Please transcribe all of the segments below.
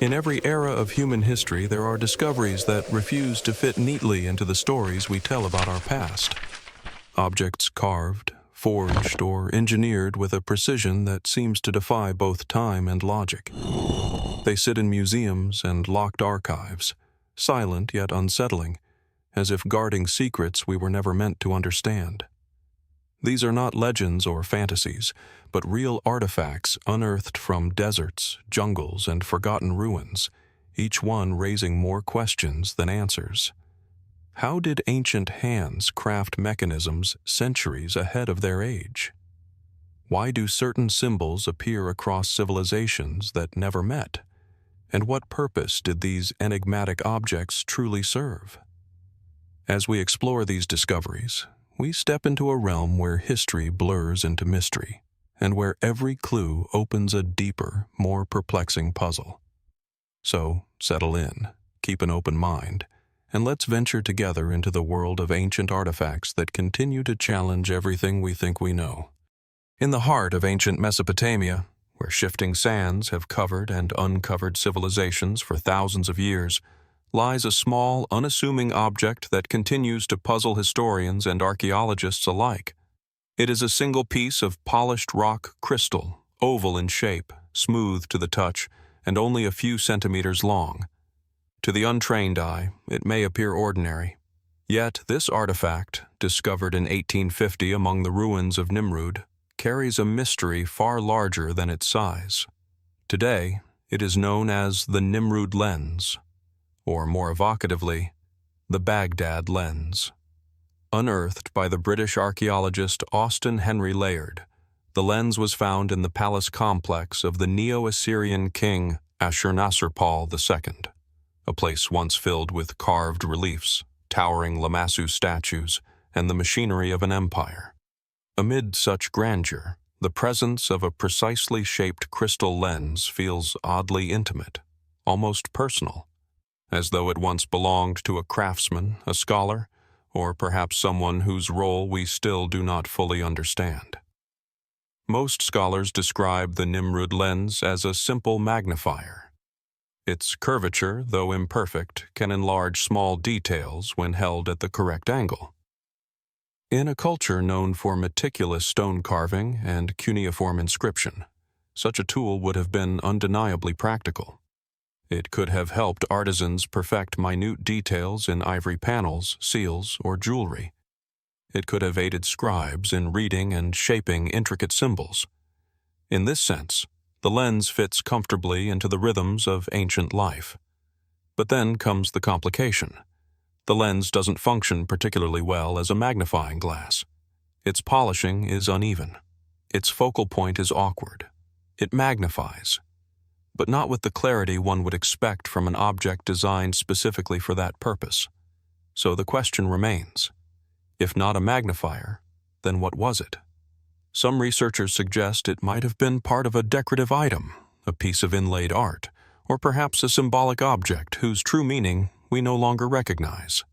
In every era of human history, there are discoveries that refuse to fit neatly into the stories we tell about our past. Objects carved, forged, or engineered with a precision that seems to defy both time and logic. They sit in museums and locked archives, silent yet unsettling, as if guarding secrets we were never meant to understand. These are not legends or fantasies, but real artifacts unearthed from deserts, jungles, and forgotten ruins, each one raising more questions than answers. How did ancient hands craft mechanisms centuries ahead of their age? Why do certain symbols appear across civilizations that never met? And what purpose did these enigmatic objects truly serve? As we explore these discoveries, we step into a realm where history blurs into mystery, and where every clue opens a deeper, more perplexing puzzle. So, settle in, keep an open mind, and let's venture together into the world of ancient artifacts that continue to challenge everything we think we know. In the heart of ancient Mesopotamia, where shifting sands have covered and uncovered civilizations for thousands of years, lies a small, unassuming object that continues to puzzle historians and archaeologists alike. It is a single piece of polished rock crystal, oval in shape, smooth to the touch, and only a few centimeters long. To the untrained eye, it may appear ordinary. Yet this artifact, discovered in 1850 among the ruins of Nimrud, carries a mystery far larger than its size. Today, it is known as the Nimrud lens, or more evocatively, the Baghdad lens. Unearthed by the British archaeologist Austen Henry Layard, the lens was found in the palace complex of the Neo-Assyrian king Ashurnasirpal II, a place once filled with carved reliefs, towering Lamassu statues, and the machinery of an empire. Amid such grandeur, the presence of a precisely shaped crystal lens feels oddly intimate, almost personal, as though it once belonged to a craftsman, a scholar, or perhaps someone whose role we still do not fully understand. Most scholars describe the Nimrud lens as a simple magnifier. Its curvature, though imperfect, can enlarge small details when held at the correct angle. In a culture known for meticulous stone carving and cuneiform inscription, such a tool would have been undeniably practical. It could have helped artisans perfect minute details in ivory panels, seals, or jewelry. It could have aided scribes in reading and shaping intricate symbols. In this sense, the lens fits comfortably into the rhythms of ancient life. But then comes the complication. The lens doesn't function particularly well as a magnifying glass. Its polishing is uneven. Its focal point is awkward. It magnifies, but not with the clarity one would expect from an object designed specifically for that purpose. So the question remains, if not a magnifier, then what was it? Some researchers suggest it might have been part of a decorative item, a piece of inlaid art, or perhaps a symbolic object whose true meaning we no longer recognize.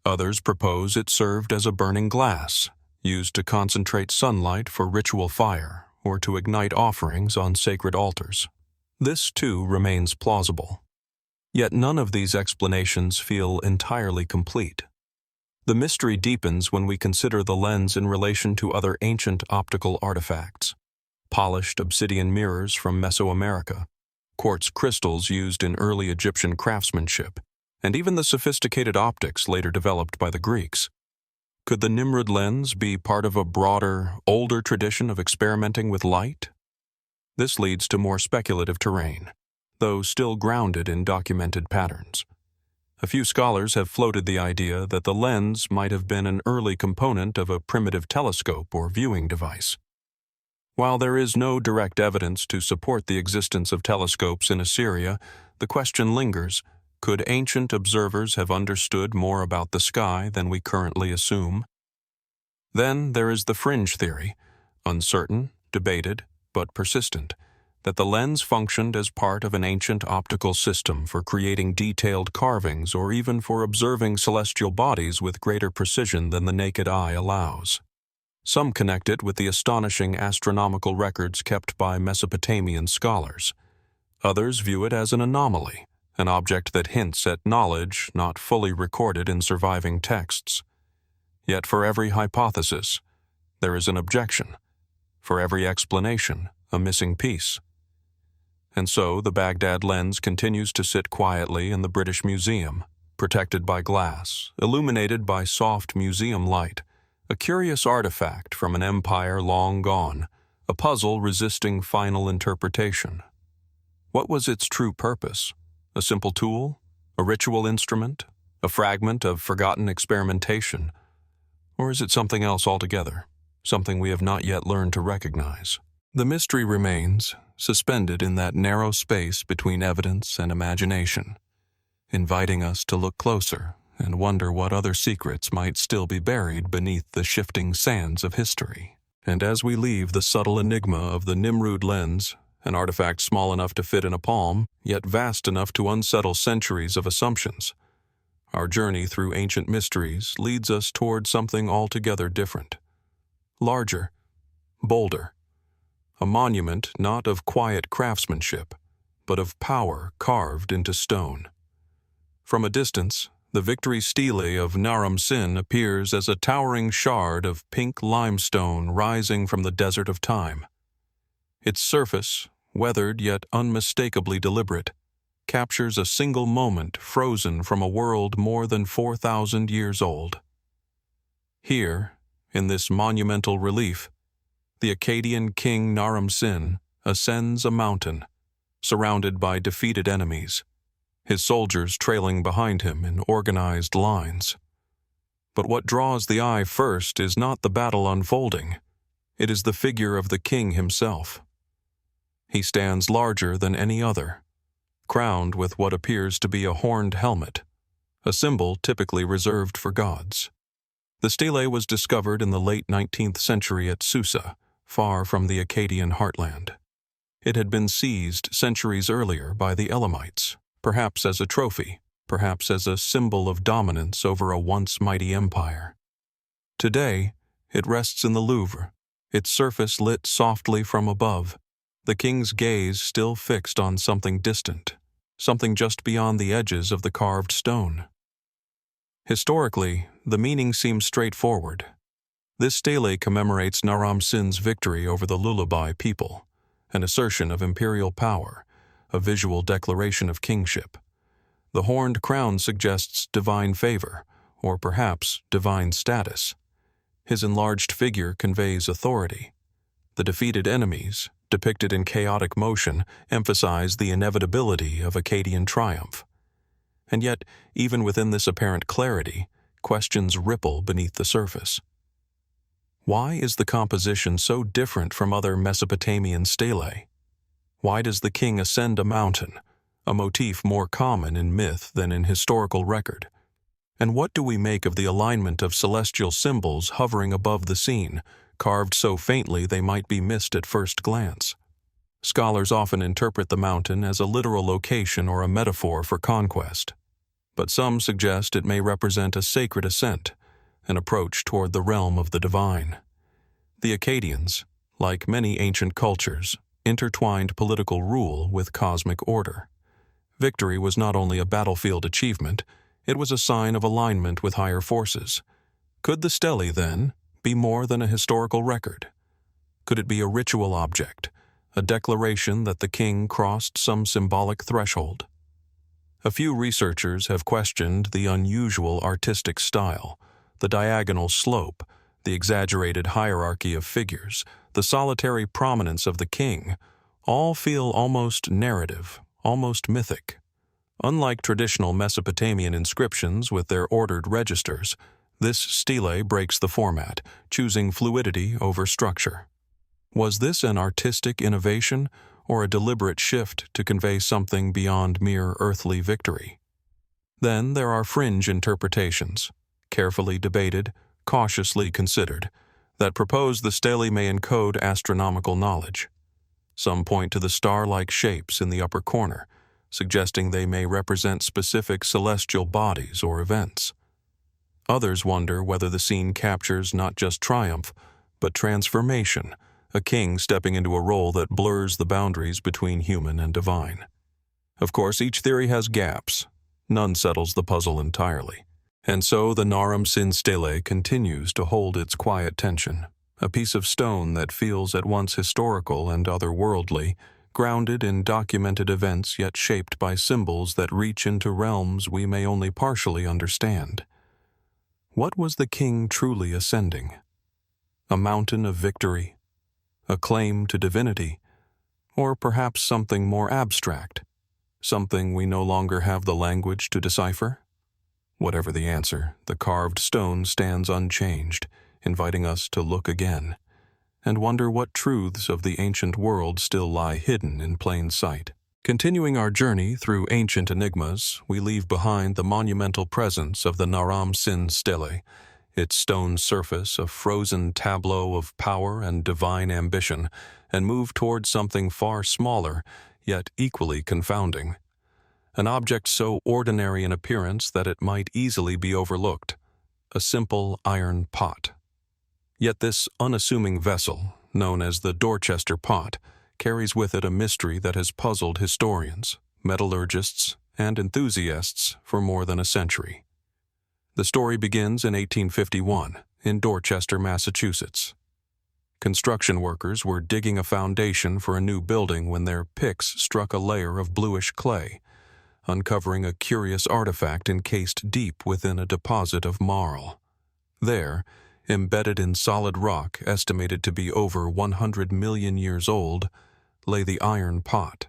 Others propose it served as a burning glass, used to concentrate sunlight for ritual fire or to ignite offerings on sacred altars. This, too, remains plausible. Yet none of these explanations feel entirely complete. The mystery deepens when we consider the lens in relation to other ancient optical artifacts. Polished obsidian mirrors from Mesoamerica, quartz crystals used in early Egyptian craftsmanship, and even the sophisticated optics later developed by the Greeks. Could the Nimrud lens be part of a broader, older tradition of experimenting with light? This leads to more speculative terrain, though still grounded in documented patterns. A few scholars have floated the idea that the lens might have been an early component of a primitive telescope or viewing device. While there is no direct evidence to support the existence of telescopes in Assyria, the question lingers: could ancient observers have understood more about the sky than we currently assume? Then there is the fringe theory, uncertain, debated, but persistent, that the lens functioned as part of an ancient optical system for creating detailed carvings or even for observing celestial bodies with greater precision than the naked eye allows. Some connect it with the astonishing astronomical records kept by Mesopotamian scholars. Others view it as an anomaly, an object that hints at knowledge not fully recorded in surviving texts. Yet for every hypothesis, there is an objection. For every explanation, a missing piece. And so the Baghdad lens continues to sit quietly in the British Museum, protected by glass, illuminated by soft museum light, a curious artifact from an empire long gone, a puzzle resisting final interpretation. What was its true purpose? A simple tool? A ritual instrument? A fragment of forgotten experimentation? Or is it something else altogether? Something we have not yet learned to recognize? The mystery remains, suspended in that narrow space between evidence and imagination, inviting us to look closer and wonder what other secrets might still be buried beneath the shifting sands of history. And as we leave the subtle enigma of the Nimrud lens, an artifact small enough to fit in a palm, yet vast enough to unsettle centuries of assumptions, our journey through ancient mysteries leads us toward something altogether different. Larger, bolder, a monument not of quiet craftsmanship, but of power carved into stone. From a distance, the victory stele of Naram-Sin appears as a towering shard of pink limestone rising from the desert of time. Its surface, weathered yet unmistakably deliberate, captures a single moment frozen from a world more than 4,000 years old. Here, in this monumental relief, the Akkadian king Naram-Sin ascends a mountain, surrounded by defeated enemies, his soldiers trailing behind him in organized lines. But what draws the eye first is not the battle unfolding. It is the figure of the king himself. He stands larger than any other, crowned with what appears to be a horned helmet, a symbol typically reserved for gods. The stele was discovered in the late 19th century at Susa, far from the Akkadian heartland. It had been seized centuries earlier by the Elamites, perhaps as a trophy, perhaps as a symbol of dominance over a once mighty empire. Today, it rests in the Louvre, its surface lit softly from above, the king's gaze still fixed on something distant, something just beyond the edges of the carved stone. Historically, the meaning seems straightforward. This stele commemorates Naram-Sin's victory over the Lullaby people, an assertion of imperial power, a visual declaration of kingship. The horned crown suggests divine favor, or perhaps divine status. His enlarged figure conveys authority. The defeated enemies, depicted in chaotic motion, emphasize the inevitability of Akkadian triumph. And yet, even within this apparent clarity, questions ripple beneath the surface. Why is the composition so different from other Mesopotamian stelae? Why does the king ascend a mountain, a motif more common in myth than in historical record? And what do we make of the alignment of celestial symbols hovering above the scene, carved so faintly they might be missed at first glance? Scholars often interpret the mountain as a literal location or a metaphor for conquest, but some suggest it may represent a sacred ascent, an approach toward the realm of the divine. The Akkadians, like many ancient cultures, intertwined political rule with cosmic order. Victory was not only a battlefield achievement, it was a sign of alignment with higher forces. Could the stele, then, be more than a historical record? Could it be a ritual object, a declaration that the king crossed some symbolic threshold? A few researchers have questioned the unusual artistic style, the diagonal slope, the exaggerated hierarchy of figures, the solitary prominence of the king, all feel almost narrative, almost mythic. Unlike traditional Mesopotamian inscriptions with their ordered registers, this stele breaks the format, choosing fluidity over structure. Was this an artistic innovation or a deliberate shift to convey something beyond mere earthly victory? Then there are fringe interpretations, carefully debated, cautiously considered, that propose the stele may encode astronomical knowledge. Some point to the star-like shapes in the upper corner, suggesting they may represent specific celestial bodies or events. Others wonder whether the scene captures not just triumph, but transformation, a king stepping into a role that blurs the boundaries between human and divine. Of course, each theory has gaps. None settles the puzzle entirely. And so the Naram-Sin Stele continues to hold its quiet tension, a piece of stone that feels at once historical and otherworldly, grounded in documented events yet shaped by symbols that reach into realms we may only partially understand. What was the king truly ascending? A mountain of victory? A claim to divinity? Or perhaps something more abstract? Something we no longer have the language to decipher? Whatever the answer, the carved stone stands unchanged, inviting us to look again and wonder what truths of the ancient world still lie hidden in plain sight. Continuing our journey through ancient enigmas, we leave behind the monumental presence of the Naram-Sin Stele, its stone surface a frozen tableau of power and divine ambition, and move towards something far smaller, yet equally confounding. An object so ordinary in appearance that it might easily be overlooked, a simple iron pot. Yet this unassuming vessel, known as the Dorchester Pot, carries with it a mystery that has puzzled historians, metallurgists, and enthusiasts for more than a century. The story begins in 1851 in Dorchester, Massachusetts. Construction workers were digging a foundation for a new building when their picks struck a layer of bluish clay, uncovering a curious artifact encased deep within a deposit of marl. There, embedded in solid rock estimated to be over 100 million years old, lay the iron pot.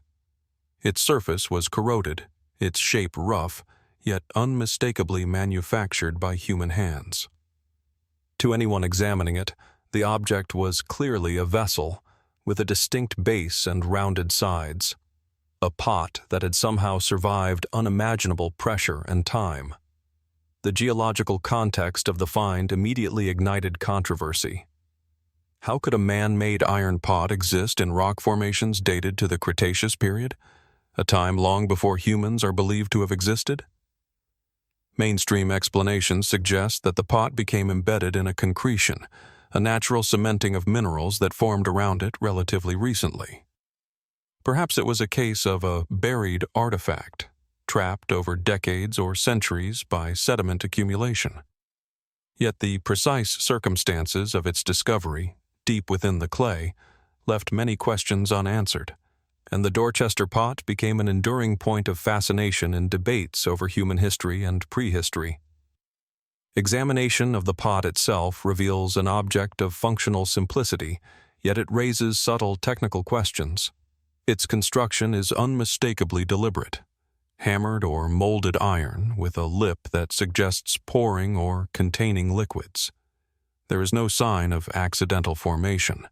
Its surface was corroded, its shape rough, yet unmistakably manufactured by human hands. To anyone examining it, the object was clearly a vessel, with a distinct base and rounded sides, a pot that had somehow survived unimaginable pressure and time. The geological context of the find immediately ignited controversy. How could a man-made iron pot exist in rock formations dated to the Cretaceous period, a time long before humans are believed to have existed? Mainstream explanations suggest that the pot became embedded in a concretion, a natural cementing of minerals that formed around it relatively recently. Perhaps it was a case of a buried artifact, trapped over decades or centuries by sediment accumulation. Yet the precise circumstances of its discovery, deep within the clay, left many questions unanswered, and the Dorchester Pot became an enduring point of fascination in debates over human history and prehistory. Examination of the pot itself reveals an object of functional simplicity, yet it raises subtle technical questions. Its construction is unmistakably deliberate. Hammered or molded iron with a lip that suggests pouring or containing liquids. There is no sign of accidental formation.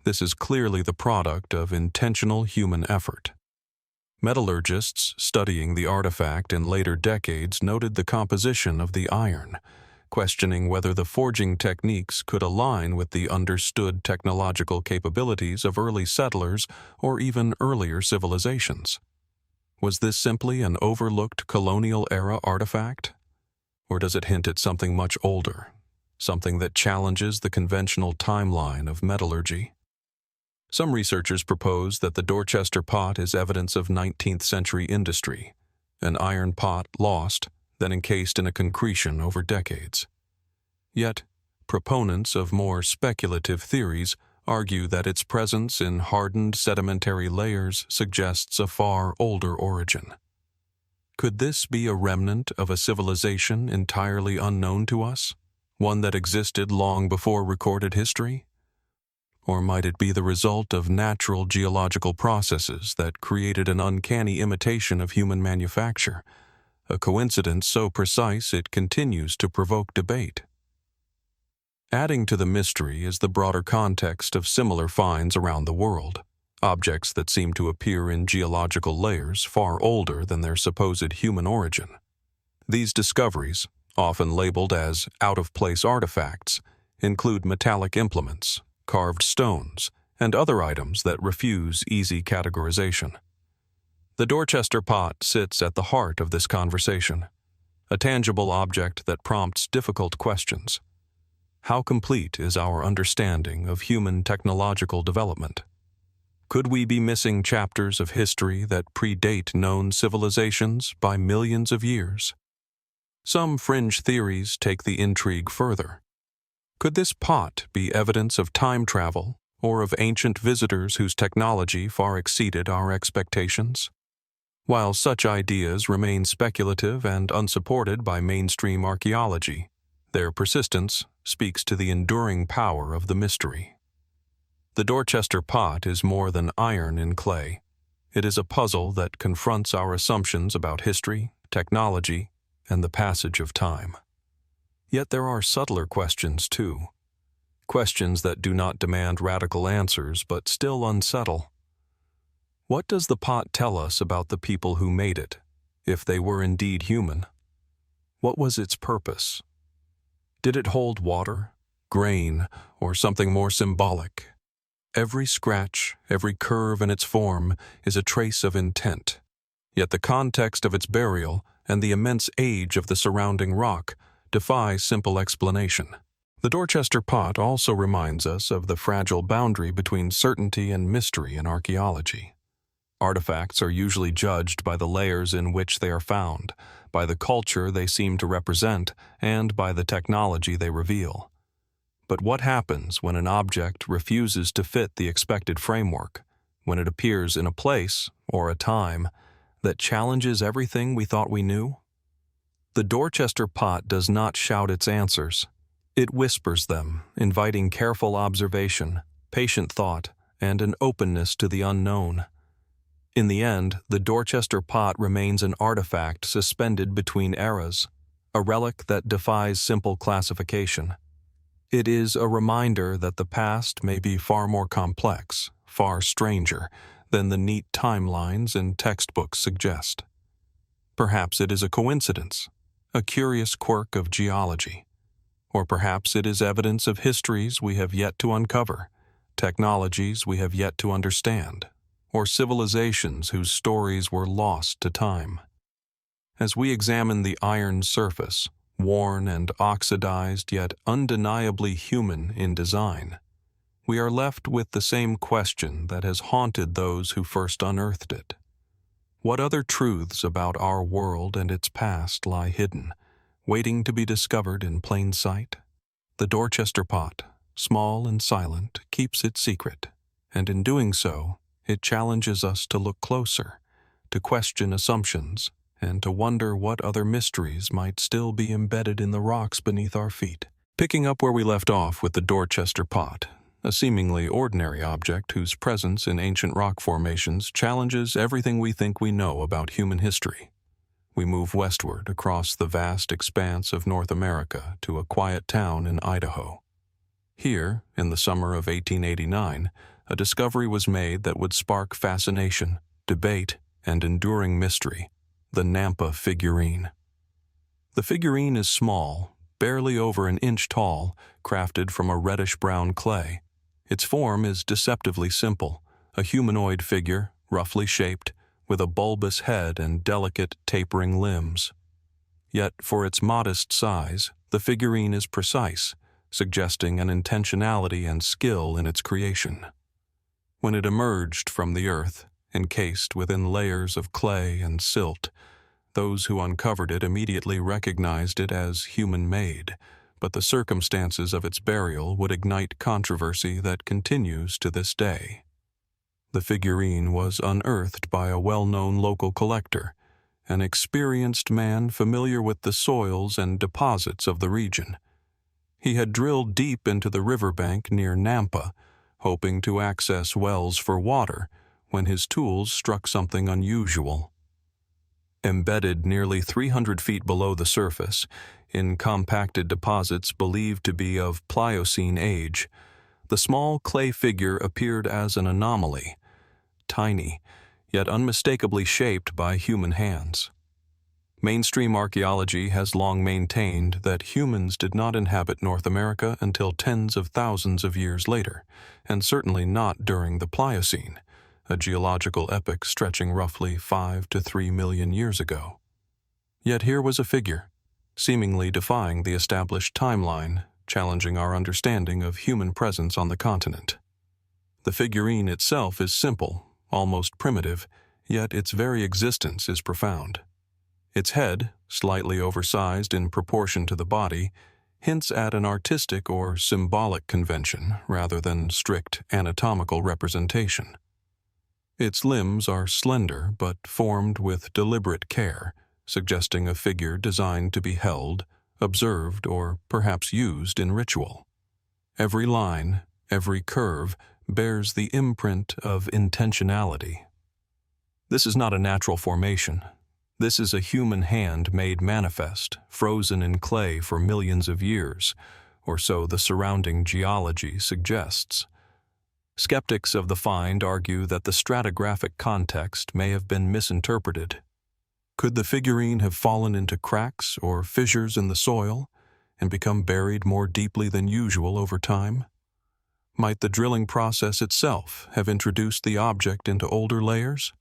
This is clearly the product of intentional human effort. Metallurgists studying the artifact in later decades noted the composition of the iron, questioning whether the forging techniques could align with the understood technological capabilities of early settlers or even earlier civilizations. Was this simply an overlooked colonial-era artifact? Or does it hint at something much older, something that challenges the conventional timeline of metallurgy? Some researchers propose that the Dorchester Pot is evidence of 19th century industry, an iron pot lost, then encased in a concretion over decades. Yet, proponents of more speculative theories argue that its presence in hardened sedimentary layers suggests a far older origin. Could this be a remnant of a civilization entirely unknown to us, one that existed long before recorded history? Or might it be the result of natural geological processes that created an uncanny imitation of human manufacture, a coincidence so precise it continues to provoke debate? Adding to the mystery is the broader context of similar finds around the world, objects that seem to appear in geological layers far older than their supposed human origin. These discoveries, often labeled as out-of-place artifacts, include metallic implements, carved stones, and other items that refuse easy categorization. The Dorchester Pot sits at the heart of this conversation, a tangible object that prompts difficult questions. How complete is our understanding of human technological development? Could we be missing chapters of history that predate known civilizations by millions of years? Some fringe theories take the intrigue further. Could this pot be evidence of time travel or of ancient visitors whose technology far exceeded our expectations? While such ideas remain speculative and unsupported by mainstream archaeology, their persistence speaks to the enduring power of the mystery. The Dorchester Pot is more than iron in clay. It is a puzzle that confronts our assumptions about history, technology, and the passage of time. Yet there are subtler questions too. Questions that do not demand radical answers but still unsettle. What does the pot tell us about the people who made it, if they were indeed human? What was its purpose? Did it hold water, grain, or something more symbolic? Every scratch, every curve in its form is a trace of intent. Yet the context of its burial and the immense age of the surrounding rock defy simple explanation. The Dorchester Pot also reminds us of the fragile boundary between certainty and mystery in archaeology. Artifacts are usually judged by the layers in which they are found, by the culture they seem to represent, and by the technology they reveal. But what happens when an object refuses to fit the expected framework, when it appears in a place, or a time, that challenges everything we thought we knew? The Dorchester Pot does not shout its answers. It whispers them, inviting careful observation, patient thought, and an openness to the unknown. In the end, the Dorchester Pot remains an artifact suspended between eras, a relic that defies simple classification. It is a reminder that the past may be far more complex, far stranger, than the neat timelines and textbooks suggest. Perhaps it is a coincidence, a curious quirk of geology. Or perhaps it is evidence of histories we have yet to uncover, technologies we have yet to understand, or civilizations whose stories were lost to time. As we examine the iron surface, worn and oxidized yet undeniably human in design, we are left with the same question that has haunted those who first unearthed it. What other truths about our world and its past lie hidden, waiting to be discovered in plain sight? The Dorchester Pot, small and silent, keeps its secret, and in doing so, it challenges us to look closer, to question assumptions, and to wonder what other mysteries might still be embedded in the rocks beneath our feet. Picking up where we left off with the Dorchester Pot, a seemingly ordinary object whose presence in ancient rock formations challenges everything we think we know about human history. We move westward across the vast expanse of North America to a quiet town in Idaho. Here, in the summer of 1889, a discovery was made that would spark fascination, debate, and enduring mystery: the Nampa Figurine. The figurine is small, barely over an inch tall, crafted from a reddish-brown clay. Its form is deceptively simple, a humanoid figure, roughly shaped, with a bulbous head and delicate, tapering limbs. Yet, for its modest size, the figurine is precise, suggesting an intentionality and skill in its creation. When it emerged from the earth, encased within layers of clay and silt, those who uncovered it immediately recognized it as human-made, but the circumstances of its burial would ignite controversy that continues to this day. The figurine was unearthed by a well-known local collector, an experienced man familiar with the soils and deposits of the region. He had drilled deep into the riverbank near Nampa, hoping to access wells for water, when his tools struck something unusual. Embedded nearly 300 feet below the surface, in compacted deposits believed to be of Pliocene age, the small clay figure appeared as an anomaly, tiny, yet unmistakably shaped by human hands. Mainstream archaeology has long maintained that humans did not inhabit North America until tens of thousands of years later, and certainly not during the Pliocene, a geological epoch stretching roughly 5 to 3 million years ago. Yet here was a figure, seemingly defying the established timeline, challenging our understanding of human presence on the continent. The figurine itself is simple, almost primitive, yet its very existence is profound. Its head, slightly oversized in proportion to the body, hints at an artistic or symbolic convention rather than strict anatomical representation. Its limbs are slender but formed with deliberate care, suggesting a figure designed to be held, observed, or perhaps used in ritual. Every line, every curve, bears the imprint of intentionality. This is not a natural formation. This is a human hand made manifest, frozen in clay for millions of years, or so the surrounding geology suggests. Skeptics of the find argue that the stratigraphic context may have been misinterpreted. Could the figurine have fallen into cracks or fissures in the soil and become buried more deeply than usual over time? Might the drilling process itself have introduced the object into older layers?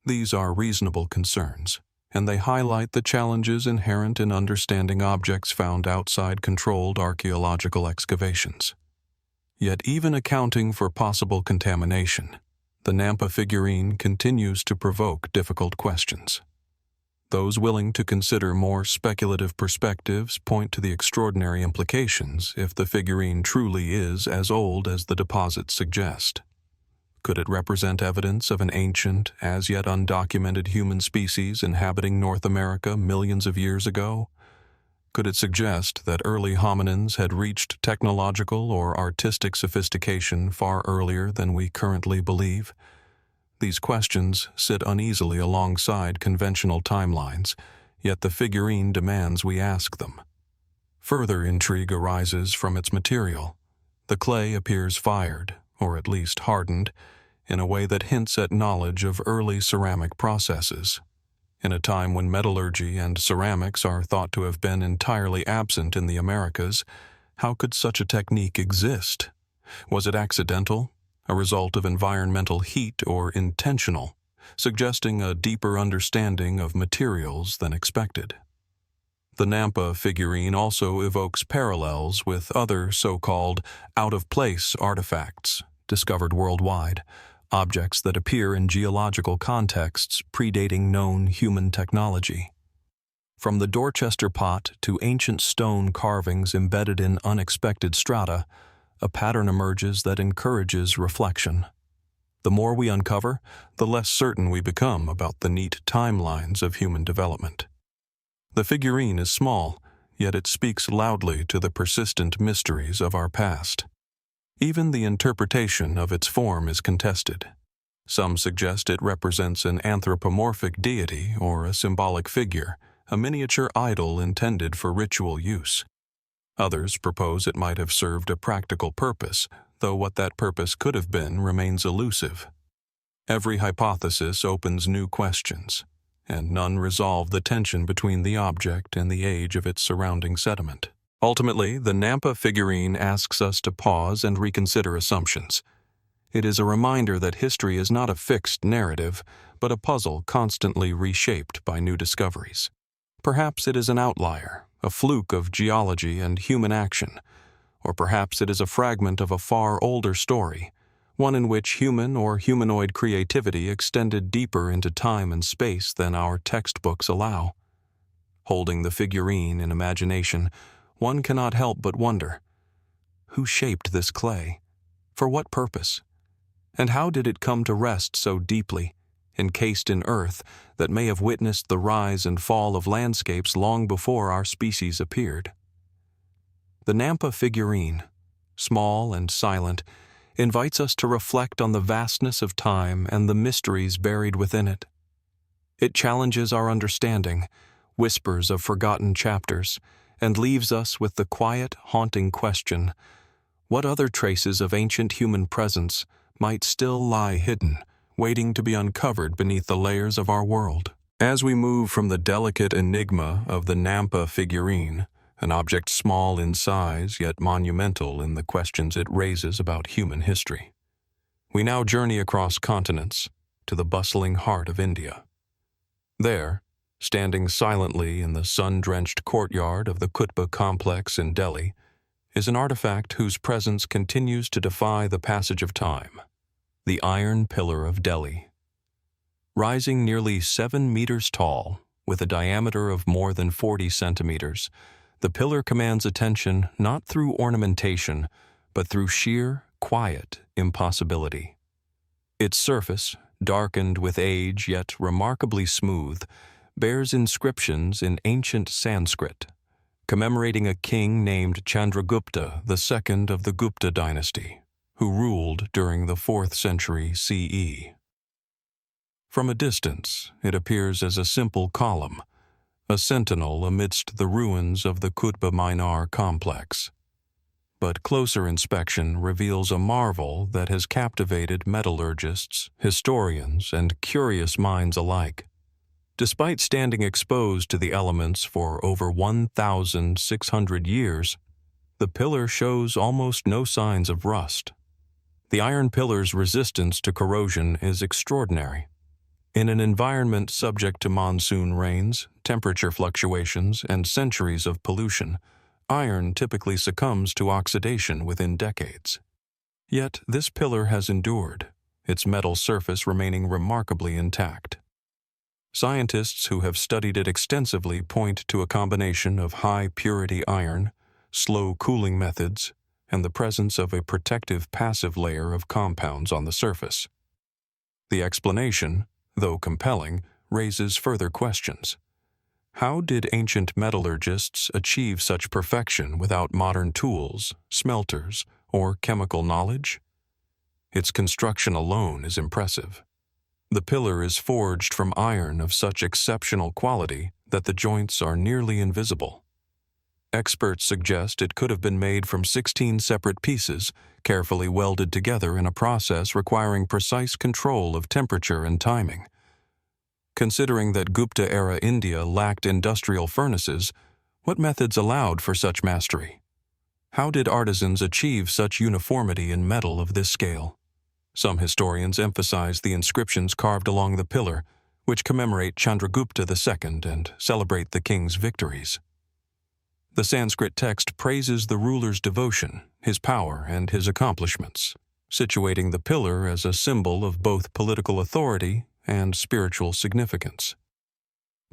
These are reasonable concerns, and they highlight the challenges inherent in understanding objects found outside controlled archaeological excavations. Yet even accounting for possible contamination, the Nampa figurine continues to provoke difficult questions. Those willing to consider more speculative perspectives point to the extraordinary implications if the figurine truly is as old as the deposits suggest. Could it represent evidence of an ancient, as yet undocumented human species inhabiting North America millions of years ago? Could it suggest that early hominins had reached technological or artistic sophistication far earlier than we currently believe? These questions sit uneasily alongside conventional timelines, yet the figurine demands we ask them. Further intrigue arises from its material. The clay appears fired, or at least hardened, in a way that hints at knowledge of early ceramic processes. In a time when metallurgy and ceramics are thought to have been entirely absent in the Americas, how could such a technique exist? Was it accidental, a result of environmental heat, or intentional, suggesting a deeper understanding of materials than expected? The Nampa figurine also evokes parallels with other so-called out-of-place artifacts discovered worldwide, objects that appear in geological contexts predating known human technology. From the Dorchester Pot to ancient stone carvings embedded in unexpected strata, a pattern emerges that encourages reflection. The more we uncover, the less certain we become about the neat timelines of human development. The figurine is small, yet it speaks loudly to the persistent mysteries of our past. Even the interpretation of its form is contested. Some suggest it represents an anthropomorphic deity or a symbolic figure, a miniature idol intended for ritual use. Others propose it might have served a practical purpose, though what that purpose could have been remains elusive. Every hypothesis opens new questions, and none resolve the tension between the object and the age of its surrounding sediment. Ultimately, the Nampa figurine asks us to pause and reconsider assumptions. It is a reminder that history is not a fixed narrative, but a puzzle constantly reshaped by new discoveries. Perhaps it is an outlier, a fluke of geology and human action, or perhaps it is a fragment of a far older story, one in which human or humanoid creativity extended deeper into time and space than our textbooks allow. Holding the figurine in imagination, one cannot help but wonder, who shaped this clay? For what purpose? And how did it come to rest so deeply, encased in earth that may have witnessed the rise and fall of landscapes long before our species appeared? The Nampa figurine, small and silent, invites us to reflect on the vastness of time and the mysteries buried within it. It challenges our understanding, whispers of forgotten chapters, and leaves us with the quiet, haunting question, what other traces of ancient human presence might still lie hidden, waiting to be uncovered beneath the layers of our world? As we move from the delicate enigma of the Nampa figurine, an object small in size yet monumental in the questions it raises about human history, we now journey across continents to the bustling heart of India. There, standing silently in the sun-drenched courtyard of the Qutb complex in Delhi, is an artifact whose presence continues to defy the passage of time: the Iron Pillar of Delhi. Rising nearly 7 meters tall, with a diameter of more than 40 centimeters, the pillar commands attention not through ornamentation, but through sheer, quiet impossibility. Its surface, darkened with age yet remarkably smooth, bears inscriptions in ancient Sanskrit, commemorating a king named Chandragupta II of the Gupta dynasty, who ruled during the 4th century CE. From a distance, it appears as a simple column, a sentinel amidst the ruins of the Qutb Minar complex. But closer inspection reveals a marvel that has captivated metallurgists, historians, and curious minds alike. Despite standing exposed to the elements for over 1,600 years, the pillar shows almost no signs of rust. The iron pillar's resistance to corrosion is extraordinary. In an environment subject to monsoon rains, temperature fluctuations, and centuries of pollution, iron typically succumbs to oxidation within decades. Yet this pillar has endured, its metal surface remaining remarkably intact. Scientists who have studied it extensively point to a combination of high-purity iron, slow cooling methods, and the presence of a protective passive layer of compounds on the surface. The explanation, though compelling, raises further questions. How did ancient metallurgists achieve such perfection without modern tools, smelters, or chemical knowledge? Its construction alone is impressive. The pillar is forged from iron of such exceptional quality that the joints are nearly invisible. Experts suggest it could have been made from 16 separate pieces, carefully welded together in a process requiring precise control of temperature and timing. Considering that Gupta-era India lacked industrial furnaces, what methods allowed for such mastery? How did artisans achieve such uniformity in metal of this scale? Some historians emphasize the inscriptions carved along the pillar, which commemorate Chandragupta II and celebrate the king's victories. The Sanskrit text praises the ruler's devotion, his power, and his accomplishments, situating the pillar as a symbol of both political authority and spiritual significance.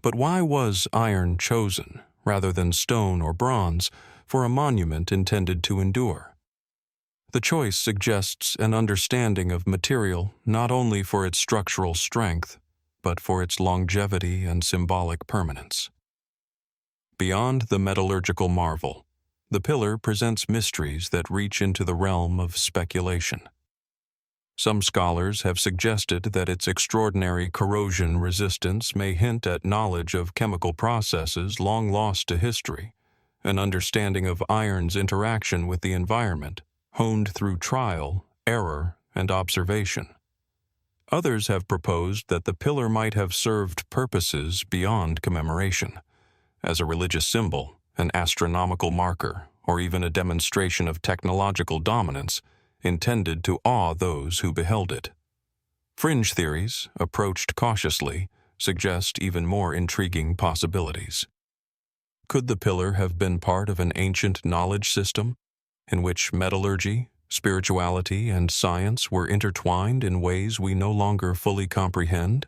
But why was iron chosen, rather than stone or bronze, for a monument intended to endure? The choice suggests an understanding of material not only for its structural strength, but for its longevity and symbolic permanence. Beyond the metallurgical marvel, the pillar presents mysteries that reach into the realm of speculation. Some scholars have suggested that its extraordinary corrosion resistance may hint at knowledge of chemical processes long lost to history, an understanding of iron's interaction with the environment, honed through trial, error, and observation. Others have proposed that the pillar might have served purposes beyond commemoration, as a religious symbol, an astronomical marker, or even a demonstration of technological dominance intended to awe those who beheld it. Fringe theories, approached cautiously, suggest even more intriguing possibilities. Could the pillar have been part of an ancient knowledge system in which metallurgy, spirituality, and science were intertwined in ways we no longer fully comprehend?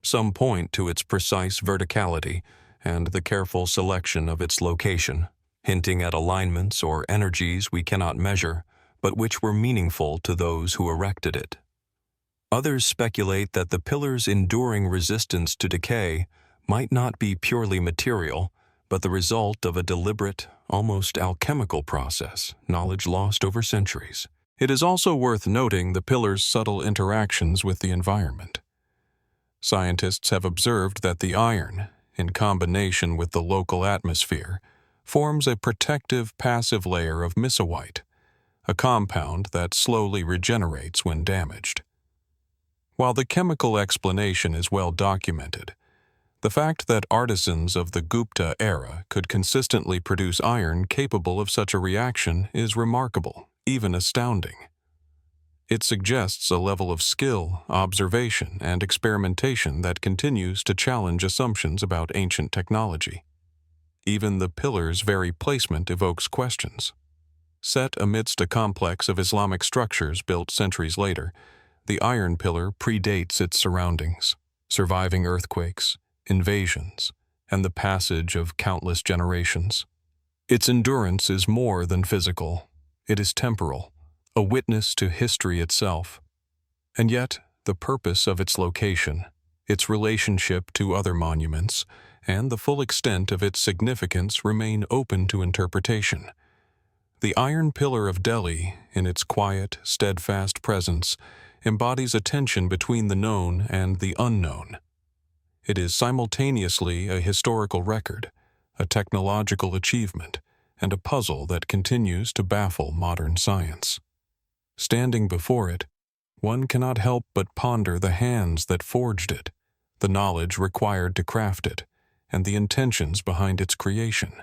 Some point to its precise verticality and the careful selection of its location, hinting at alignments or energies we cannot measure, but which were meaningful to those who erected it. Others speculate that the pillar's enduring resistance to decay might not be purely material, but the result of a deliberate, almost alchemical process, knowledge lost over centuries. It is also worth noting the pillar's subtle interactions with the environment. Scientists have observed that the iron, in combination with the local atmosphere, forms a protective passive layer of misoite, a compound that slowly regenerates when damaged. While the chemical explanation is well documented, the fact that artisans of the Gupta era could consistently produce iron capable of such a reaction is remarkable, even astounding. It suggests a level of skill, observation, and experimentation that continues to challenge assumptions about ancient technology. Even the pillar's very placement evokes questions. Set amidst a complex of Islamic structures built centuries later, the Iron Pillar predates its surroundings, surviving earthquakes, invasions, and the passage of countless generations. Its endurance is more than physical, it is temporal, a witness to history itself. And yet, the purpose of its location, its relationship to other monuments, and the full extent of its significance remain open to interpretation. The Iron Pillar of Delhi, in its quiet, steadfast presence, embodies a tension between the known and the unknown. It is simultaneously a historical record, a technological achievement, and a puzzle that continues to baffle modern science. Standing before it, one cannot help but ponder the hands that forged it, the knowledge required to craft it, and the intentions behind its creation.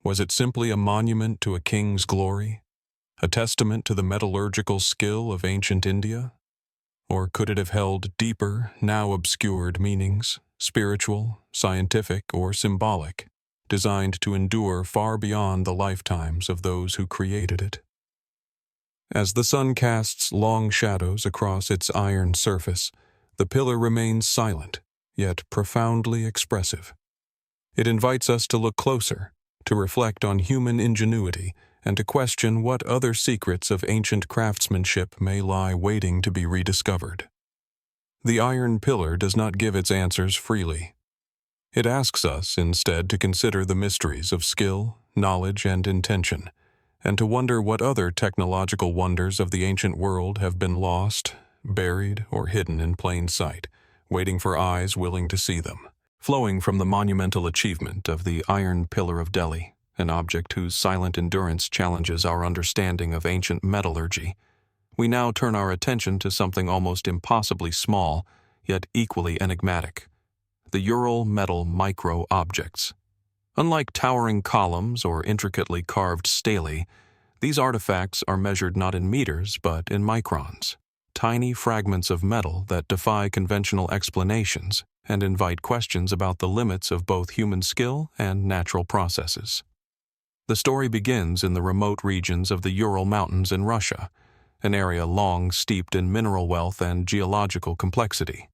Was it simply a monument to a king's glory, a testament to the metallurgical skill of ancient India? Or could it have held deeper, now obscured meanings, spiritual, scientific, or symbolic, designed to endure far beyond the lifetimes of those who created it? As the sun casts long shadows across its iron surface, the pillar remains silent, yet profoundly expressive. It invites us to look closer, to reflect on human ingenuity, and to question what other secrets of ancient craftsmanship may lie waiting to be rediscovered. The Iron Pillar does not give its answers freely. It asks us, instead, to consider the mysteries of skill, knowledge, and intention, and to wonder what other technological wonders of the ancient world have been lost, buried, or hidden in plain sight, waiting for eyes willing to see them. Flowing from the monumental achievement of the Iron Pillar of Delhi, an object whose silent endurance challenges our understanding of ancient metallurgy, we now turn our attention to something almost impossibly small, yet equally enigmatic: the Ural metal micro-objects. Unlike towering columns or intricately carved stele, these artifacts are measured not in meters but in microns, tiny fragments of metal that defy conventional explanations and invite questions about the limits of both human skill and natural processes. The story begins in the remote regions of the Ural Mountains in Russia, an area long steeped in mineral wealth and geological complexity.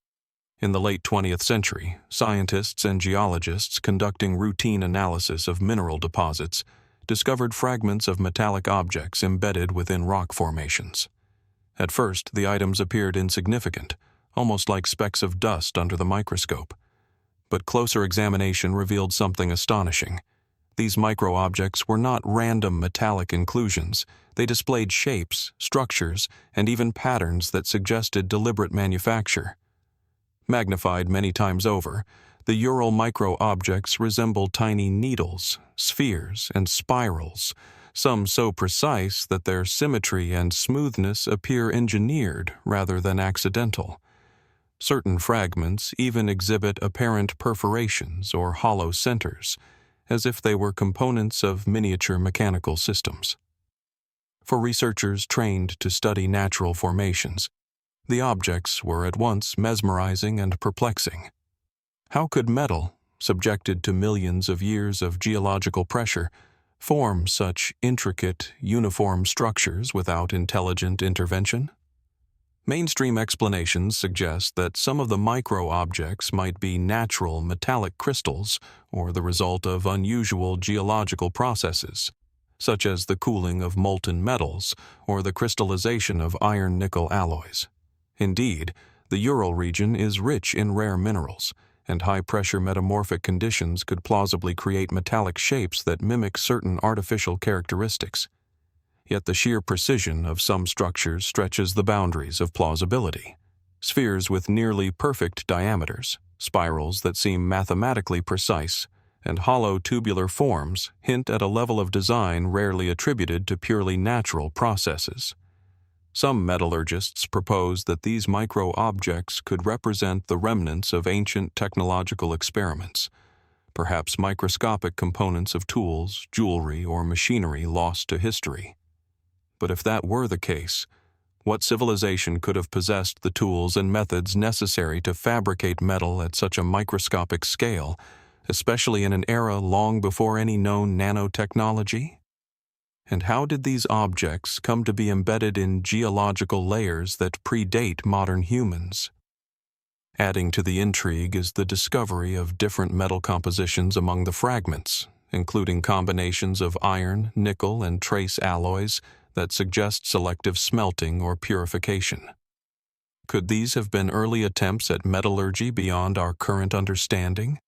In the late 20th century, scientists and geologists conducting routine analysis of mineral deposits discovered fragments of metallic objects embedded within rock formations. At first, the items appeared insignificant, almost like specks of dust under the microscope. But closer examination revealed something astonishing. These micro-objects were not random metallic inclusions. They displayed shapes, structures, and even patterns that suggested deliberate manufacture. Magnified many times over, the Ural micro-objects resemble tiny needles, spheres, and spirals, some so precise that their symmetry and smoothness appear engineered rather than accidental. Certain fragments even exhibit apparent perforations or hollow centers, as if they were components of miniature mechanical systems. For researchers trained to study natural formations, the objects were at once mesmerizing and perplexing. How could metal, subjected to millions of years of geological pressure, form such intricate, uniform structures without intelligent intervention? Mainstream explanations suggest that some of the micro-objects might be natural metallic crystals or the result of unusual geological processes, such as the cooling of molten metals or the crystallization of iron-nickel alloys. Indeed, the Ural region is rich in rare minerals, and high-pressure metamorphic conditions could plausibly create metallic shapes that mimic certain artificial characteristics. Yet the sheer precision of some structures stretches the boundaries of plausibility. Spheres with nearly perfect diameters, spirals that seem mathematically precise, and hollow tubular forms hint at a level of design rarely attributed to purely natural processes. Some metallurgists propose that these micro-objects could represent the remnants of ancient technological experiments, perhaps microscopic components of tools, jewelry, or machinery lost to history. But if that were the case, what civilization could have possessed the tools and methods necessary to fabricate metal at such a microscopic scale, especially in an era long before any known nanotechnology? And how did these objects come to be embedded in geological layers that predate modern humans? Adding to the intrigue is the discovery of different metal compositions among the fragments, including combinations of iron, nickel, and trace alloys that suggest selective smelting or purification. Could these have been early attempts at metallurgy beyond our current understanding?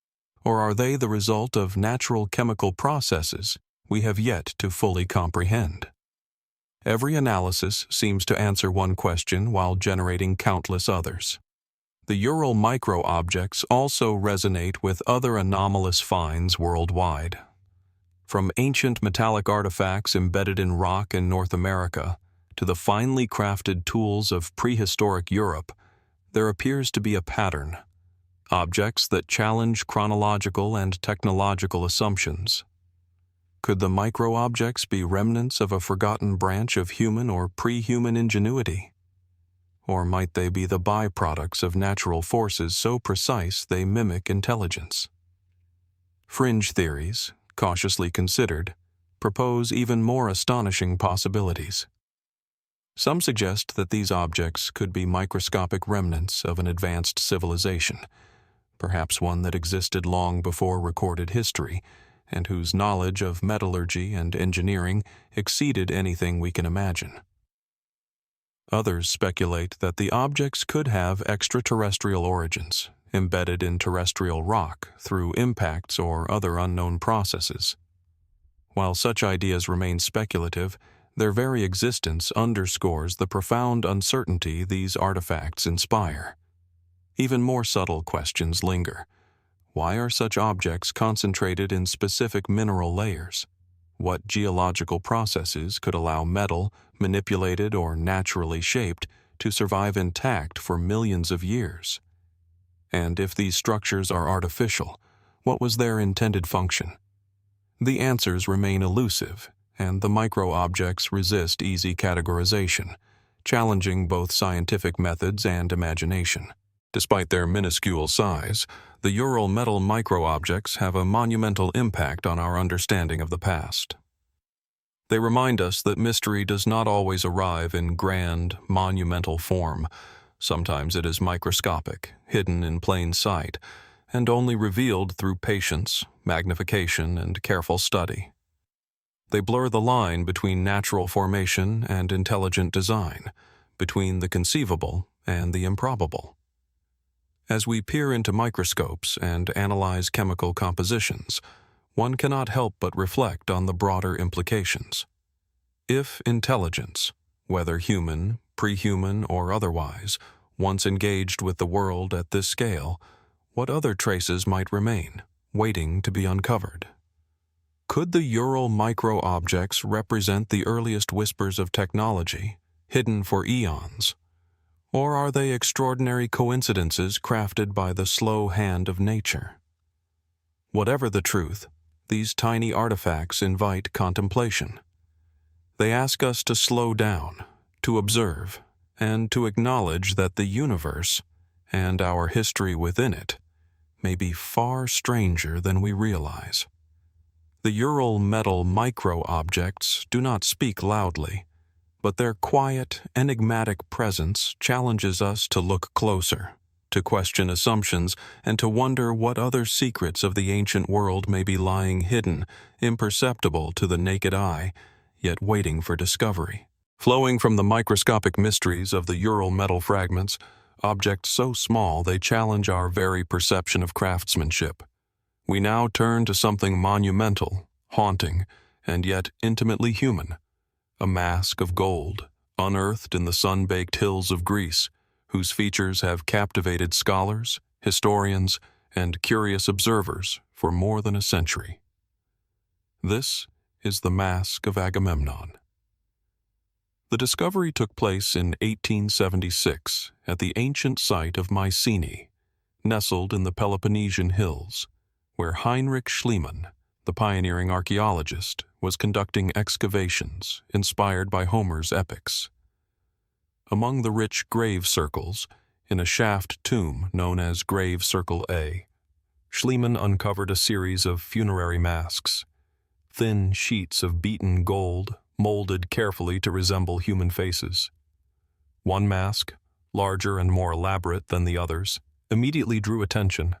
Or are they the result of natural chemical processes we have yet to fully comprehend? Every analysis seems to answer one question while generating countless others. The Ural micro-objects also resonate with other anomalous finds worldwide. From ancient metallic artifacts embedded in rock in North America to the finely crafted tools of prehistoric Europe, there appears to be a pattern. Objects that challenge chronological and technological assumptions. Could the micro-objects be remnants of a forgotten branch of human or pre-human ingenuity? Or might they be the byproducts of natural forces so precise they mimic intelligence? Fringe theories, cautiously considered, propose even more astonishing possibilities. Some suggest that these objects could be microscopic remnants of an advanced civilization, perhaps one that existed long before recorded history, and whose knowledge of metallurgy and engineering exceeded anything we can imagine. Others speculate that the objects could have extraterrestrial origins, embedded in terrestrial rock through impacts or other unknown processes. While such ideas remain speculative, their very existence underscores the profound uncertainty these artifacts inspire. Even more subtle questions linger. Why are such objects concentrated in specific mineral layers? What geological processes could allow metal, manipulated or naturally shaped, to survive intact for millions of years? And if these structures are artificial, what was their intended function? The answers remain elusive, and the micro-objects resist easy categorization, challenging both scientific methods and imagination. Despite their minuscule size, the Ural metal micro-objects have a monumental impact on our understanding of the past. They remind us that mystery does not always arrive in grand, monumental form. Sometimes it is microscopic, hidden in plain sight, and only revealed through patience, magnification, and careful study. They blur the line between natural formation and intelligent design, between the conceivable and the improbable. As we peer into microscopes and analyze chemical compositions, one cannot help but reflect on the broader implications. If intelligence, whether human, pre-human, or otherwise, once engaged with the world at this scale, what other traces might remain, waiting to be uncovered? Could the Ural micro-objects represent the earliest whispers of technology, hidden for eons? Or are they extraordinary coincidences crafted by the slow hand of nature? Whatever the truth, these tiny artifacts invite contemplation. They ask us to slow down, to observe, and to acknowledge that the universe, and our history within it, may be far stranger than we realize. The Ural metal micro-objects do not speak loudly, but their quiet, enigmatic presence challenges us to look closer, to question assumptions, and to wonder what other secrets of the ancient world may be lying hidden, imperceptible to the naked eye, yet waiting for discovery. Flowing from the microscopic mysteries of the Ural metal fragments, objects so small they challenge our very perception of craftsmanship, we now turn to something monumental, haunting, and yet intimately human. A mask of gold, unearthed in the sun-baked hills of Greece, whose features have captivated scholars, historians, and curious observers for more than a century. This is the Mask of Agamemnon. The discovery took place in 1876 at the ancient site of Mycenae, nestled in the Peloponnesian hills, where Heinrich Schliemann, the pioneering archaeologist, was conducting excavations inspired by Homer's epics. Among the rich grave circles, in a shaft tomb known as Grave Circle A, Schliemann uncovered a series of funerary masks, thin sheets of beaten gold, molded carefully to resemble human faces. One mask, larger and more elaborate than the others, immediately drew attention.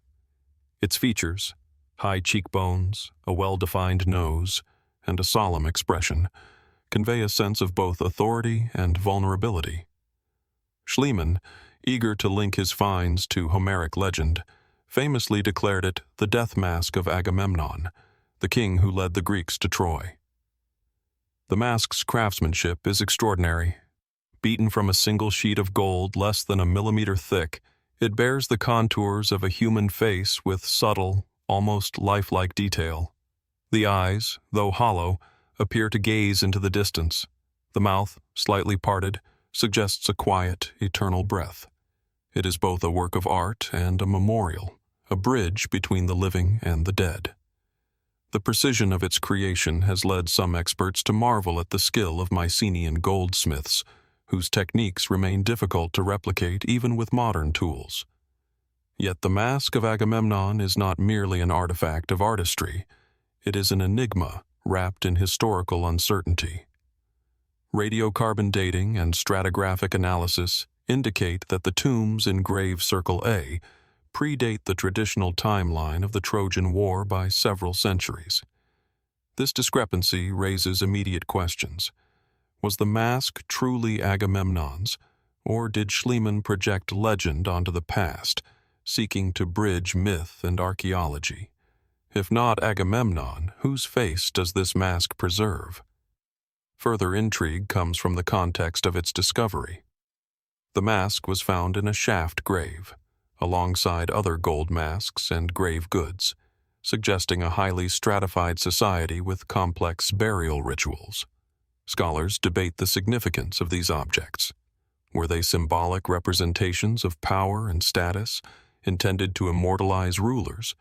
Its features, high cheekbones, a well-defined nose, and a solemn expression, convey a sense of both authority and vulnerability. Schliemann, eager to link his finds to Homeric legend, famously declared it the death mask of Agamemnon, the king who led the Greeks to Troy. The mask's craftsmanship is extraordinary. Beaten from a single sheet of gold less than a millimeter thick, it bears the contours of a human face with subtle, almost lifelike detail. The eyes, though hollow, appear to gaze into the distance. The mouth, slightly parted, suggests a quiet, eternal breath. It is both a work of art and a memorial, a bridge between the living and the dead. The precision of its creation has led some experts to marvel at the skill of Mycenaean goldsmiths, whose techniques remain difficult to replicate even with modern tools. Yet the mask of Agamemnon is not merely an artifact of artistry. It is an enigma wrapped in historical uncertainty. Radiocarbon dating and stratigraphic analysis indicate that the tombs in Grave Circle A predate the traditional timeline of the Trojan War by several centuries. This discrepancy raises immediate questions. Was the mask truly Agamemnon's, or did Schliemann project legend onto the past, seeking to bridge myth and archaeology? If not Agamemnon, whose face does this mask preserve? Further intrigue comes from the context of its discovery. The mask was found in a shaft grave, alongside other gold masks and grave goods, suggesting a highly stratified society with complex burial rituals. Scholars debate the significance of these objects. Were they symbolic representations of power and status, intended to immortalize rulers,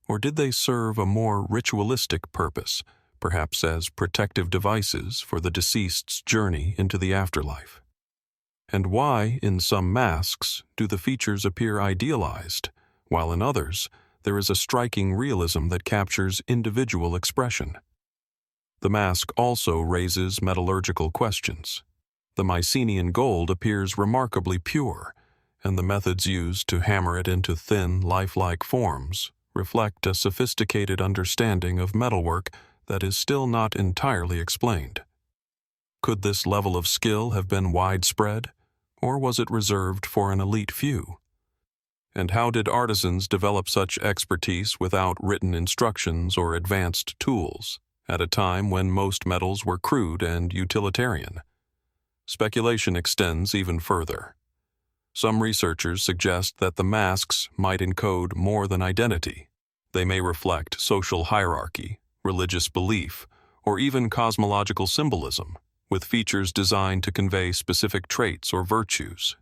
or did they serve a more ritualistic purpose, perhaps as protective devices for the deceased's journey into the afterlife? And why, in some masks, do the features appear idealized, while in others, there is a striking realism that captures individual expression? The mask also raises metallurgical questions. The Mycenaean gold appears remarkably pure, and the methods used to hammer it into thin, lifelike forms reflect a sophisticated understanding of metalwork that is still not entirely explained. Could this level of skill have been widespread, or was it reserved for an elite few? And how did artisans develop such expertise without written instructions or advanced tools, at a time when most metals were crude and utilitarian? Speculation extends even further. Some researchers suggest that the masks might encode more than identity. They may reflect social hierarchy, religious belief, or even cosmological symbolism, with features designed to convey specific traits or virtues.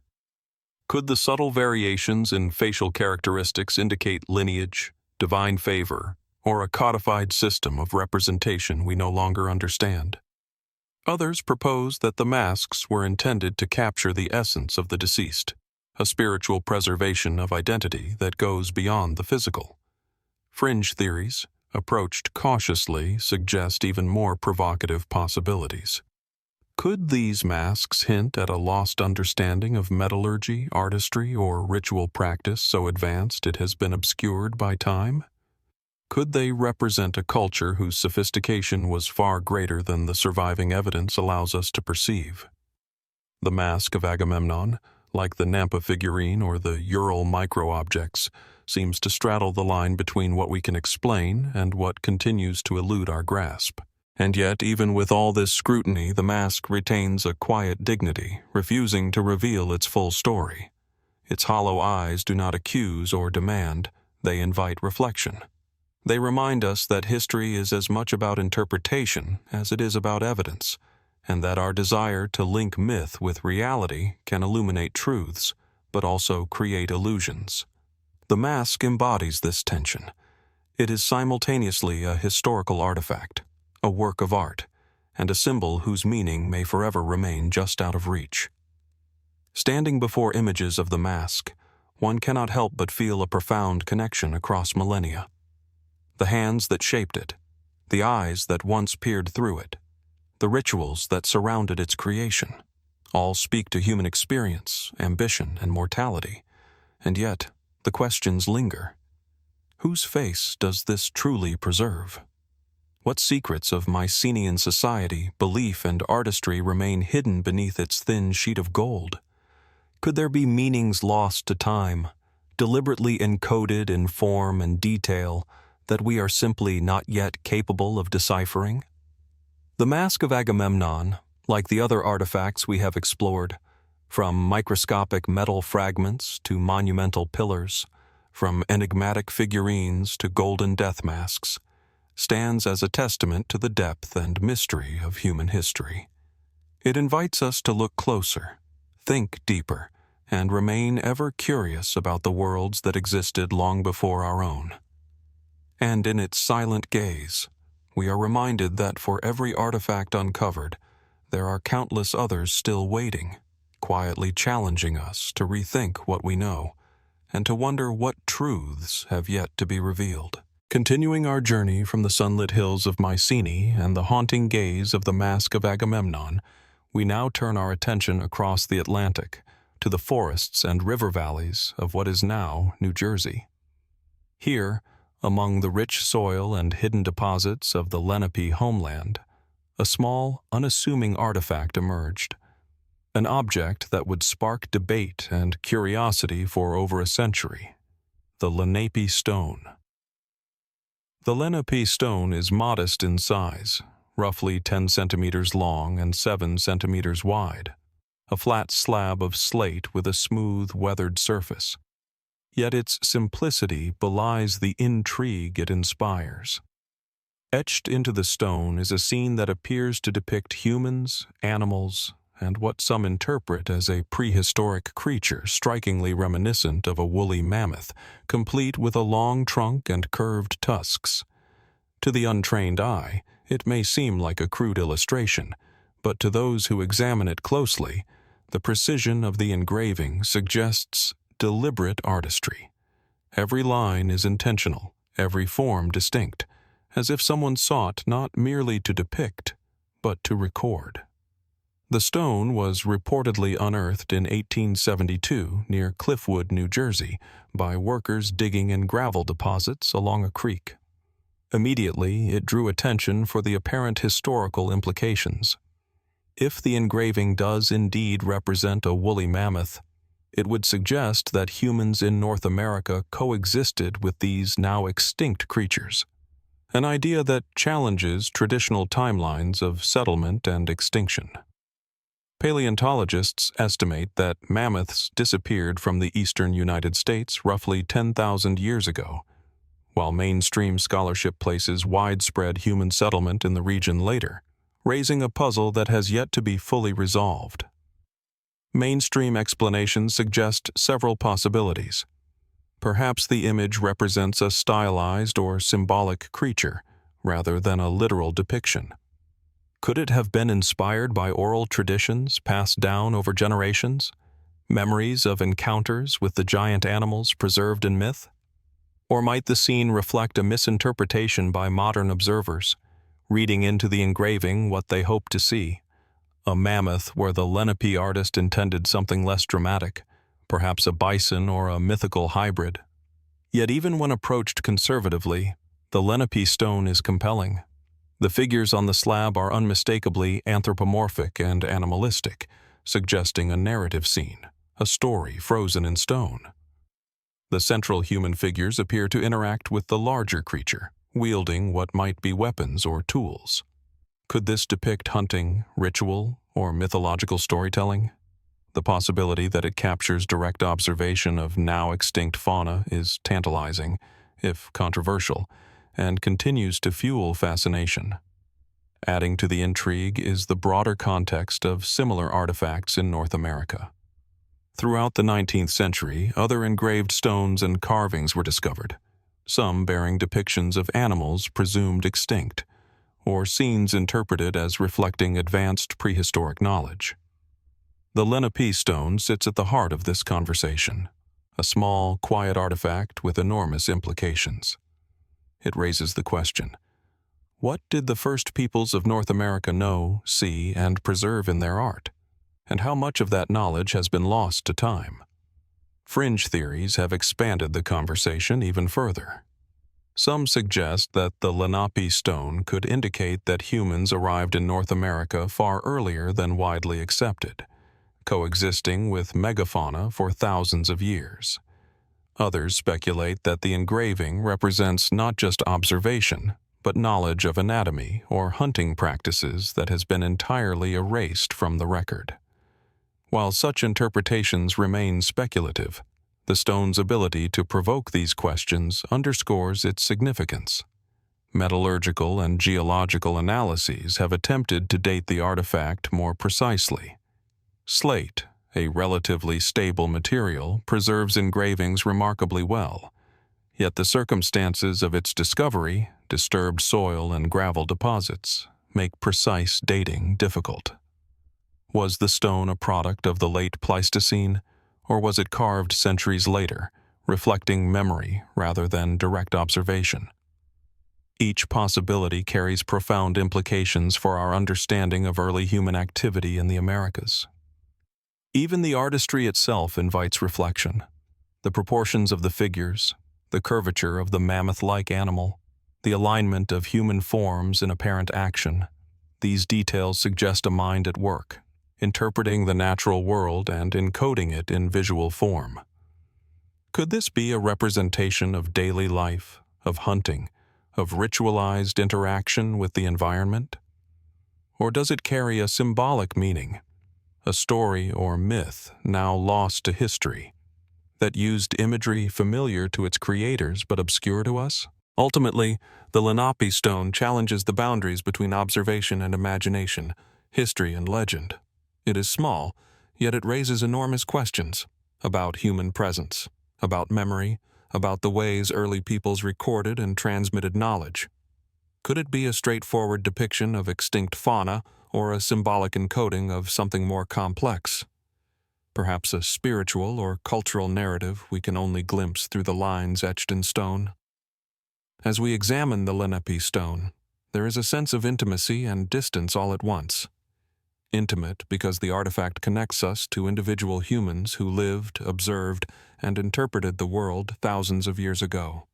Could the subtle variations in facial characteristics indicate lineage, divine favor, or a codified system of representation we no longer understand? Others propose that the masks were intended to capture the essence of the deceased, a spiritual preservation of identity that goes beyond the physical. Fringe theories, approached cautiously, suggest even more provocative possibilities. Could these masks hint at a lost understanding of metallurgy, artistry, or ritual practice so advanced it has been obscured by time? Could they represent a culture whose sophistication was far greater than the surviving evidence allows us to perceive? The mask of Agamemnon, like the Nampa Figurine or the Ural micro-objects, seems to straddle the line between what we can explain and what continues to elude our grasp. And yet, even with all this scrutiny, the mask retains a quiet dignity, refusing to reveal its full story. Its hollow eyes do not accuse or demand, they invite reflection. They remind us that history is as much about interpretation as it is about evidence, and that our desire to link myth with reality can illuminate truths, but also create illusions. The mask embodies this tension. It is simultaneously a historical artifact, a work of art, and a symbol whose meaning may forever remain just out of reach. Standing before images of the mask, one cannot help but feel a profound connection across millennia. The hands that shaped it, the eyes that once peered through it, the rituals that surrounded its creation. All speak to human experience, ambition, and mortality. And yet, the questions linger. Whose face does this truly preserve? What secrets of Mycenaean society, belief, and artistry remain hidden beneath its thin sheet of gold? Could there be meanings lost to time, deliberately encoded in form and detail, that we are simply not yet capable of deciphering? The Mask of Agamemnon, like the other artifacts we have explored, from microscopic metal fragments to monumental pillars, from enigmatic figurines to golden death masks, stands as a testament to the depth and mystery of human history. It invites us to look closer, think deeper, and remain ever curious about the worlds that existed long before our own. And in its silent gaze, we are reminded that for every artifact uncovered, there are countless others still waiting, quietly challenging us to rethink what we know, and to wonder what truths have yet to be revealed. Continuing our journey from the sunlit hills of Mycenae and the haunting gaze of the Mask of Agamemnon, we now turn our attention across the Atlantic to the forests and river valleys of what is now New Jersey. Here, among the rich soil and hidden deposits of the Lenape homeland, a small, unassuming artifact emerged, an object that would spark debate and curiosity for over a century: the Lenape Stone. The Lenape Stone is modest in size, roughly 10 centimeters long and 7 centimeters wide, a flat slab of slate with a smooth, weathered surface. Yet its simplicity belies the intrigue it inspires. Etched into the stone is a scene that appears to depict humans, animals, and what some interpret as a prehistoric creature strikingly reminiscent of a woolly mammoth, complete with a long trunk and curved tusks. To the untrained eye, it may seem like a crude illustration, but to those who examine it closely, the precision of the engraving suggests deliberate artistry. Every line is intentional, every form distinct, as if someone sought not merely to depict, but to record. The stone was reportedly unearthed in 1872 near Cliffwood, New Jersey, by workers digging in gravel deposits along a creek. Immediately, it drew attention for the apparent historical implications. If the engraving does indeed represent a woolly mammoth, it would suggest that humans in North America coexisted with these now extinct creatures, an idea that challenges traditional timelines of settlement and extinction. Paleontologists estimate that mammoths disappeared from the eastern United States roughly 10,000 years ago, while mainstream scholarship places widespread human settlement in the region later, raising a puzzle that has yet to be fully resolved. Mainstream explanations suggest several possibilities. Perhaps the image represents a stylized or symbolic creature, rather than a literal depiction. Could it have been inspired by oral traditions passed down over generations, memories of encounters with the giant animals preserved in myth? Or might the scene reflect a misinterpretation by modern observers, reading into the engraving what they hope to see? A mammoth where the Lenape artist intended something less dramatic, perhaps a bison or a mythical hybrid. Yet even when approached conservatively, the Lenape stone is compelling. The figures on the slab are unmistakably anthropomorphic and animalistic, suggesting a narrative scene, a story frozen in stone. The central human figures appear to interact with the larger creature, wielding what might be weapons or tools. Could this depict hunting, ritual, or mythological storytelling? The possibility that it captures direct observation of now extinct fauna is tantalizing, if controversial, and continues to fuel fascination. Adding to the intrigue is the broader context of similar artifacts in North America. Throughout the 19th century, other engraved stones and carvings were discovered, some bearing depictions of animals presumed extinct, or scenes interpreted as reflecting advanced prehistoric knowledge. The Lenape stone sits at the heart of this conversation, a small, quiet artifact with enormous implications. It raises the question, What did the first peoples of North America know, see, and preserve in their art? And how much of that knowledge has been lost to time? Fringe theories have expanded the conversation even further. Some suggest that the Lenape Stone could indicate that humans arrived in North America far earlier than widely accepted, coexisting with megafauna for thousands of years. Others speculate that the engraving represents not just observation, but knowledge of anatomy or hunting practices that has been entirely erased from the record. While such interpretations remain speculative, the stone's ability to provoke these questions underscores its significance. Metallurgical and geological analyses have attempted to date the artifact more precisely. Slate, a relatively stable material, preserves engravings remarkably well, yet the circumstances of its discovery, disturbed soil and gravel deposits, make precise dating difficult. Was the stone a product of the late Pleistocene, or was it carved centuries later, reflecting memory rather than direct observation? Each possibility carries profound implications for our understanding of early human activity in the Americas. Even the artistry itself invites reflection. The proportions of the figures, the curvature of the mammoth-like animal, the alignment of human forms in apparent action, these details suggest a mind at work, interpreting the natural world and encoding it in visual form. Could this be a representation of daily life, of hunting, of ritualized interaction with the environment? Or does it carry a symbolic meaning, a story or myth now lost to history, that used imagery familiar to its creators but obscure to us? Ultimately, the Lenape Stone challenges the boundaries between observation and imagination, history and legend. It is small, yet it raises enormous questions about human presence, about memory, about the ways early peoples recorded and transmitted knowledge. Could it be a straightforward depiction of extinct fauna or a symbolic encoding of something more complex? Perhaps a spiritual or cultural narrative we can only glimpse through the lines etched in stone? As we examine the Lenape Stone, there is a sense of intimacy and distance all at once. Intimate because the artifact connects us to individual humans who lived, observed, and interpreted the world thousands of years ago.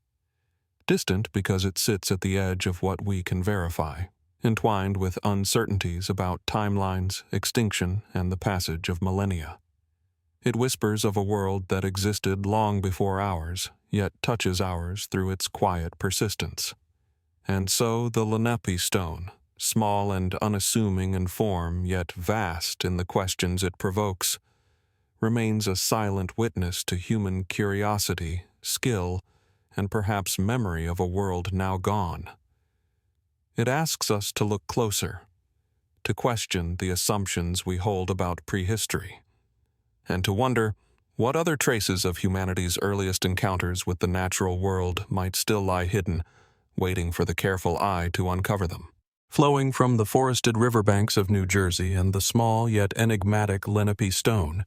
Distant because it sits at the edge of what we can verify, entwined with uncertainties about timelines, extinction, and the passage of millennia. It whispers of a world that existed long before ours, yet touches ours through its quiet persistence. And so the Lenape Stone, small and unassuming in form, yet vast in the questions it provokes, remains a silent witness to human curiosity, skill, and perhaps memory of a world now gone. It asks us to look closer, to question the assumptions we hold about prehistory, and to wonder what other traces of humanity's earliest encounters with the natural world might still lie hidden, waiting for the careful eye to uncover them. Flowing from the forested riverbanks of New Jersey and the small yet enigmatic Lenape Stone,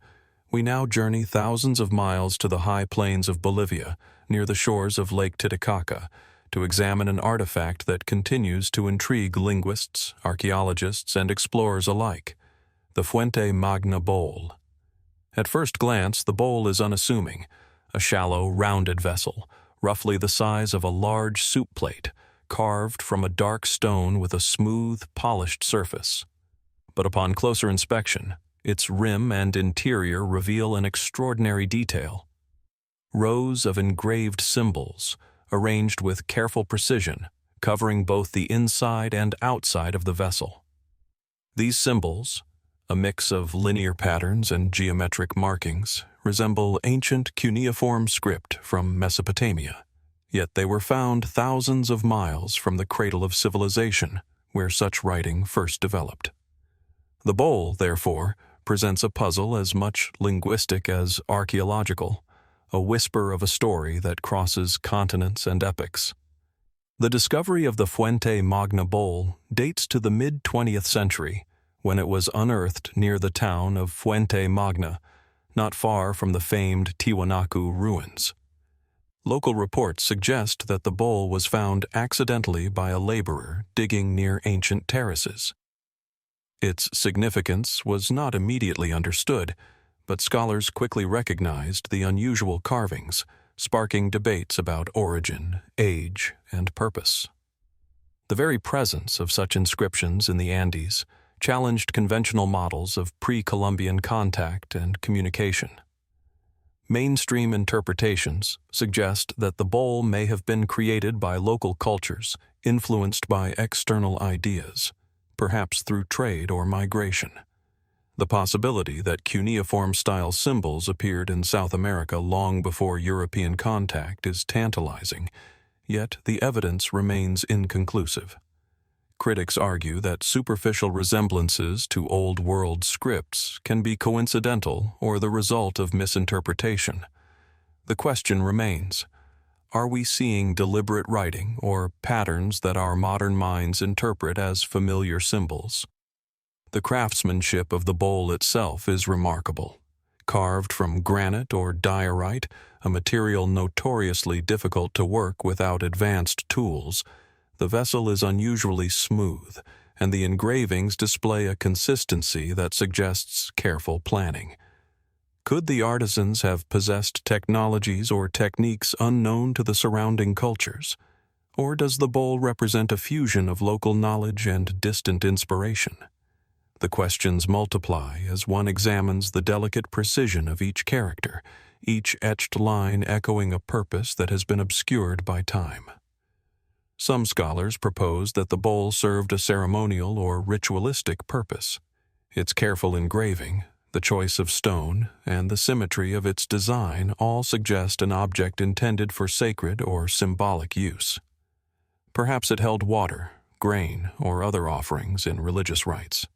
we now journey thousands of miles to the high plains of Bolivia, near the shores of Lake Titicaca, to examine an artifact that continues to intrigue linguists, archaeologists, and explorers alike, the Fuente Magna bowl. At first glance, the bowl is unassuming, a shallow, rounded vessel, roughly the size of a large soup plate, carved from a dark stone with a smooth, polished surface. But upon closer inspection, its rim and interior reveal an extraordinary detail. Rows of engraved symbols, arranged with careful precision, covering both the inside and outside of the vessel. These symbols, a mix of linear patterns and geometric markings, resemble ancient cuneiform script from Mesopotamia, yet they were found thousands of miles from the cradle of civilization, where such writing first developed. The bowl, therefore, presents a puzzle as much linguistic as archaeological, a whisper of a story that crosses continents and epochs. The discovery of the Fuente Magna bowl dates to the mid-20th century, when it was unearthed near the town of Fuente Magna, not far from the famed Tiwanaku ruins. Local reports suggest that the bowl was found accidentally by a laborer digging near ancient terraces. Its significance was not immediately understood, but scholars quickly recognized the unusual carvings, sparking debates about origin, age, and purpose. The very presence of such inscriptions in the Andes challenged conventional models of pre-Columbian contact and communication. Mainstream interpretations suggest that the bowl may have been created by local cultures, influenced by external ideas, perhaps through trade or migration. The possibility that cuneiform-style symbols appeared in South America long before European contact is tantalizing, yet the evidence remains inconclusive. Critics argue that superficial resemblances to Old World scripts can be coincidental or the result of misinterpretation. The question remains, are we seeing deliberate writing or patterns that our modern minds interpret as familiar symbols? The craftsmanship of the bowl itself is remarkable. Carved from granite or diorite, a material notoriously difficult to work without advanced tools, the vessel is unusually smooth, and the engravings display a consistency that suggests careful planning. Could the artisans have possessed technologies or techniques unknown to the surrounding cultures? Or does the bowl represent a fusion of local knowledge and distant inspiration? The questions multiply as one examines the delicate precision of each character, each etched line echoing a purpose that has been obscured by time. Some scholars propose that the bowl served a ceremonial or ritualistic purpose. Its careful engraving, the choice of stone, and the symmetry of its design all suggest an object intended for sacred or symbolic use. Perhaps it held water, grain, or other offerings in religious rites.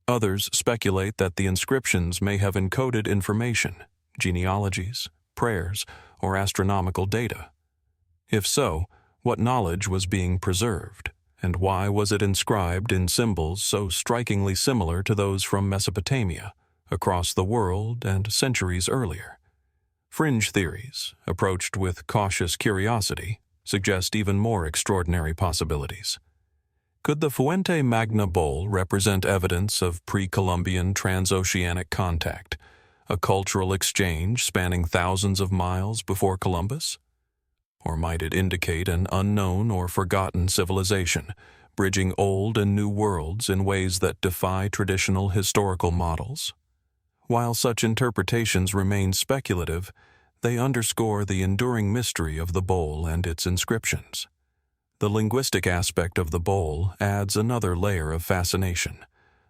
Others speculate that the inscriptions may have encoded information, genealogies, prayers, or astronomical data. If so, what knowledge was being preserved, and why was it inscribed in symbols so strikingly similar to those from Mesopotamia, across the world, and centuries earlier? Fringe theories, approached with cautious curiosity, suggest even more extraordinary possibilities. Could the Fuente Magna bowl represent evidence of pre-Columbian transoceanic contact, a cultural exchange spanning thousands of miles before Columbus? Or might it indicate an unknown or forgotten civilization, bridging old and new worlds in ways that defy traditional historical models? While such interpretations remain speculative, they underscore the enduring mystery of the bowl and its inscriptions. The linguistic aspect of the bowl adds another layer of fascination.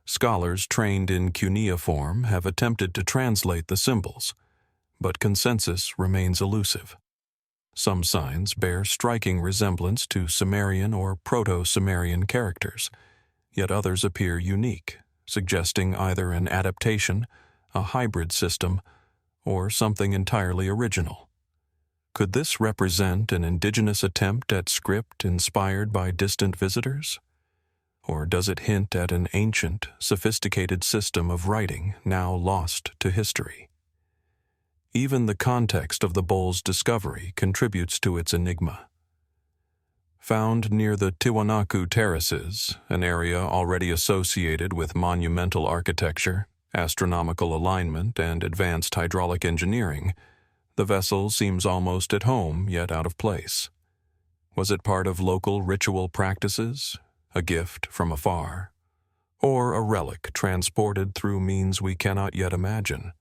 Scholars trained in cuneiform have attempted to translate the symbols, but consensus remains elusive. Some signs bear striking resemblance to Sumerian or Proto-Sumerian characters, yet others appear unique, suggesting either an adaptation, a hybrid system, or something entirely original. Could this represent an indigenous attempt at script inspired by distant visitors? Or does it hint at an ancient, sophisticated system of writing now lost to history? Even the context of the bowl's discovery contributes to its enigma. Found near the Tiwanaku Terraces, an area already associated with monumental architecture, astronomical alignment, and advanced hydraulic engineering, the vessel seems almost at home yet out of place. Was it part of local ritual practices, a gift from afar, or a relic transported through means we cannot yet imagine?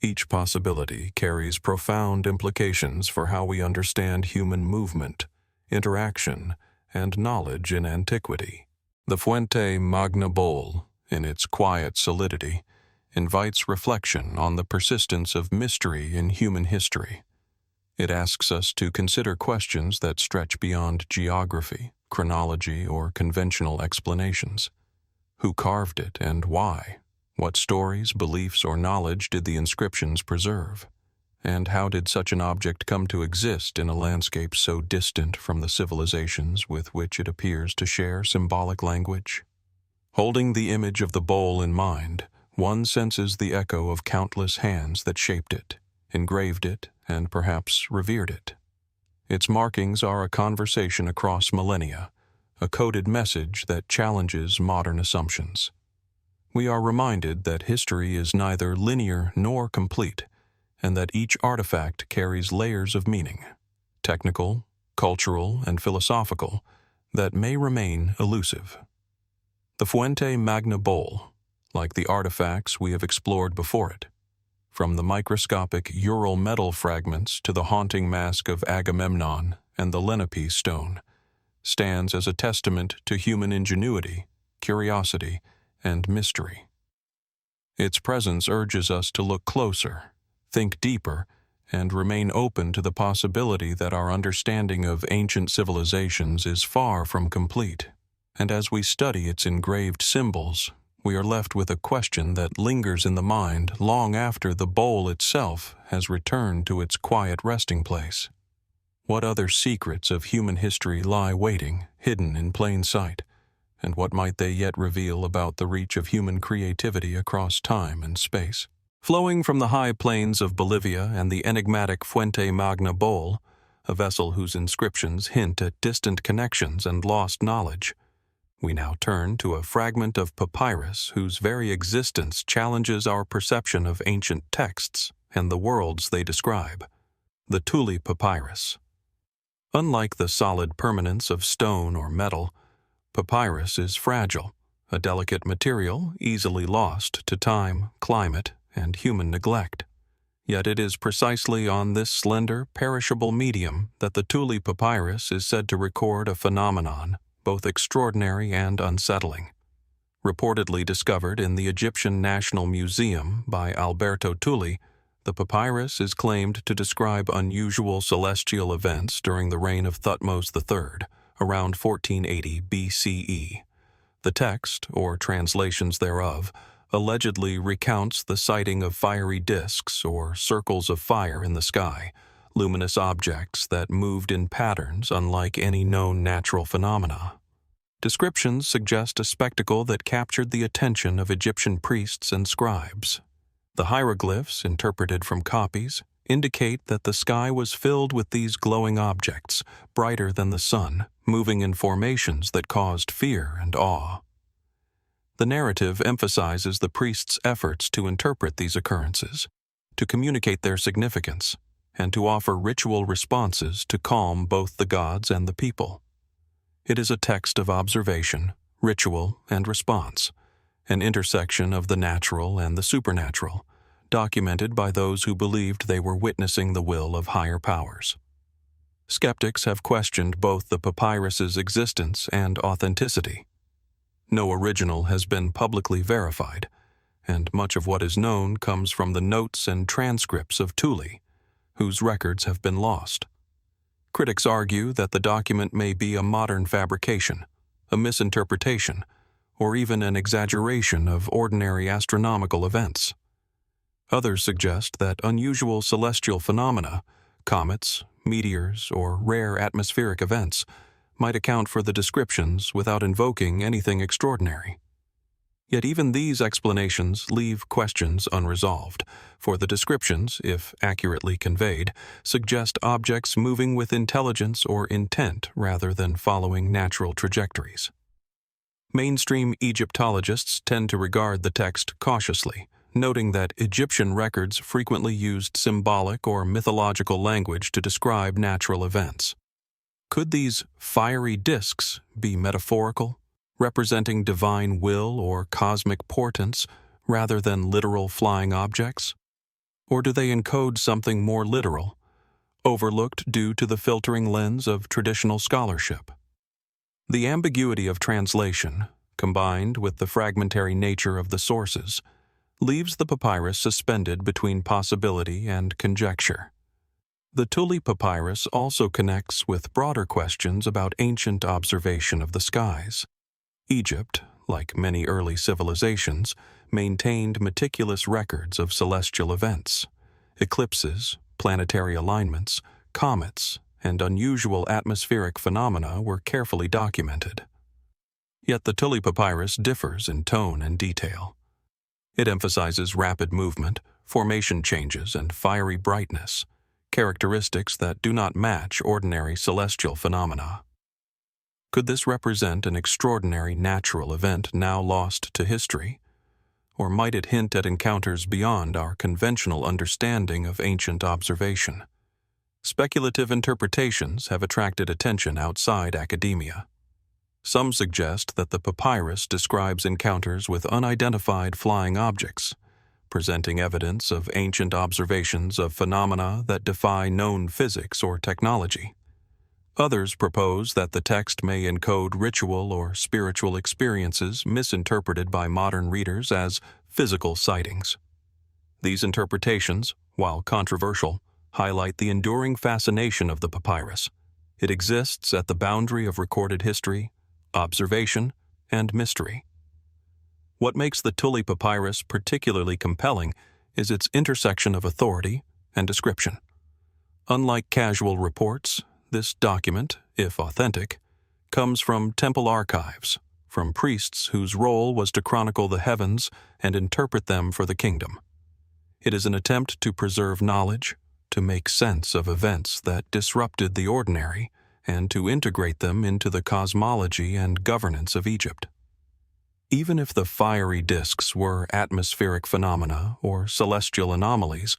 Each possibility carries profound implications for how we understand human movement, interaction, and knowledge in antiquity. The Fuente Magna bowl, in its quiet solidity, invites reflection on the persistence of mystery in human history. It asks us to consider questions that stretch beyond geography, chronology, or conventional explanations. Who carved it and why? What stories, beliefs, or knowledge did the inscriptions preserve? And how did such an object come to exist in a landscape so distant from the civilizations with which it appears to share symbolic language? Holding the image of the bowl in mind, one senses the echo of countless hands that shaped it, engraved it, and perhaps revered it. Its markings are a conversation across millennia, a coded message that challenges modern assumptions. We are reminded that history is neither linear nor complete, and that each artifact carries layers of meaning, technical, cultural, and philosophical, that may remain elusive. The Fuente Magna Bowl, like the artifacts we have explored before it, from the microscopic Ural metal fragments to the haunting mask of Agamemnon and the Lenape Stone, stands as a testament to human ingenuity, curiosity, and mystery. Its presence urges us to look closer, think deeper, and remain open to the possibility that our understanding of ancient civilizations is far from complete. And as we study its engraved symbols, we are left with a question that lingers in the mind long after the bowl itself has returned to its quiet resting place. What other secrets of human history lie waiting, hidden in plain sight? And what might they yet reveal about the reach of human creativity across time and space? Flowing from the high plains of Bolivia and the enigmatic Fuente Magna Bowl, a vessel whose inscriptions hint at distant connections and lost knowledge, we now turn to a fragment of papyrus whose very existence challenges our perception of ancient texts and the worlds they describe, the Tulli Papyrus. Unlike the solid permanence of stone or metal, papyrus is fragile, a delicate material easily lost to time, climate, and human neglect. Yet it is precisely on this slender, perishable medium that the Tulli Papyrus is said to record a phenomenon both extraordinary and unsettling. Reportedly discovered in the Egyptian National Museum by Alberto Tulli, the papyrus is claimed to describe unusual celestial events during the reign of Thutmose III, around 1480 BCE. The text, or translations thereof, allegedly recounts the sighting of fiery disks or circles of fire in the sky, luminous objects that moved in patterns unlike any known natural phenomena. Descriptions suggest a spectacle that captured the attention of Egyptian priests and scribes. The hieroglyphs, interpreted from copies, indicate that the sky was filled with these glowing objects, brighter than the sun, moving in formations that caused fear and awe. The narrative emphasizes the priests' efforts to interpret these occurrences, to communicate their significance, and to offer ritual responses to calm both the gods and the people. It is a text of observation, ritual, and response, an intersection of the natural and the supernatural, documented by those who believed they were witnessing the will of higher powers. Skeptics have questioned both the papyrus's existence and authenticity. No original has been publicly verified, and much of what is known comes from the notes and transcripts of Tulli, whose records have been lost. Critics argue that the document may be a modern fabrication, a misinterpretation, or even an exaggeration of ordinary astronomical events. Others suggest that unusual celestial phenomena, comets, meteors, or rare atmospheric events, might account for the descriptions without invoking anything extraordinary. Yet even these explanations leave questions unresolved, for the descriptions, if accurately conveyed, suggest objects moving with intelligence or intent rather than following natural trajectories. Mainstream Egyptologists tend to regard the text cautiously, noting that Egyptian records frequently used symbolic or mythological language to describe natural events. Could these fiery disks be metaphorical, representing divine will or cosmic portents rather than literal flying objects? Or do they encode something more literal, overlooked due to the filtering lens of traditional scholarship? The ambiguity of translation, combined with the fragmentary nature of the sources, leaves the papyrus suspended between possibility and conjecture. The Tulli Papyrus also connects with broader questions about ancient observation of the skies. Egypt, like many early civilizations, maintained meticulous records of celestial events. Eclipses, planetary alignments, comets, and unusual atmospheric phenomena were carefully documented. Yet the Tulli Papyrus differs in tone and detail. It emphasizes rapid movement, formation changes, and fiery brightness, characteristics that do not match ordinary celestial phenomena. Could this represent an extraordinary natural event now lost to history? Or might it hint at encounters beyond our conventional understanding of ancient observation? Speculative interpretations have attracted attention outside academia. Some suggest that the papyrus describes encounters with unidentified flying objects, presenting evidence of ancient observations of phenomena that defy known physics or technology. Others propose that the text may encode ritual or spiritual experiences misinterpreted by modern readers as physical sightings. These interpretations, while controversial, highlight the enduring fascination of the papyrus. It exists at the boundary of recorded history, observation, and mystery. What makes the Tulli Papyrus particularly compelling is its intersection of authority and description. Unlike casual reports, this document, if authentic, comes from temple archives, from priests whose role was to chronicle the heavens and interpret them for the kingdom. It is an attempt to preserve knowledge, to make sense of events that disrupted the ordinary, and to integrate them into the cosmology and governance of Egypt. Even if the fiery disks were atmospheric phenomena or celestial anomalies,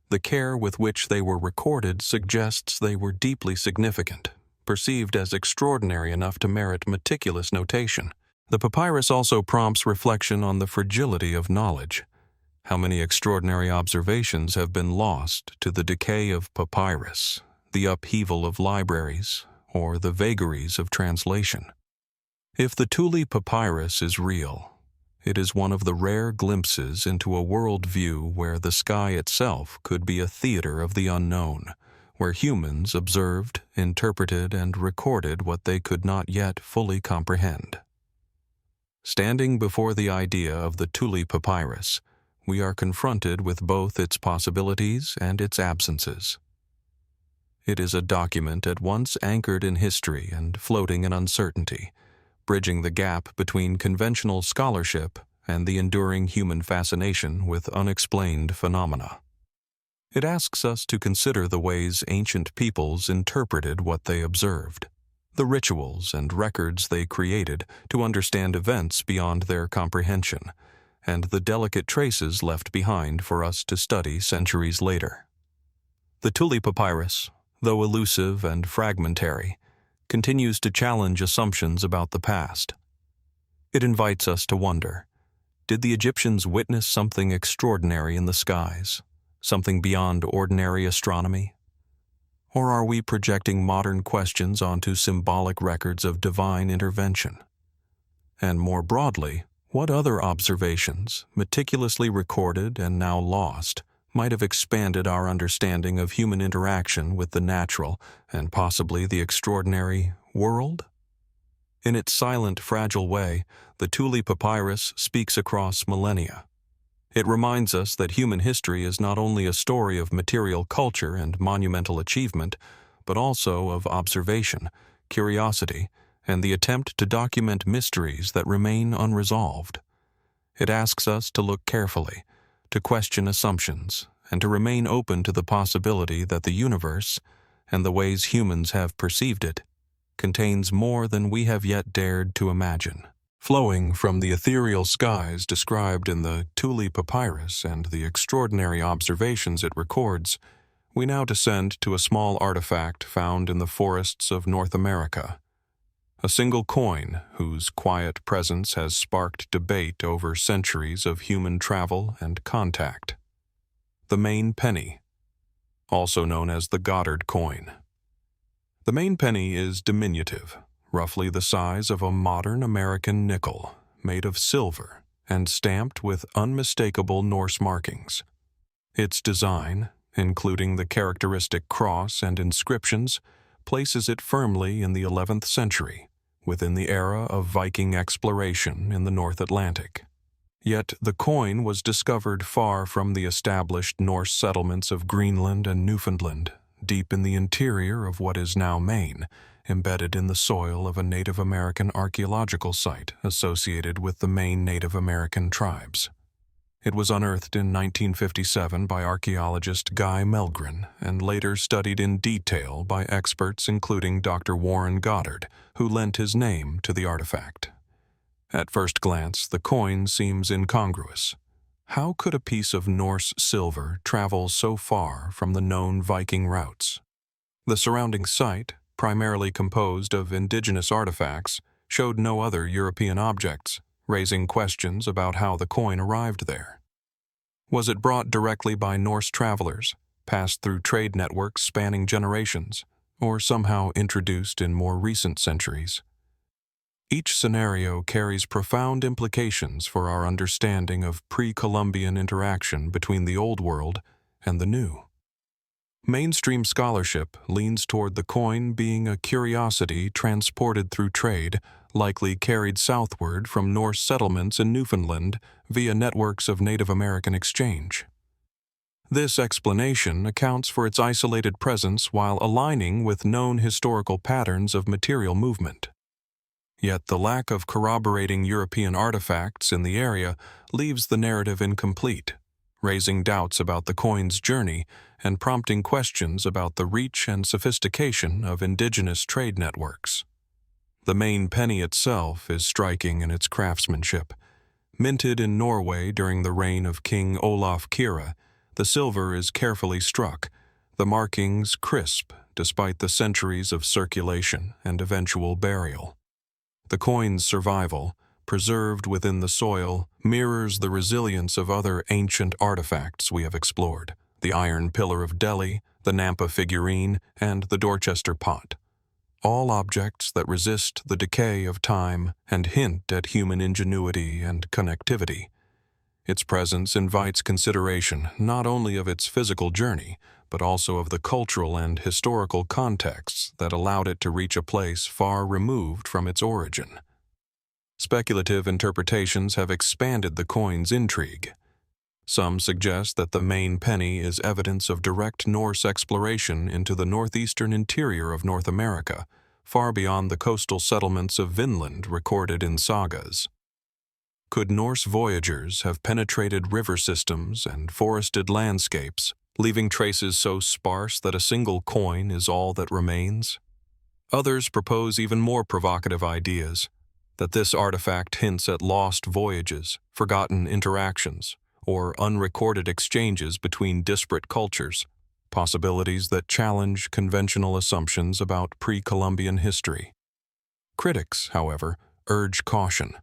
the care with which they were recorded suggests they were deeply significant, perceived as extraordinary enough to merit meticulous notation. The papyrus also prompts reflection on the fragility of knowledge. How many extraordinary observations have been lost to the decay of papyrus, the upheaval of libraries, or the vagaries of translation? If the Tulli Papyrus is real, it is one of the rare glimpses into a worldview where the sky itself could be a theater of the unknown, where humans observed, interpreted, and recorded what they could not yet fully comprehend. Standing before the idea of the Tulli Papyrus, we are confronted with both its possibilities and its absences. It is a document at once anchored in history and floating in uncertainty, bridging the gap between conventional scholarship and the enduring human fascination with unexplained phenomena. It asks us to consider the ways ancient peoples interpreted what they observed, the rituals and records they created to understand events beyond their comprehension, and the delicate traces left behind for us to study centuries later. The Tulli Papyrus, though elusive and fragmentary, continues to challenge assumptions about the past. It invites us to wonder, did the Egyptians witness something extraordinary in the skies, something beyond ordinary astronomy? Or are we projecting modern questions onto symbolic records of divine intervention? And more broadly, what other observations, meticulously recorded and now lost, might have expanded our understanding of human interaction with the natural and possibly the extraordinary world? In its silent, fragile way, the Tulli Papyrus speaks across millennia. It reminds us that human history is not only a story of material culture and monumental achievement, but also of observation, curiosity, and the attempt to document mysteries that remain unresolved. It asks us to look carefully, to question assumptions, and to remain open to the possibility that the universe, and the ways humans have perceived it, contains more than we have yet dared to imagine. Flowing from the ethereal skies described in the Tulli Papyrus and the extraordinary observations it records, we now descend to a small artifact found in the forests of North America. A single coin whose quiet presence has sparked debate over centuries of human travel and contact. The Maine penny, also known as the Goddard coin. The Maine penny is diminutive, roughly the size of a modern American nickel, made of silver and stamped with unmistakable Norse markings. Its design, including the characteristic cross and inscriptions, places it firmly in the 11th century, within the era of Viking exploration in the North Atlantic. Yet the coin was discovered far from the established Norse settlements of Greenland and Newfoundland, deep in the interior of what is now Maine, embedded in the soil of a Native American archaeological site associated with the Maine Native American tribes. It was unearthed in 1957 by archaeologist Guy Melgren and later studied in detail by experts including Dr. Warren Goddard, who lent his name to the artifact. At first glance, the coin seems incongruous. How could a piece of Norse silver travel so far from the known Viking routes? The surrounding site, primarily composed of indigenous artifacts, showed no other European objects, raising questions about how the coin arrived there. Was it brought directly by Norse travelers, passed through trade networks spanning generations, or somehow introduced in more recent centuries? Each scenario carries profound implications for our understanding of pre-Columbian interaction between the Old World and the New. Mainstream scholarship leans toward the coin being a curiosity transported through trade, likely carried southward from Norse settlements in Newfoundland via networks of Native American exchange. This explanation accounts for its isolated presence while aligning with known historical patterns of material movement. Yet the lack of corroborating European artifacts in the area leaves the narrative incomplete, raising doubts about the coin's journey and prompting questions about the reach and sophistication of indigenous trade networks. The Maine penny itself is striking in its craftsmanship. Minted in Norway during the reign of King Olaf Kyrre, the silver is carefully struck, the markings crisp despite the centuries of circulation and eventual burial. The coin's survival, preserved within the soil, mirrors the resilience of other ancient artifacts we have explored: the Iron Pillar of Delhi, the Nampa Figurine, and the Dorchester Pot. All objects that resist the decay of time and hint at human ingenuity and connectivity. Its presence invites consideration not only of its physical journey, but also of the cultural and historical contexts that allowed it to reach a place far removed from its origin. Speculative interpretations have expanded the coin's intrigue. Some suggest that the Maine penny is evidence of direct Norse exploration into the northeastern interior of North America, far beyond the coastal settlements of Vinland recorded in sagas. Could Norse voyagers have penetrated river systems and forested landscapes, leaving traces so sparse that a single coin is all that remains? Others propose even more provocative ideas, that this artifact hints at lost voyages, forgotten interactions, or unrecorded exchanges between disparate cultures, possibilities that challenge conventional assumptions about pre-Columbian history. Critics, however, urge caution.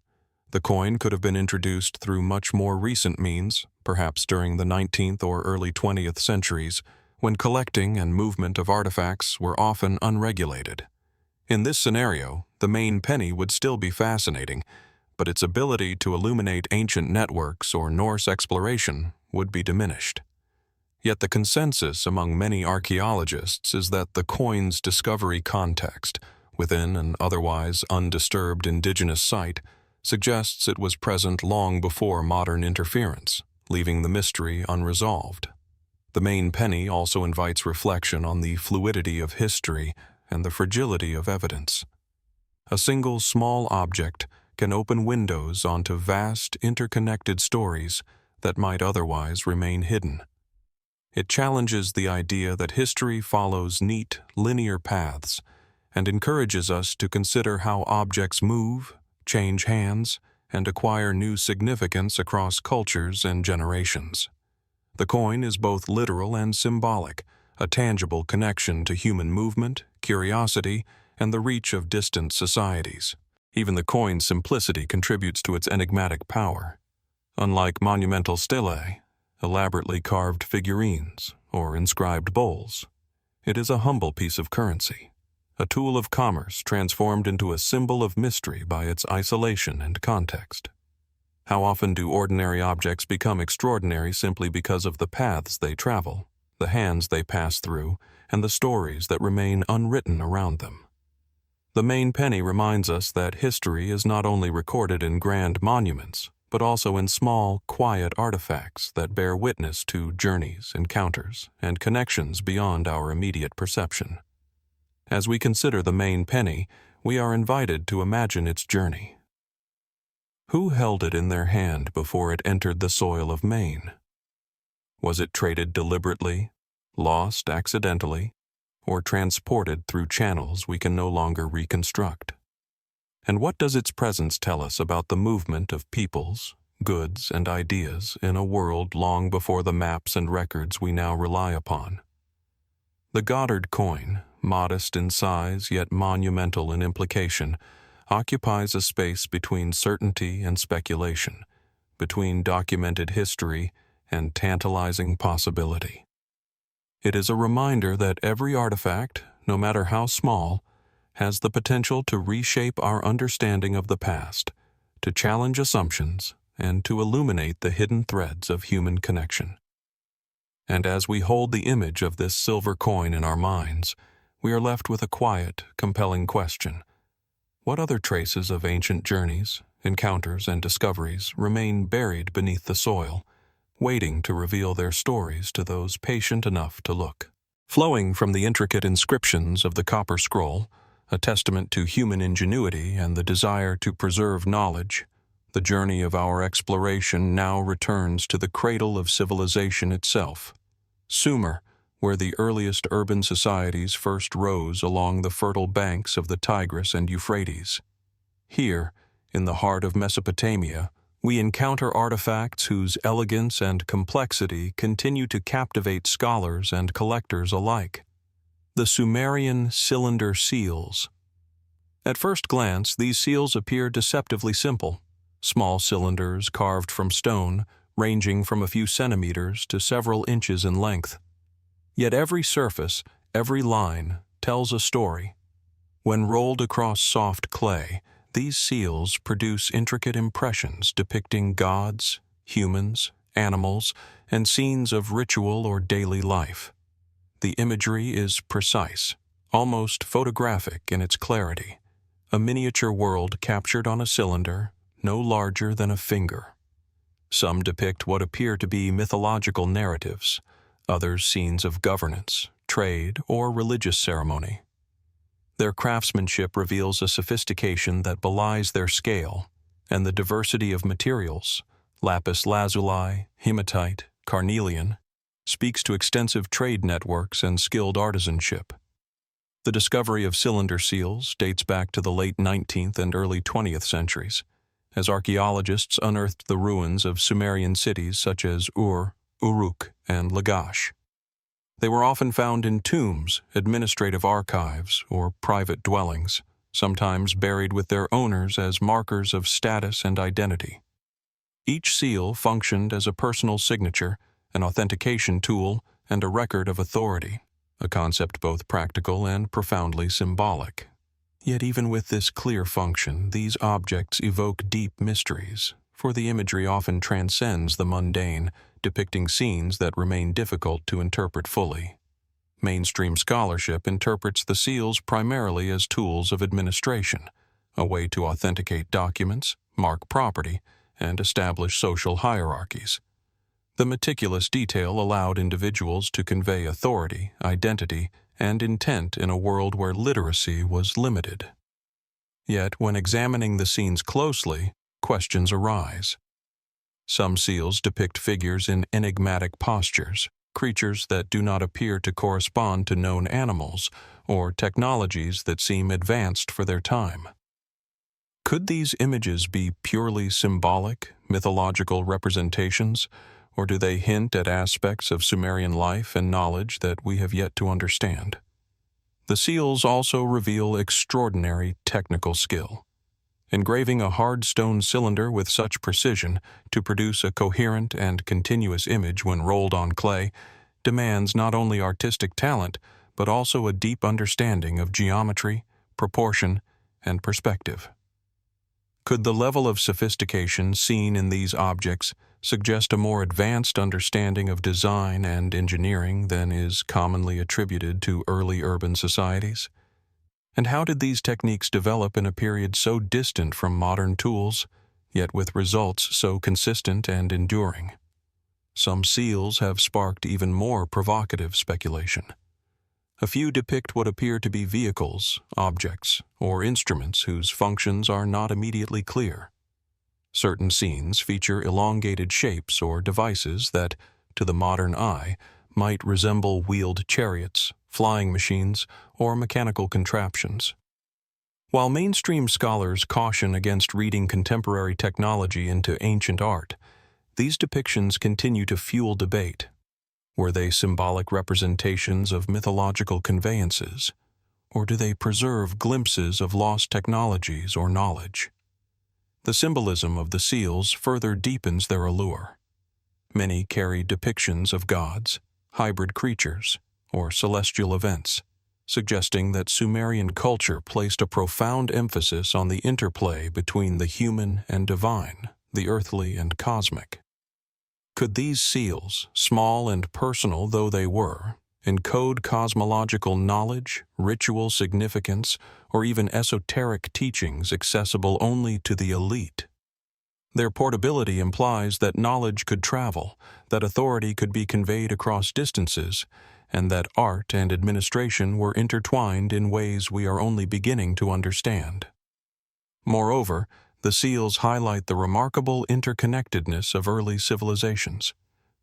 The coin could have been introduced through much more recent means, perhaps during the 19th or early 20th centuries, when collecting and movement of artifacts were often unregulated. In this scenario, the Maine penny would still be fascinating, but its ability to illuminate ancient networks or Norse exploration would be diminished. Yet the consensus among many archaeologists is that the coin's discovery context, within an otherwise undisturbed indigenous site, suggests it was present long before modern interference, leaving the mystery unresolved. The Maine penny also invites reflection on the fluidity of history and the fragility of evidence. A single small object can open windows onto vast, interconnected stories that might otherwise remain hidden. It challenges the idea that history follows neat, linear paths and encourages us to consider how objects move, change hands, and acquire new significance across cultures and generations. The coin is both literal and symbolic, a tangible connection to human movement, curiosity, and the reach of distant societies. Even the coin's simplicity contributes to its enigmatic power. Unlike monumental stele, elaborately carved figurines, or inscribed bowls, it is a humble piece of currency, a tool of commerce transformed into a symbol of mystery by its isolation and context. How often do ordinary objects become extraordinary simply because of the paths they travel, the hands they pass through, and the stories that remain unwritten around them? The Maine penny reminds us that history is not only recorded in grand monuments, but also in small, quiet artifacts that bear witness to journeys, encounters, and connections beyond our immediate perception. As we consider the Maine penny, we are invited to imagine its journey. Who held it in their hand before it entered the soil of Maine? Was it traded deliberately, lost accidentally, or transported through channels we can no longer reconstruct? And what does its presence tell us about the movement of peoples, goods, and ideas in a world long before the maps and records we now rely upon? The Goddard coin, modest in size yet monumental in implication, occupies a space between certainty and speculation, between documented history and tantalizing possibility. It is a reminder that every artifact, no matter how small, has the potential to reshape our understanding of the past, to challenge assumptions, and to illuminate the hidden threads of human connection. And as we hold the image of this silver coin in our minds, we are left with a quiet, compelling question. What other traces of ancient journeys, encounters, and discoveries remain buried beneath the soil, waiting to reveal their stories to those patient enough to look? Flowing from the intricate inscriptions of the copper scroll, a testament to human ingenuity and the desire to preserve knowledge, the journey of our exploration now returns to the cradle of civilization itself, Sumer, where the earliest urban societies first rose along the fertile banks of the Tigris and Euphrates. Here, in the heart of Mesopotamia, we encounter artifacts whose elegance and complexity continue to captivate scholars and collectors alike. The Sumerian cylinder seals. At first glance, these seals appear deceptively simple. Small cylinders carved from stone, ranging from a few centimeters to several inches in length. Yet every surface, every line, tells a story. When rolled across soft clay, these seals produce intricate impressions depicting gods, humans, animals, and scenes of ritual or daily life. The imagery is precise, almost photographic in its clarity, a miniature world captured on a cylinder no larger than a finger. Some depict what appear to be mythological narratives, others scenes of governance, trade, or religious ceremony. Their craftsmanship reveals a sophistication that belies their scale, and the diversity of materials, lapis lazuli, hematite, carnelian, speaks to extensive trade networks and skilled artisanship. The discovery of cylinder seals dates back to the late 19th and early 20th centuries, as archaeologists unearthed the ruins of Sumerian cities such as Ur, Uruk, and Lagash. They were often found in tombs, administrative archives, or private dwellings, sometimes buried with their owners as markers of status and identity. Each seal functioned as a personal signature, an authentication tool, and a record of authority, a concept both practical and profoundly symbolic. Yet even with this clear function, these objects evoke deep mysteries, for the imagery often transcends the mundane, depicting scenes that remain difficult to interpret fully. Mainstream scholarship interprets the seals primarily as tools of administration, a way to authenticate documents, mark property, and establish social hierarchies. The meticulous detail allowed individuals to convey authority, identity, and intent in a world where literacy was limited. Yet, when examining the scenes closely, questions arise. Some seals depict figures in enigmatic postures, creatures that do not appear to correspond to known animals, or technologies that seem advanced for their time. Could these images be purely symbolic, mythological representations, or do they hint at aspects of Sumerian life and knowledge that we have yet to understand? The seals also reveal extraordinary technical skill. Engraving a hard stone cylinder with such precision to produce a coherent and continuous image when rolled on clay demands not only artistic talent, but also a deep understanding of geometry, proportion, and perspective. Could the level of sophistication seen in these objects suggest a more advanced understanding of design and engineering than is commonly attributed to early urban societies? And how did these techniques develop in a period so distant from modern tools, yet with results so consistent and enduring? Some seals have sparked even more provocative speculation. A few depict what appear to be vehicles, objects, or instruments whose functions are not immediately clear. Certain scenes feature elongated shapes or devices that, to the modern eye, might resemble wheeled chariots, flying machines, or mechanical contraptions. While mainstream scholars caution against reading contemporary technology into ancient art, these depictions continue to fuel debate. Were they symbolic representations of mythological conveyances, or do they preserve glimpses of lost technologies or knowledge? The symbolism of the seals further deepens their allure. Many carry depictions of gods, hybrid creatures, or celestial events, suggesting that Sumerian culture placed a profound emphasis on the interplay between the human and divine, the earthly and cosmic. Could these seals, small and personal though they were, encode cosmological knowledge, ritual significance, or even esoteric teachings accessible only to the elite? Their portability implies that knowledge could travel, that authority could be conveyed across distances, and that art and administration were intertwined in ways we are only beginning to understand. Moreover, the seals highlight the remarkable interconnectedness of early civilizations.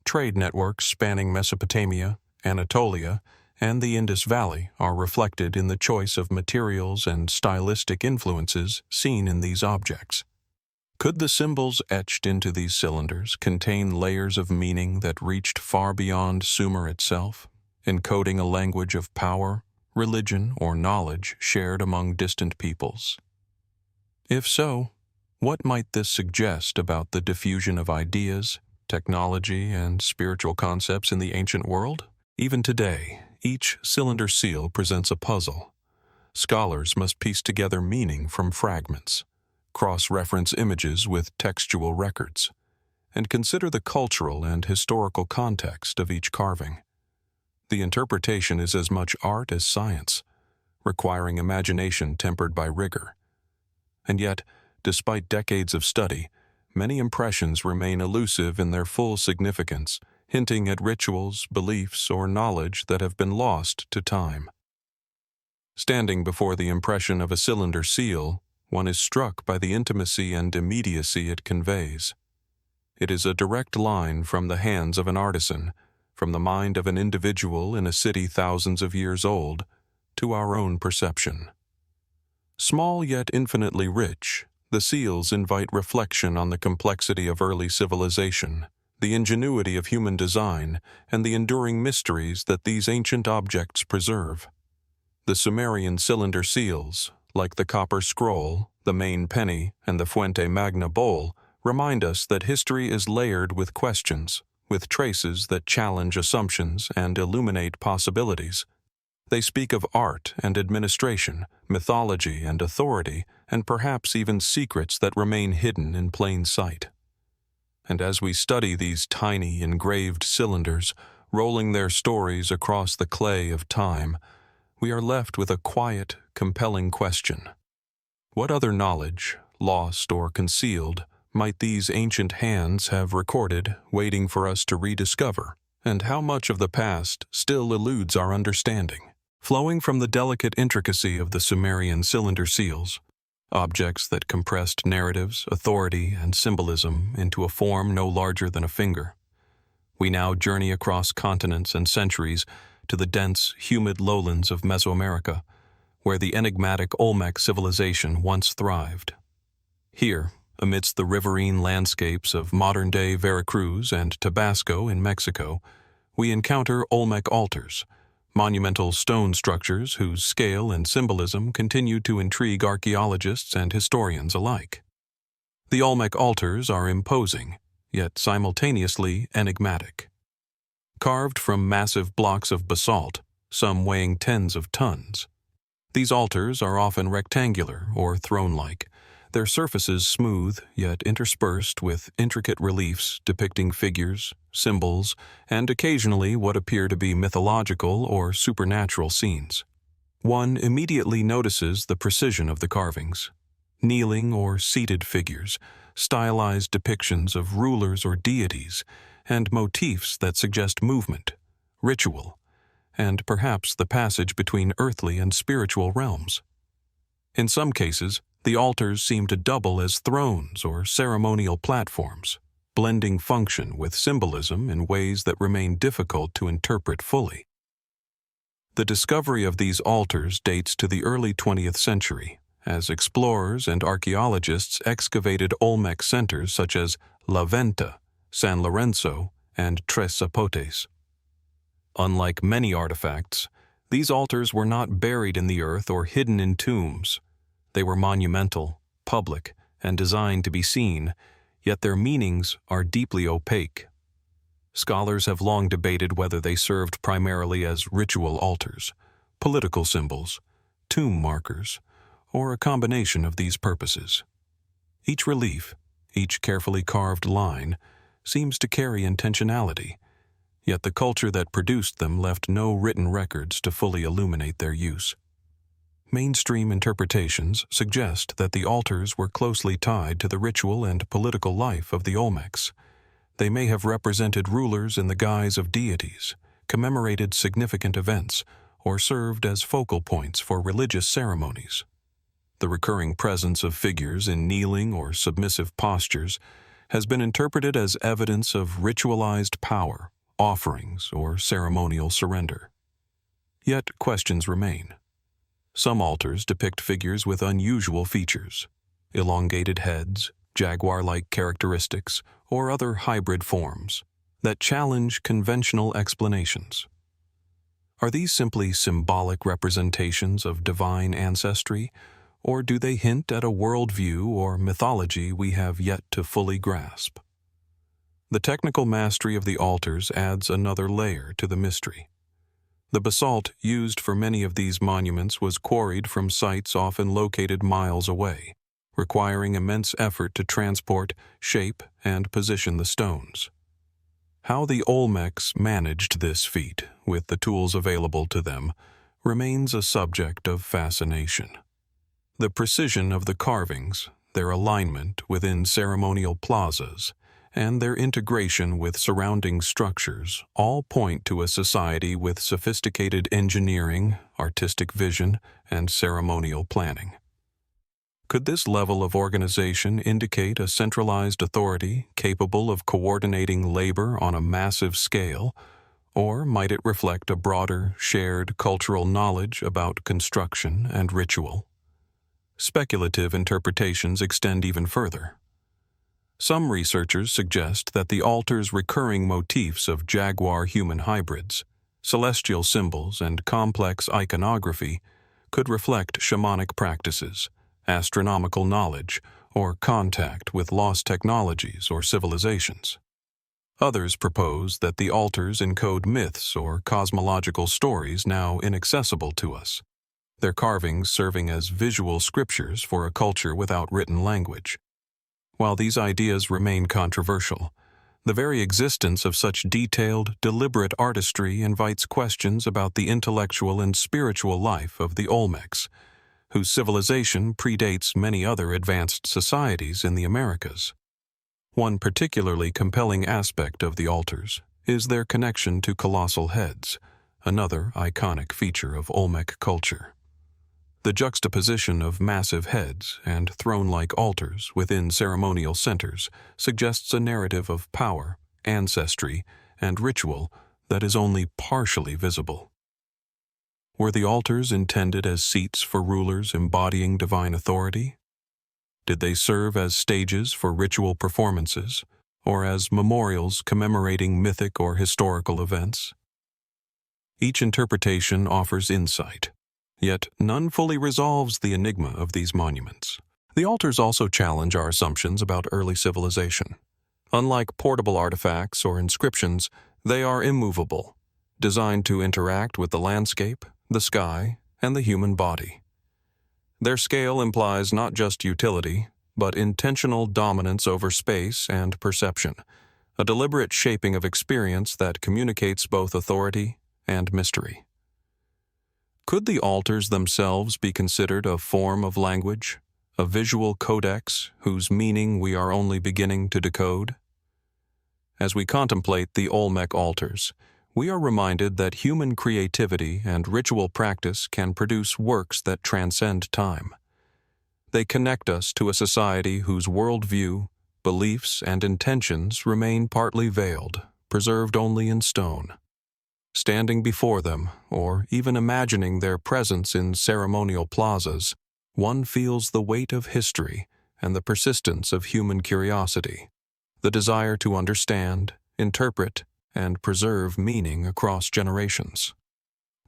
Trade networks spanning Mesopotamia, Anatolia, and the Indus Valley are reflected in the choice of materials and stylistic influences seen in these objects. Could the symbols etched into these cylinders contain layers of meaning that reached far beyond Sumer itself, encoding a language of power, religion, or knowledge shared among distant peoples? If so, what might this suggest about the diffusion of ideas, technology, and spiritual concepts in the ancient world? Even today, each cylinder seal presents a puzzle. Scholars must piece together meaning from fragments, cross-reference images with textual records, and consider the cultural and historical context of each carving. The interpretation is as much art as science, requiring imagination tempered by rigor. And yet, despite decades of study, many impressions remain elusive in their full significance, hinting at rituals, beliefs, or knowledge that have been lost to time. Standing before the impression of a cylinder seal, one is struck by the intimacy and immediacy it conveys. It is a direct line from the hands of an artisan, from the mind of an individual in a city thousands of years old, to our own perception. Small yet infinitely rich, the seals invite reflection on the complexity of early civilization, the ingenuity of human design, and the enduring mysteries that these ancient objects preserve. The Sumerian cylinder seals, like the copper scroll, the Maine penny, and the Fuente Magna bowl, remind us that history is layered with questions, with traces that challenge assumptions and illuminate possibilities. They speak of art and administration, mythology and authority, and perhaps even secrets that remain hidden in plain sight. And as we study these tiny engraved cylinders, rolling their stories across the clay of time, we are left with a quiet, compelling question. What other knowledge, lost or concealed, might these ancient hands have recorded, waiting for us to rediscover, and how much of the past still eludes our understanding? Flowing from the delicate intricacy of the Sumerian cylinder seals, objects that compressed narratives, authority, and symbolism into a form no larger than a finger, we now journey across continents and centuries to the dense, humid lowlands of Mesoamerica, where the enigmatic Olmec civilization once thrived. Here, amidst the riverine landscapes of modern-day Veracruz and Tabasco in Mexico, we encounter Olmec Altars, monumental stone structures whose scale and symbolism continue to intrigue archaeologists and historians alike. The Olmec Altars are imposing, yet simultaneously enigmatic. Carved from massive blocks of basalt, some weighing tens of tons, these altars are often rectangular or throne-like, their surfaces smooth yet interspersed with intricate reliefs depicting figures, symbols, and occasionally what appear to be mythological or supernatural scenes. One immediately notices the precision of the carvings. Kneeling or seated figures, stylized depictions of rulers or deities, and motifs that suggest movement, ritual, and perhaps the passage between earthly and spiritual realms. In some cases, The altars seem to double as thrones or ceremonial platforms, blending function with symbolism in ways that remain difficult to interpret fully. The discovery of these altars dates to the early 20th century, as explorers and archaeologists excavated Olmec centers such as La Venta, San Lorenzo, and Tres Zapotes. Unlike many artifacts, these altars were not buried in the earth or hidden in tombs. They were monumental, public, and designed to be seen, yet their meanings are deeply opaque. Scholars have long debated whether they served primarily as ritual altars, political symbols, tomb markers, or a combination of these purposes. Each relief, each carefully carved line, seems to carry intentionality, yet the culture that produced them left no written records to fully illuminate their use. Mainstream interpretations suggest that the altars were closely tied to the ritual and political life of the Olmecs. They may have represented rulers in the guise of deities, commemorated significant events, or served as focal points for religious ceremonies. The recurring presence of figures in kneeling or submissive postures has been interpreted as evidence of ritualized power, offerings, or ceremonial surrender. Yet questions remain. Some altars depict figures with unusual features, elongated heads, jaguar-like characteristics, or other hybrid forms that challenge conventional explanations. Are these simply symbolic representations of divine ancestry, or do they hint at a worldview or mythology we have yet to fully grasp? The technical mastery of the altars adds another layer to the mystery. The basalt used for many of these monuments was quarried from sites often located miles away, requiring immense effort to transport, shape, and position the stones. How the Olmecs managed this feat with the tools available to them remains a subject of fascination. The precision of the carvings, their alignment within ceremonial plazas, and their integration with surrounding structures all point to a society with sophisticated engineering, artistic vision, and ceremonial planning. Could this level of organization indicate a centralized authority capable of coordinating labor on a massive scale, or might it reflect a broader, shared cultural knowledge about construction and ritual? Speculative interpretations extend even further. Some researchers suggest that the altar's recurring motifs of jaguar-human hybrids, celestial symbols, and complex iconography could reflect shamanic practices, astronomical knowledge, or contact with lost technologies or civilizations. Others propose that the altars encode myths or cosmological stories now inaccessible to us, their carvings serving as visual scriptures for a culture without written language. While these ideas remain controversial, the very existence of such detailed, deliberate artistry invites questions about the intellectual and spiritual life of the Olmecs, whose civilization predates many other advanced societies in the Americas. One particularly compelling aspect of the altars is their connection to colossal heads, another iconic feature of Olmec culture. The juxtaposition of massive heads and throne-like altars within ceremonial centers suggests a narrative of power, ancestry, and ritual that is only partially visible. Were the altars intended as seats for rulers embodying divine authority? Did they serve as stages for ritual performances, or as memorials commemorating mythic or historical events? Each interpretation offers insight, yet none fully resolves the enigma of these monuments. The altars also challenge our assumptions about early civilization. Unlike portable artifacts or inscriptions, they are immovable, designed to interact with the landscape, the sky, and the human body. Their scale implies not just utility, but intentional dominance over space and perception, a deliberate shaping of experience that communicates both authority and mystery. Could the altars themselves be considered a form of language, a visual codex whose meaning we are only beginning to decode? As we contemplate the Olmec altars, we are reminded that human creativity and ritual practice can produce works that transcend time. They connect us to a society whose worldview, beliefs, and intentions remain partly veiled, preserved only in stone. Standing before them, or even imagining their presence in ceremonial plazas, one feels the weight of history and the persistence of human curiosity, the desire to understand, interpret, and preserve meaning across generations.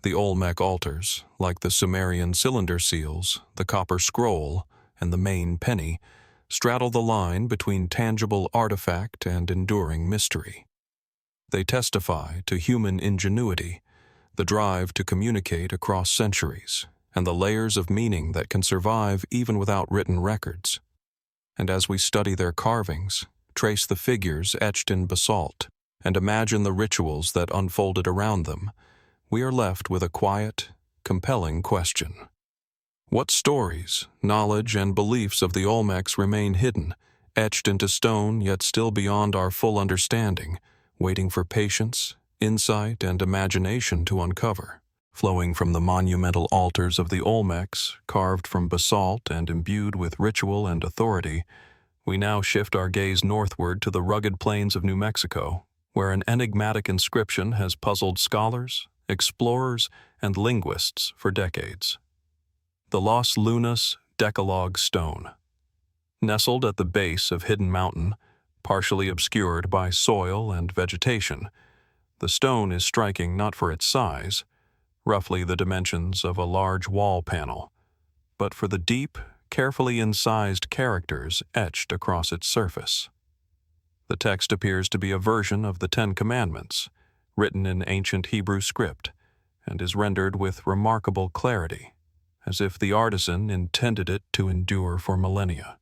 The Olmec Altars, like the Sumerian cylinder seals, the copper scroll, and the Maine penny, straddle the line between tangible artifact and enduring mystery. They testify to human ingenuity, the drive to communicate across centuries, and the layers of meaning that can survive even without written records. And as we study their carvings, trace the figures etched in basalt, and imagine the rituals that unfolded around them, we are left with a quiet, compelling question. What stories, knowledge, and beliefs of the Olmecs remain hidden, etched into stone yet still beyond our full understanding, waiting for patience, insight, and imagination to uncover? Flowing from the monumental altars of the Olmecs, carved from basalt and imbued with ritual and authority, we now shift our gaze northward to the rugged plains of New Mexico, where an enigmatic inscription has puzzled scholars, explorers, and linguists for decades. The Los Lunas Decalogue Stone. Nestled at the base of Hidden Mountain, partially obscured by soil and vegetation, the stone is striking not for its size, roughly the dimensions of a large wall panel, but for the deep, carefully incised characters etched across its surface. The text appears to be a version of the Ten Commandments, written in ancient Hebrew script, and is rendered with remarkable clarity, as if the artisan intended it to endure for millennia.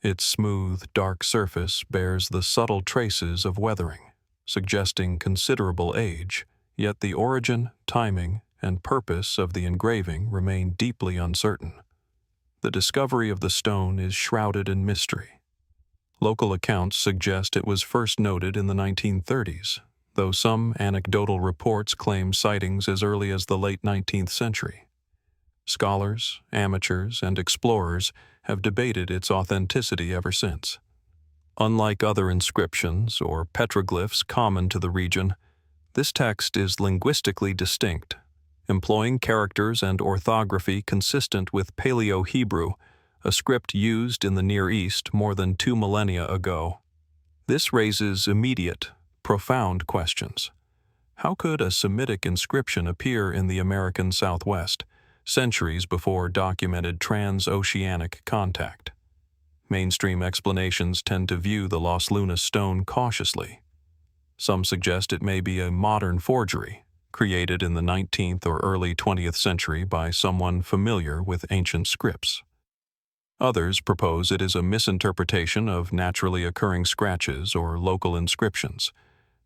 Its smooth, dark surface bears the subtle traces of weathering, suggesting considerable age, yet the origin, timing, and purpose of the engraving remain deeply uncertain. The discovery of the stone is shrouded in mystery. Local accounts suggest it was first noted in the 1930s, though some anecdotal reports claim sightings as early as the late 19th century. Scholars, amateurs, and explorers have debated its authenticity ever since. Unlike other inscriptions or petroglyphs common to the region, this text is linguistically distinct, employing characters and orthography consistent with Paleo-Hebrew, a script used in the Near East more than 2 millennia ago. This raises immediate, profound questions. How could a Semitic inscription appear in the American Southwest, centuries before documented transoceanic contact? Mainstream explanations tend to view the Los Lunas stone cautiously. Some suggest it may be a modern forgery, created in the 19th or early 20th century by someone familiar with ancient scripts. Others propose it is a misinterpretation of naturally occurring scratches or local inscriptions,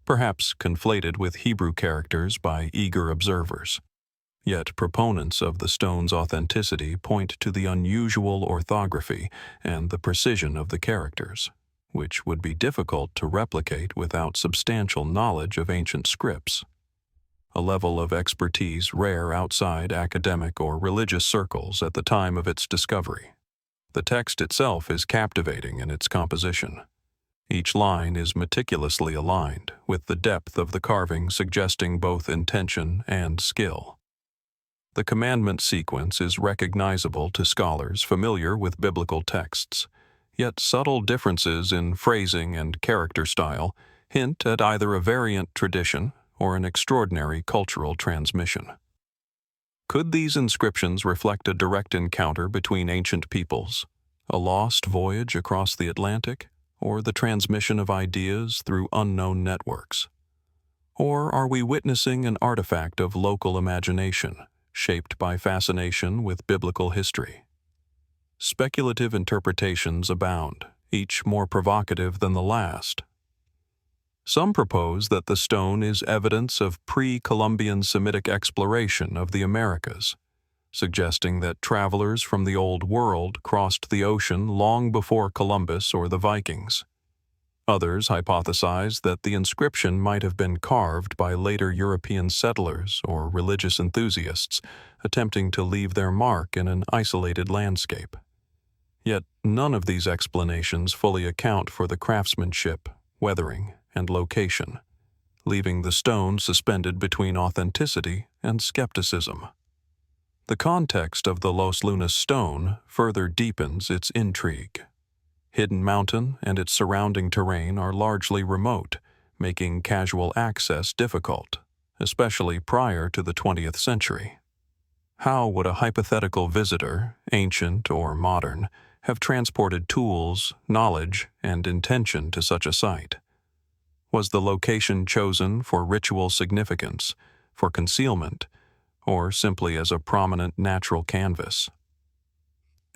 perhaps conflated with Hebrew characters by eager observers. Yet proponents of the stone's authenticity point to the unusual orthography and the precision of the characters, which would be difficult to replicate without substantial knowledge of ancient scripts, a level of expertise rare outside academic or religious circles at the time of its discovery. The text itself is captivating in its composition. Each line is meticulously aligned, with the depth of the carving suggesting both intention and skill. The commandment sequence is recognizable to scholars familiar with biblical texts, yet subtle differences in phrasing and character style hint at either a variant tradition or an extraordinary cultural transmission. Could these inscriptions reflect a direct encounter between ancient peoples, a lost voyage across the Atlantic, or the transmission of ideas through unknown networks? Or are we witnessing an artifact of local imagination, shaped by fascination with biblical history? Speculative interpretations abound, each more provocative than the last. Some propose that the stone is evidence of pre-Columbian Semitic exploration of the Americas, suggesting that travelers from the Old World crossed the ocean long before Columbus or the Vikings. Others hypothesize that the inscription might have been carved by later European settlers or religious enthusiasts attempting to leave their mark in an isolated landscape. Yet none of these explanations fully account for the craftsmanship, weathering, and location, leaving the stone suspended between authenticity and skepticism. The context of the Los Lunas stone further deepens its intrigue. Hidden Mountain and its surrounding terrain are largely remote, making casual access difficult, especially prior to the 20th century. How would a hypothetical visitor, ancient or modern, have transported tools, knowledge, and intention to such a site? Was the location chosen for ritual significance, for concealment, or simply as a prominent natural canvas?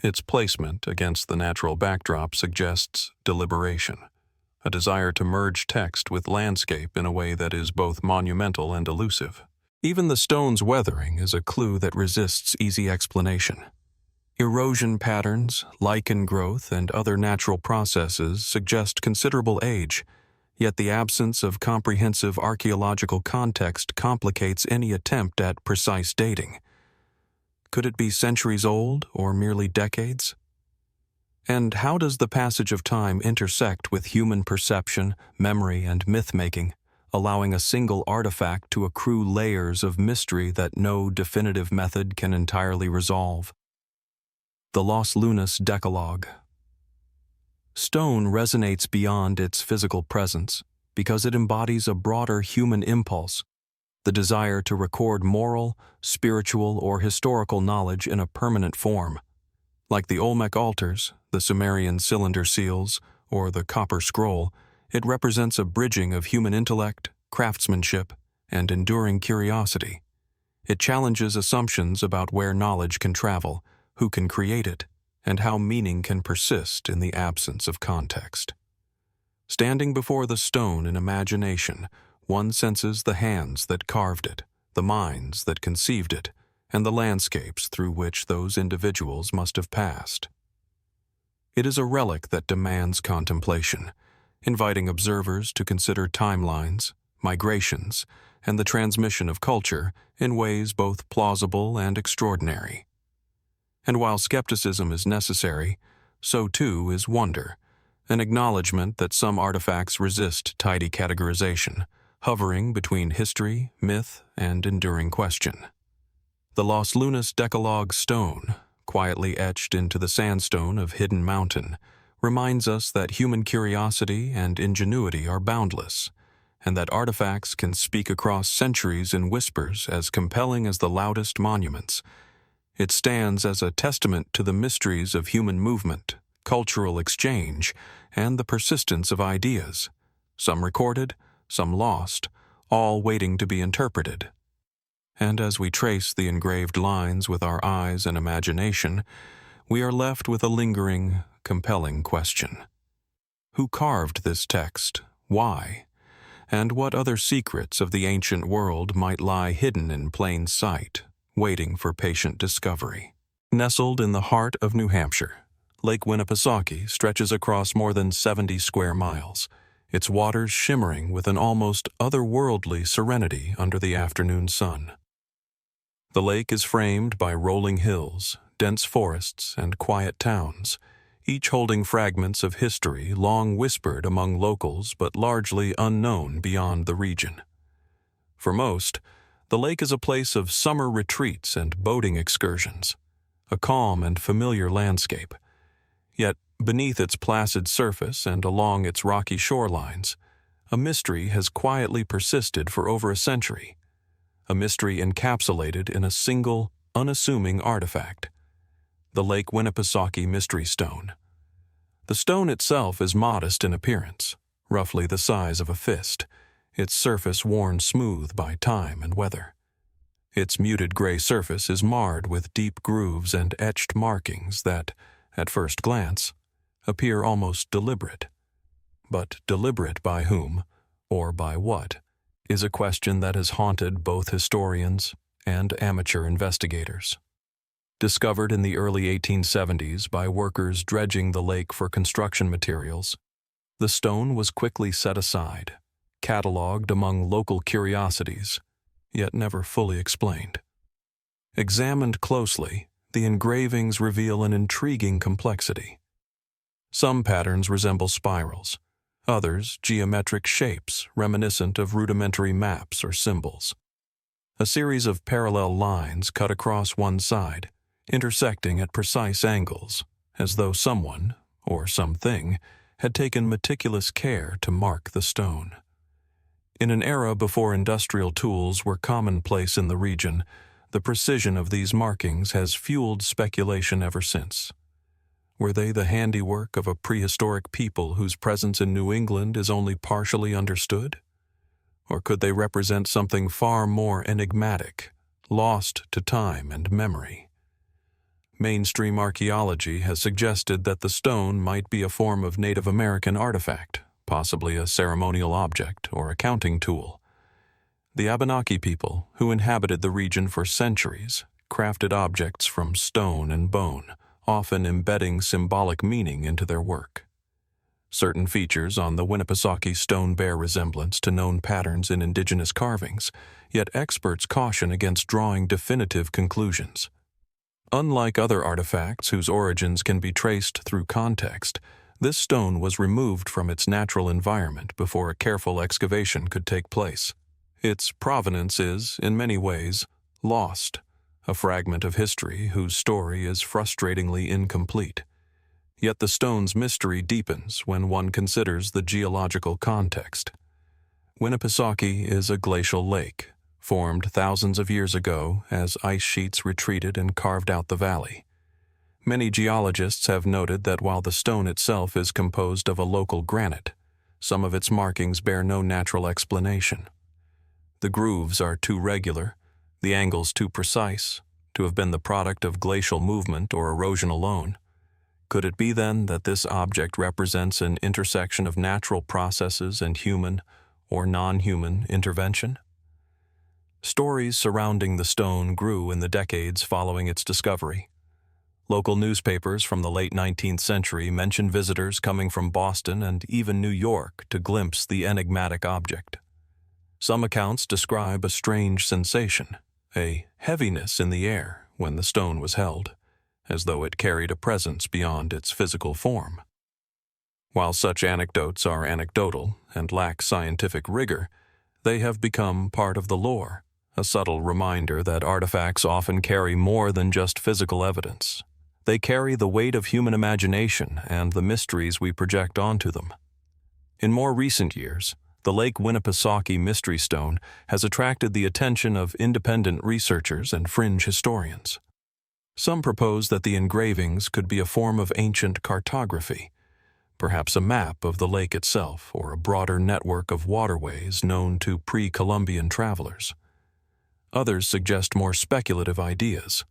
Its placement against the natural backdrop suggests deliberation, a desire to merge text with landscape in a way that is both monumental and elusive. Even the stone's weathering is a clue that resists easy explanation. Erosion patterns, lichen growth, and other natural processes suggest considerable age, yet the absence of comprehensive archaeological context complicates any attempt at precise dating. Could it be centuries old or merely decades? And how does the passage of time intersect with human perception, memory, and myth-making, allowing a single artifact to accrue layers of mystery that no definitive method can entirely resolve? The Los Lunas Decalogue. Stone resonates beyond its physical presence because it embodies a broader human impulse, the desire to record moral, spiritual, or historical knowledge in a permanent form. Like the Olmec Altars, the Sumerian cylinder seals, or the copper scroll, it represents a bridging of human intellect, craftsmanship, and enduring curiosity. It challenges assumptions about where knowledge can travel, who can create it, and how meaning can persist in the absence of context. Standing before the stone in imagination, one senses the hands that carved it, the minds that conceived it, and the landscapes through which those individuals must have passed. It is a relic that demands contemplation, inviting observers to consider timelines, migrations, and the transmission of culture in ways both plausible and extraordinary. And while skepticism is necessary, so too is wonder, an acknowledgement that some artifacts resist tidy categorization, hovering between history, myth, and enduring question. The Los Lunas Decalogue stone, quietly etched into the sandstone of Hidden Mountain, reminds us that human curiosity and ingenuity are boundless, and that artifacts can speak across centuries in whispers as compelling as the loudest monuments. It stands as a testament to the mysteries of human movement, cultural exchange, and the persistence of ideas, some recorded, some lost, all waiting to be interpreted. And as we trace the engraved lines with our eyes and imagination, we are left with a lingering, compelling question. Who carved this text? Why? And what other secrets of the ancient world might lie hidden in plain sight, waiting for patient discovery? Nestled in the heart of New Hampshire, Lake Winnipesaukee stretches across more than 70 square miles, its waters shimmering with an almost otherworldly serenity under the afternoon sun. The lake is framed by rolling hills, dense forests, and quiet towns, each holding fragments of history long whispered among locals but largely unknown beyond the region. For most, the lake is a place of summer retreats and boating excursions, a calm and familiar landscape. Yet, beneath its placid surface and along its rocky shorelines, a mystery has quietly persisted for over a century, a mystery encapsulated in a single, unassuming artifact, the Lake Winnipesaukee Mystery Stone. The stone itself is modest in appearance, roughly the size of a fist, its surface worn smooth by time and weather. Its muted gray surface is marred with deep grooves and etched markings that, at first glance, appear almost deliberate. But deliberate by whom, or by what, is a question that has haunted both historians and amateur investigators. Discovered in the early 1870s by workers dredging the lake for construction materials, the stone was quickly set aside, catalogued among local curiosities, yet never fully explained. Examined closely, the engravings reveal an intriguing complexity. Some patterns resemble spirals, others geometric shapes reminiscent of rudimentary maps or symbols. A series of parallel lines cut across one side, intersecting at precise angles, as though someone, or something, had taken meticulous care to mark the stone. In an era before industrial tools were commonplace in the region, the precision of these markings has fueled speculation ever since. Were they the handiwork of a prehistoric people whose presence in New England is only partially understood? Or could they represent something far more enigmatic, lost to time and memory? Mainstream archaeology has suggested that the stone might be a form of Native American artifact, possibly a ceremonial object or a counting tool. The Abenaki people, who inhabited the region for centuries, crafted objects from stone and bone, often embedding symbolic meaning into their work. Certain features on the Winnipesaukee stone bear resemblance to known patterns in indigenous carvings, yet experts caution against drawing definitive conclusions. Unlike other artifacts whose origins can be traced through context, this stone was removed from its natural environment before a careful excavation could take place. Its provenance is, in many ways, lost, a fragment of history whose story is frustratingly incomplete. Yet the stone's mystery deepens when one considers the geological context. Winnipesaukee is a glacial lake, formed thousands of years ago as ice sheets retreated and carved out the valley. Many geologists have noted that while the stone itself is composed of a local granite, some of its markings bear no natural explanation. The grooves are too regular, the angles too precise, to have been the product of glacial movement or erosion alone. Could it be then that this object represents an intersection of natural processes and human or non-human intervention? Stories surrounding the stone grew in the decades following its discovery. Local newspapers from the late 19th century mention visitors coming from Boston and even New York to glimpse the enigmatic object. Some accounts describe a strange sensation, a heaviness in the air when the stone was held, as though it carried a presence beyond its physical form. While such anecdotes are anecdotal and lack scientific rigor, they have become part of the lore, a subtle reminder that artifacts often carry more than just physical evidence. They carry the weight of human imagination and the mysteries we project onto them. In more recent years, the Lake Winnipesaukee Mystery Stone has attracted the attention of independent researchers and fringe historians. Some propose that the engravings could be a form of ancient cartography, perhaps a map of the lake itself or a broader network of waterways known to pre-Columbian travelers. Others suggest more speculative ideas.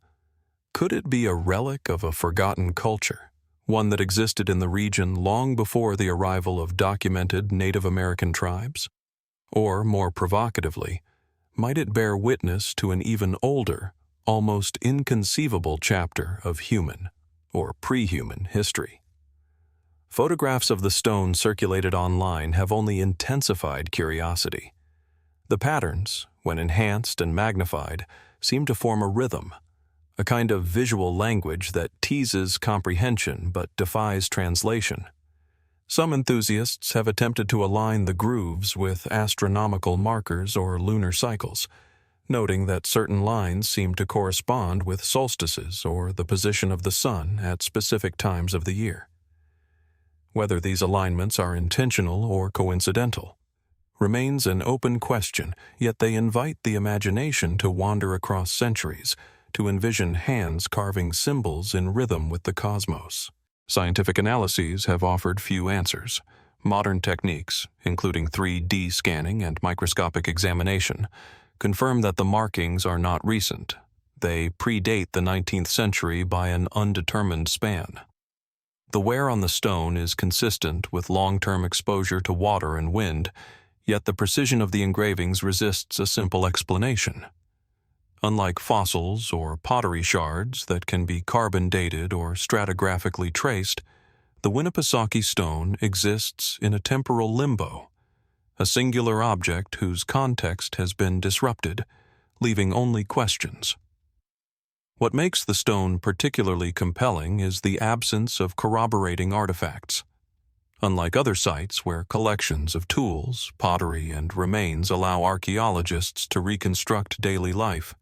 Could it be a relic of a forgotten culture, one that existed in the region long before the arrival of documented Native American tribes? Or, more provocatively, might it bear witness to an even older, almost inconceivable chapter of human, or pre-human, history? Photographs of the stone circulated online have only intensified curiosity. The patterns, when enhanced and magnified, seem to form a rhythm, a kind of visual language that teases comprehension but defies translation. Some enthusiasts have attempted to align the grooves with astronomical markers or lunar cycles, noting that certain lines seem to correspond with solstices or the position of the sun at specific times of the year. Whether these alignments are intentional or coincidental remains an open question, yet they invite the imagination to wander across centuries, to envision hands carving symbols in rhythm with the cosmos. Scientific analyses have offered few answers. Modern techniques, including 3D scanning and microscopic examination, confirm that the markings are not recent. They predate the 19th century by an undetermined span. The wear on the stone is consistent with long-term exposure to water and wind, yet the precision of the engravings resists a simple explanation. Unlike fossils or pottery shards that can be carbon-dated or stratigraphically traced, the Winnipesaukee stone exists in a temporal limbo, a singular object whose context has been disrupted, leaving only questions. What makes the stone particularly compelling is the absence of corroborating artifacts. Unlike other sites where collections of tools, pottery, and remains allow archaeologists to reconstruct daily life,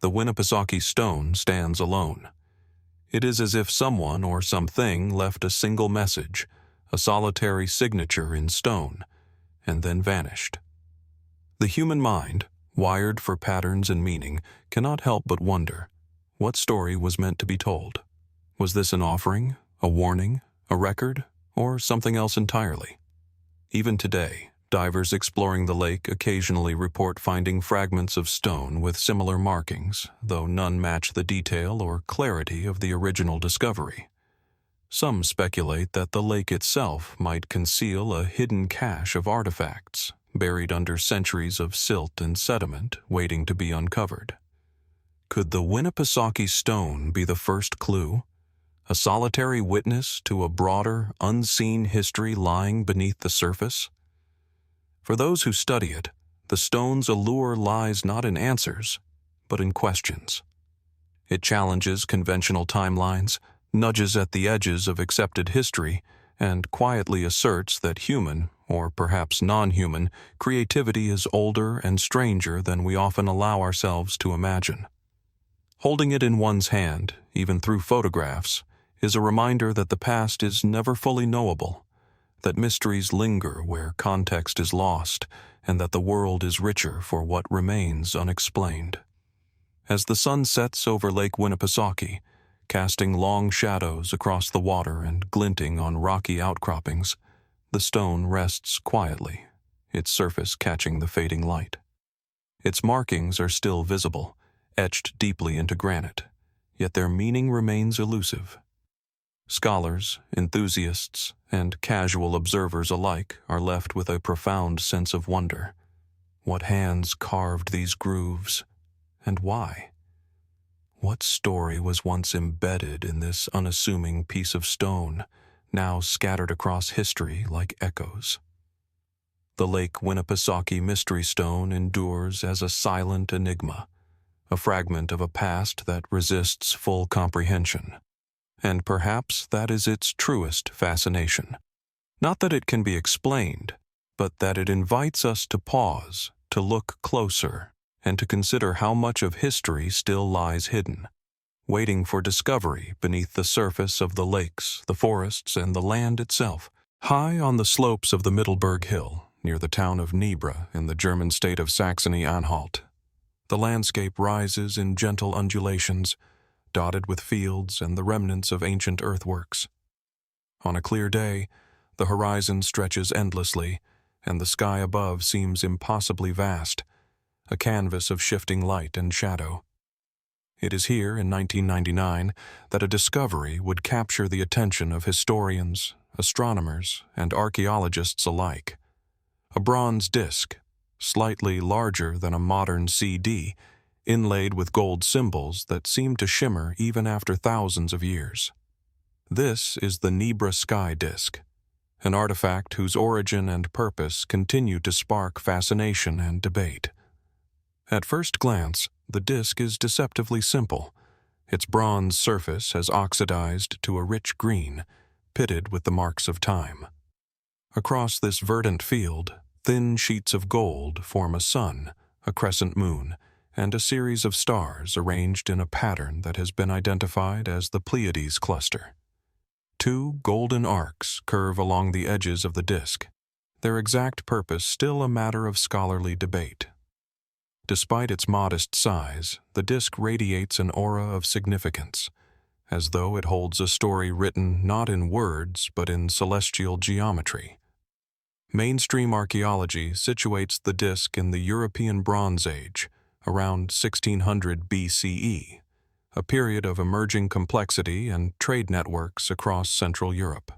the Winnipesaukee stone stands alone. It is as if someone or something left a single message, a solitary signature in stone, and then vanished. The human mind, wired for patterns and meaning, cannot help but wonder, what story was meant to be told? Was this an offering, a warning, a record, or something else entirely? Even today, divers exploring the lake occasionally report finding fragments of stone with similar markings, though none match the detail or clarity of the original discovery. Some speculate that the lake itself might conceal a hidden cache of artifacts, buried under centuries of silt and sediment waiting to be uncovered. Could the Winnipesaukee stone be the first clue? A solitary witness to a broader, unseen history lying beneath the surface? For those who study it, the stone's allure lies not in answers, but in questions. It challenges conventional timelines, nudges at the edges of accepted history, and quietly asserts that human, or perhaps non-human, creativity is older and stranger than we often allow ourselves to imagine. Holding it in one's hand, even through photographs, is a reminder that the past is never fully knowable, that mysteries linger where context is lost, and that the world is richer for what remains unexplained. As the sun sets over Lake Winnipesaukee, casting long shadows across the water and glinting on rocky outcroppings, the stone rests quietly, its surface catching the fading light. Its markings are still visible, etched deeply into granite, yet their meaning remains elusive. Scholars, enthusiasts, and casual observers alike are left with a profound sense of wonder. What hands carved these grooves, and why? What story was once embedded in this unassuming piece of stone, now scattered across history like echoes? The Lake Winnipesaukee Mystery Stone endures as a silent enigma, a fragment of a past that resists full comprehension. And perhaps that is its truest fascination. Not that it can be explained, but that it invites us to pause, to look closer, and to consider how much of history still lies hidden, waiting for discovery beneath the surface of the lakes, the forests, and the land itself. High on the slopes of the Mittelberg Hill, near the town of Nebra in the German state of Saxony-Anhalt, the landscape rises in gentle undulations, dotted with fields and the remnants of ancient earthworks. On a clear day, the horizon stretches endlessly, and the sky above seems impossibly vast, a canvas of shifting light and shadow. It is here, in 1999, that a discovery would capture the attention of historians, astronomers, and archaeologists alike. A bronze disc, slightly larger than a modern CD, inlaid with gold symbols that seem to shimmer even after thousands of years. This is the Nebra Sky Disk, an artifact whose origin and purpose continue to spark fascination and debate. At first glance, the disk is deceptively simple. Its bronze surface has oxidized to a rich green, pitted with the marks of time. Across this verdant field, thin sheets of gold form a sun, a crescent moon, and a series of stars arranged in a pattern that has been identified as the Pleiades cluster. Two golden arcs curve along the edges of the disk, their exact purpose still a matter of scholarly debate. Despite its modest size, the disk radiates an aura of significance, as though it holds a story written not in words but in celestial geometry. Mainstream archaeology situates the disk in the European Bronze Age, around 1600 BCE, a period of emerging complexity and trade networks across Central Europe.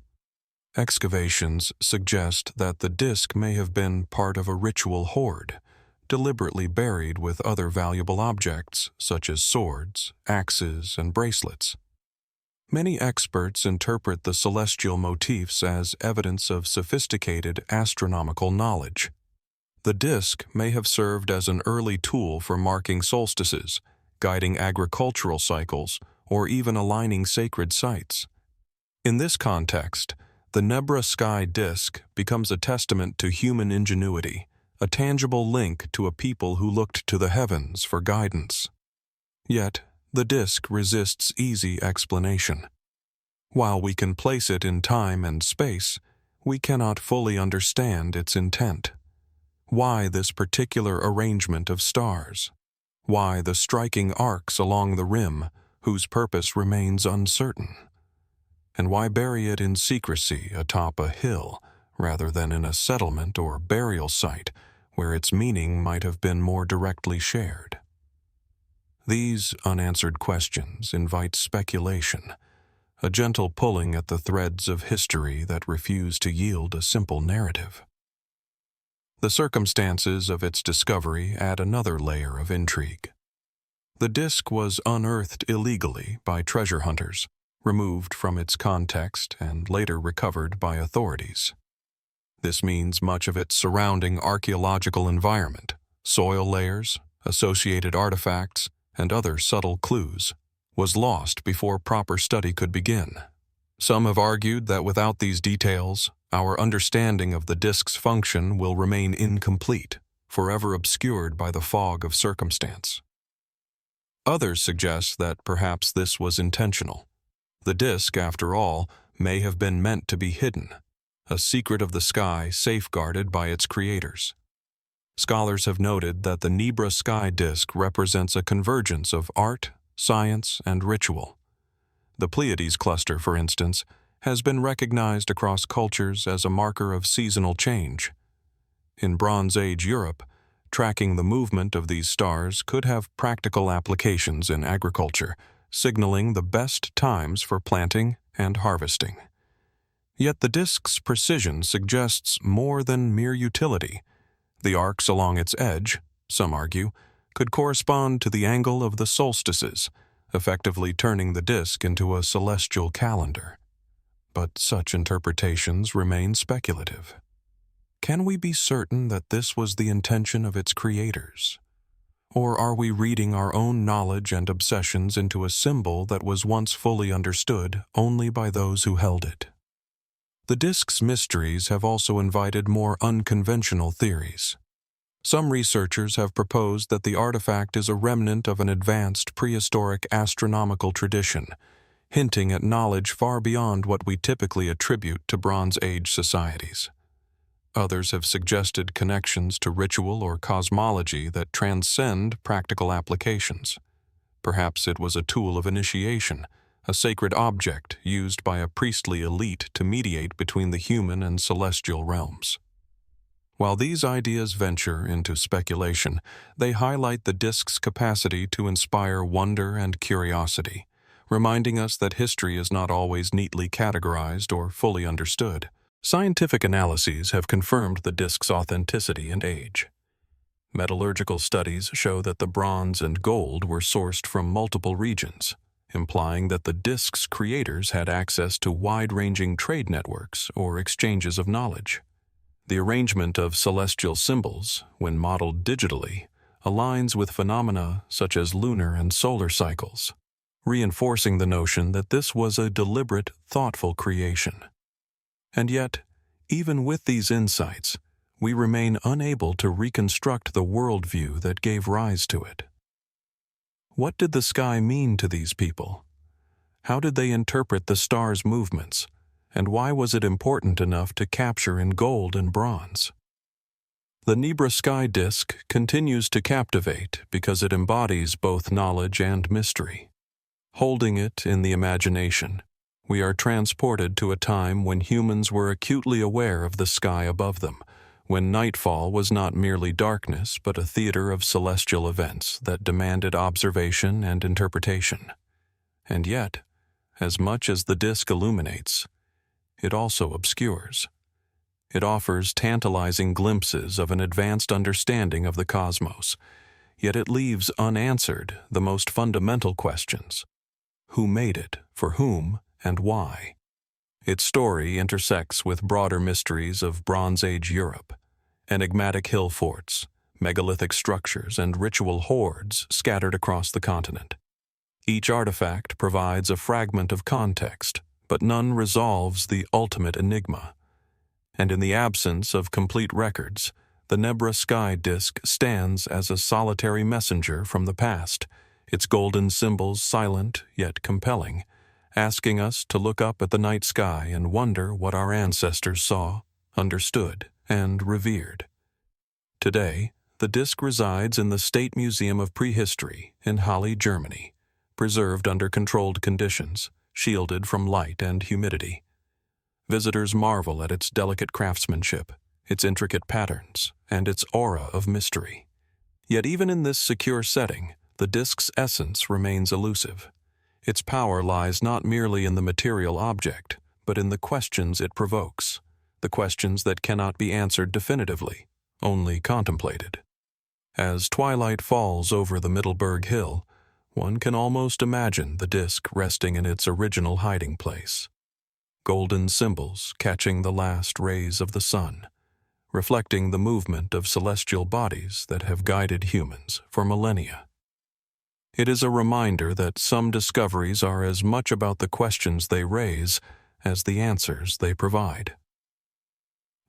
Excavations suggest that the disk may have been part of a ritual hoard, deliberately buried with other valuable objects such as swords, axes, and bracelets. Many experts interpret the celestial motifs as evidence of sophisticated astronomical knowledge. The disk may have served as an early tool for marking solstices, guiding agricultural cycles, or even aligning sacred sites. In this context, the Nebra Sky Disk becomes a testament to human ingenuity, a tangible link to a people who looked to the heavens for guidance. Yet, the disk resists easy explanation. While we can place it in time and space, we cannot fully understand its intent. Why this particular arrangement of stars? Why the striking arcs along the rim, whose purpose remains uncertain? And why bury it in secrecy atop a hill, rather than in a settlement or burial site, where its meaning might have been more directly shared? These unanswered questions invite speculation, a gentle pulling at the threads of history that refuse to yield a simple narrative. The circumstances of its discovery add another layer of intrigue. The disk was unearthed illegally by treasure hunters, removed from its context and later recovered by authorities. This means much of its surrounding archaeological environment, soil layers, associated artifacts, and other subtle clues, was lost before proper study could begin. Some have argued that without these details, our understanding of the disk's function will remain incomplete, forever obscured by the fog of circumstance. Others suggest that perhaps this was intentional. The disk, after all, may have been meant to be hidden, a secret of the sky safeguarded by its creators. Scholars have noted that the Nebra Sky Disk represents a convergence of art, science, and ritual. The Pleiades cluster, for instance, has been recognized across cultures as a marker of seasonal change. In Bronze Age Europe, tracking the movement of these stars could have practical applications in agriculture, signaling the best times for planting and harvesting. Yet the disk's precision suggests more than mere utility. The arcs along its edge, some argue, could correspond to the angle of the solstices, effectively turning the disk into a celestial calendar. But such interpretations remain speculative. Can we be certain that this was the intention of its creators? Or are we reading our own knowledge and obsessions into a symbol that was once fully understood only by those who held it? The disk's mysteries have also invited more unconventional theories. Some researchers have proposed that the artifact is a remnant of an advanced prehistoric astronomical tradition, hinting at knowledge far beyond what we typically attribute to Bronze Age societies. Others have suggested connections to ritual or cosmology that transcend practical applications. Perhaps it was a tool of initiation, a sacred object used by a priestly elite to mediate between the human and celestial realms. While these ideas venture into speculation, they highlight the disk's capacity to inspire wonder and curiosity, reminding us that history is not always neatly categorized or fully understood. Scientific analyses have confirmed the disk's authenticity and age. Metallurgical studies show that the bronze and gold were sourced from multiple regions, implying that the disk's creators had access to wide-ranging trade networks or exchanges of knowledge. The arrangement of celestial symbols, when modeled digitally, aligns with phenomena such as lunar and solar cycles, reinforcing the notion that this was a deliberate, thoughtful creation. And yet, even with these insights, we remain unable to reconstruct the worldview that gave rise to it. What did the sky mean to these people? How did they interpret the stars' movements? And why was it important enough to capture in gold and bronze? The Nebra Sky Disk continues to captivate because it embodies both knowledge and mystery. Holding it in the imagination, we are transported to a time when humans were acutely aware of the sky above them, when nightfall was not merely darkness but a theater of celestial events that demanded observation and interpretation. And yet, as much as the disk illuminates, it also obscures. It offers tantalizing glimpses of an advanced understanding of the cosmos, yet it leaves unanswered the most fundamental questions. Who made it, for whom, and why? Its story intersects with broader mysteries of Bronze Age Europe, enigmatic hill forts, megalithic structures, and ritual hoards scattered across the continent. Each artifact provides a fragment of context, but none resolves the ultimate enigma. And in the absence of complete records, the Nebra Sky Disk stands as a solitary messenger from the past, its golden symbols silent yet compelling, asking us to look up at the night sky and wonder what our ancestors saw, understood, and revered. Today, the disk resides in the State Museum of Prehistory in Halle, Germany, preserved under controlled conditions, shielded from light and humidity. Visitors marvel at its delicate craftsmanship, its intricate patterns, and its aura of mystery. Yet even in this secure setting, the disk's essence remains elusive. Its power lies not merely in the material object, but in the questions it provokes, the questions that cannot be answered definitively, only contemplated. As twilight falls over the Middleburg Hill, one can almost imagine the disk resting in its original hiding place. Golden symbols catching the last rays of the sun, reflecting the movement of celestial bodies that have guided humans for millennia. It is a reminder that some discoveries are as much about the questions they raise as the answers they provide.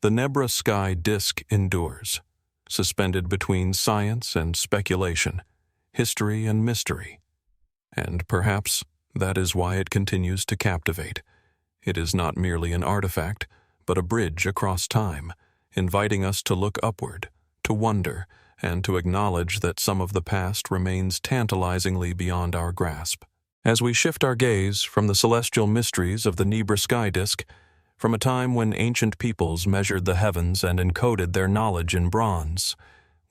The Nebra Sky Disk endures, suspended between science and speculation, history and mystery. And perhaps that is why it continues to captivate. It is not merely an artifact, but a bridge across time, inviting us to look upward, to wonder, and to acknowledge that some of the past remains tantalizingly beyond our grasp. As we shift our gaze from the celestial mysteries of the Nebra Sky Disk, from a time when ancient peoples measured the heavens and encoded their knowledge in bronze,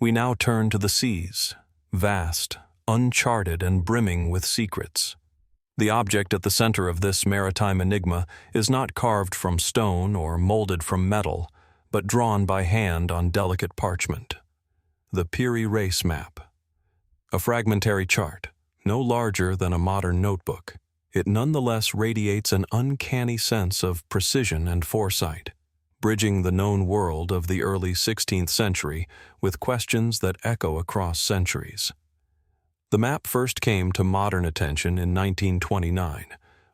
we now turn to the seas, vast, uncharted, and brimming with secrets. The object at the center of this maritime enigma is not carved from stone or molded from metal, but drawn by hand on delicate parchment. The Piri Reis Map. A fragmentary chart, no larger than a modern notebook, it nonetheless radiates an uncanny sense of precision and foresight, bridging the known world of the early 16th century with questions that echo across centuries. The map first came to modern attention in 1929,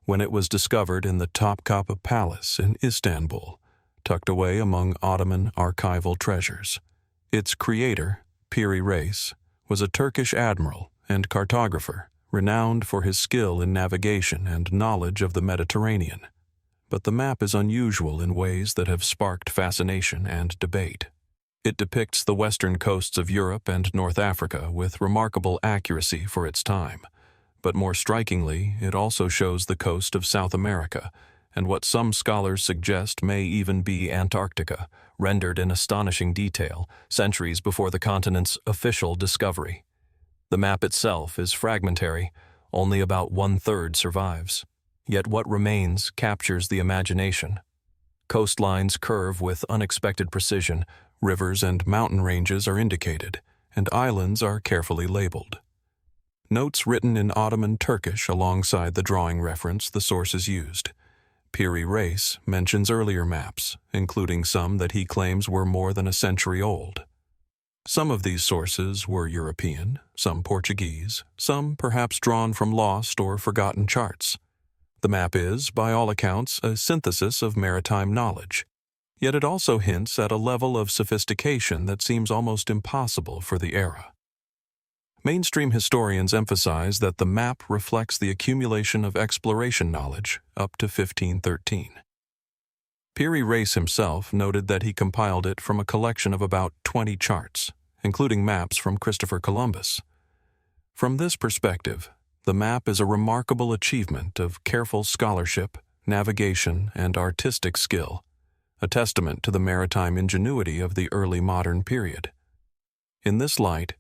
when it was discovered in the Topkapi Palace in Istanbul, tucked away among Ottoman archival treasures. Its creator, Piri Reis, was a Turkish admiral and cartographer, renowned for his skill in navigation and knowledge of the Mediterranean. But the map is unusual in ways that have sparked fascination and debate. It depicts the western coasts of Europe and North Africa with remarkable accuracy for its time, but more strikingly, it also shows the coast of South America, and what some scholars suggest may even be Antarctica, rendered in astonishing detail, centuries before the continent's official discovery. The map itself is fragmentary, only about 1/3 survives. Yet what remains captures the imagination. Coastlines curve with unexpected precision, rivers and mountain ranges are indicated, and islands are carefully labeled. Notes written in Ottoman Turkish alongside the drawing reference the sources used. Piri Reis mentions earlier maps, including some that he claims were more than a century old. Some of these sources were European, some Portuguese, some perhaps drawn from lost or forgotten charts. The map is, by all accounts, a synthesis of maritime knowledge, yet it also hints at a level of sophistication that seems almost impossible for the era. Mainstream historians emphasize that the map reflects the accumulation of exploration knowledge up to 1513. Piri Reis himself noted that he compiled it from a collection of about 20 charts, including maps from Christopher Columbus. From this perspective, the map is a remarkable achievement of careful scholarship, navigation, and artistic skill, a testament to the maritime ingenuity of the early modern period. In this light,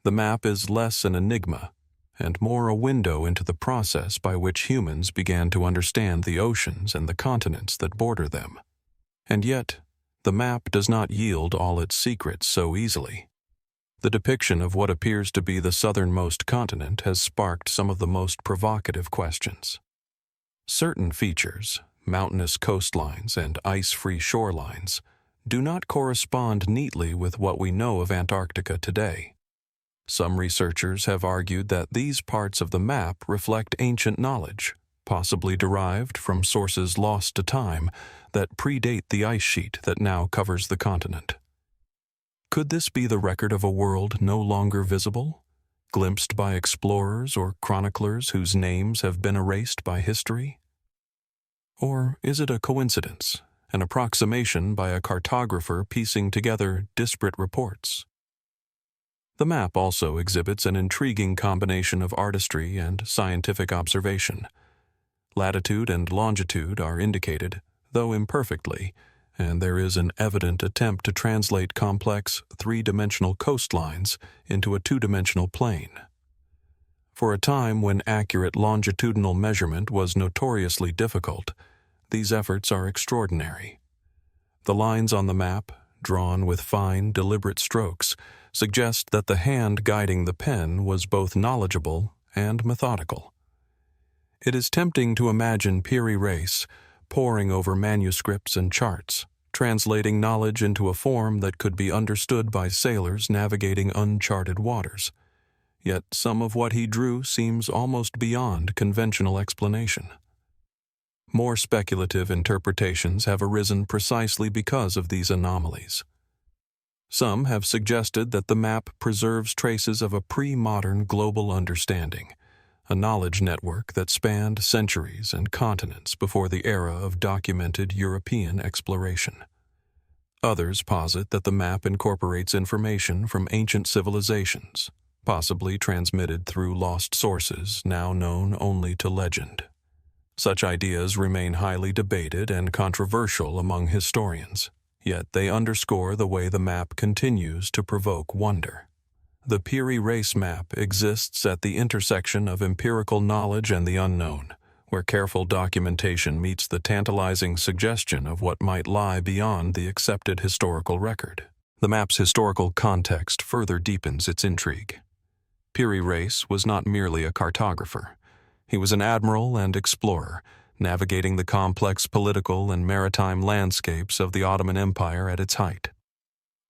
the map is less an enigma and more a window into the process by which humans began to understand the oceans and the continents that border them. And yet, the map does not yield all its secrets so easily. The depiction of what appears to be the southernmost continent has sparked some of the most provocative questions. Certain features, mountainous coastlines and ice-free shorelines, do not correspond neatly with what we know of Antarctica today. Some researchers have argued that these parts of the map reflect ancient knowledge, possibly derived from sources lost to time that predate the ice sheet that now covers the continent. Could this be the record of a world no longer visible, glimpsed by explorers or chroniclers whose names have been erased by history? Or is it a coincidence, an approximation by a cartographer piecing together disparate reports? The map also exhibits an intriguing combination of artistry and scientific observation. Latitude and longitude are indicated, though imperfectly, and there is an evident attempt to translate complex three-dimensional coastlines into a two-dimensional plane. For a time when accurate longitudinal measurement was notoriously difficult, these efforts are extraordinary. The lines on the map, drawn with fine, deliberate strokes, suggest that the hand guiding the pen was both knowledgeable and methodical. It is tempting to imagine Piri Reis poring over manuscripts and charts, translating knowledge into a form that could be understood by sailors navigating uncharted waters. Yet some of what he drew seems almost beyond conventional explanation. More speculative interpretations have arisen precisely because of these anomalies. Some have suggested that the map preserves traces of a pre-modern global understanding, a knowledge network that spanned centuries and continents before the era of documented European exploration. Others posit that the map incorporates information from ancient civilizations, possibly transmitted through lost sources now known only to legend. Such ideas remain highly debated and controversial among historians, yet they underscore the way the map continues to provoke wonder. The Piri Reis Map exists at the intersection of empirical knowledge and the unknown, where careful documentation meets the tantalizing suggestion of what might lie beyond the accepted historical record. The map's historical context further deepens its intrigue. Piri Reis was not merely a cartographer. He was an admiral and explorer, navigating the complex political and maritime landscapes of the Ottoman Empire at its height.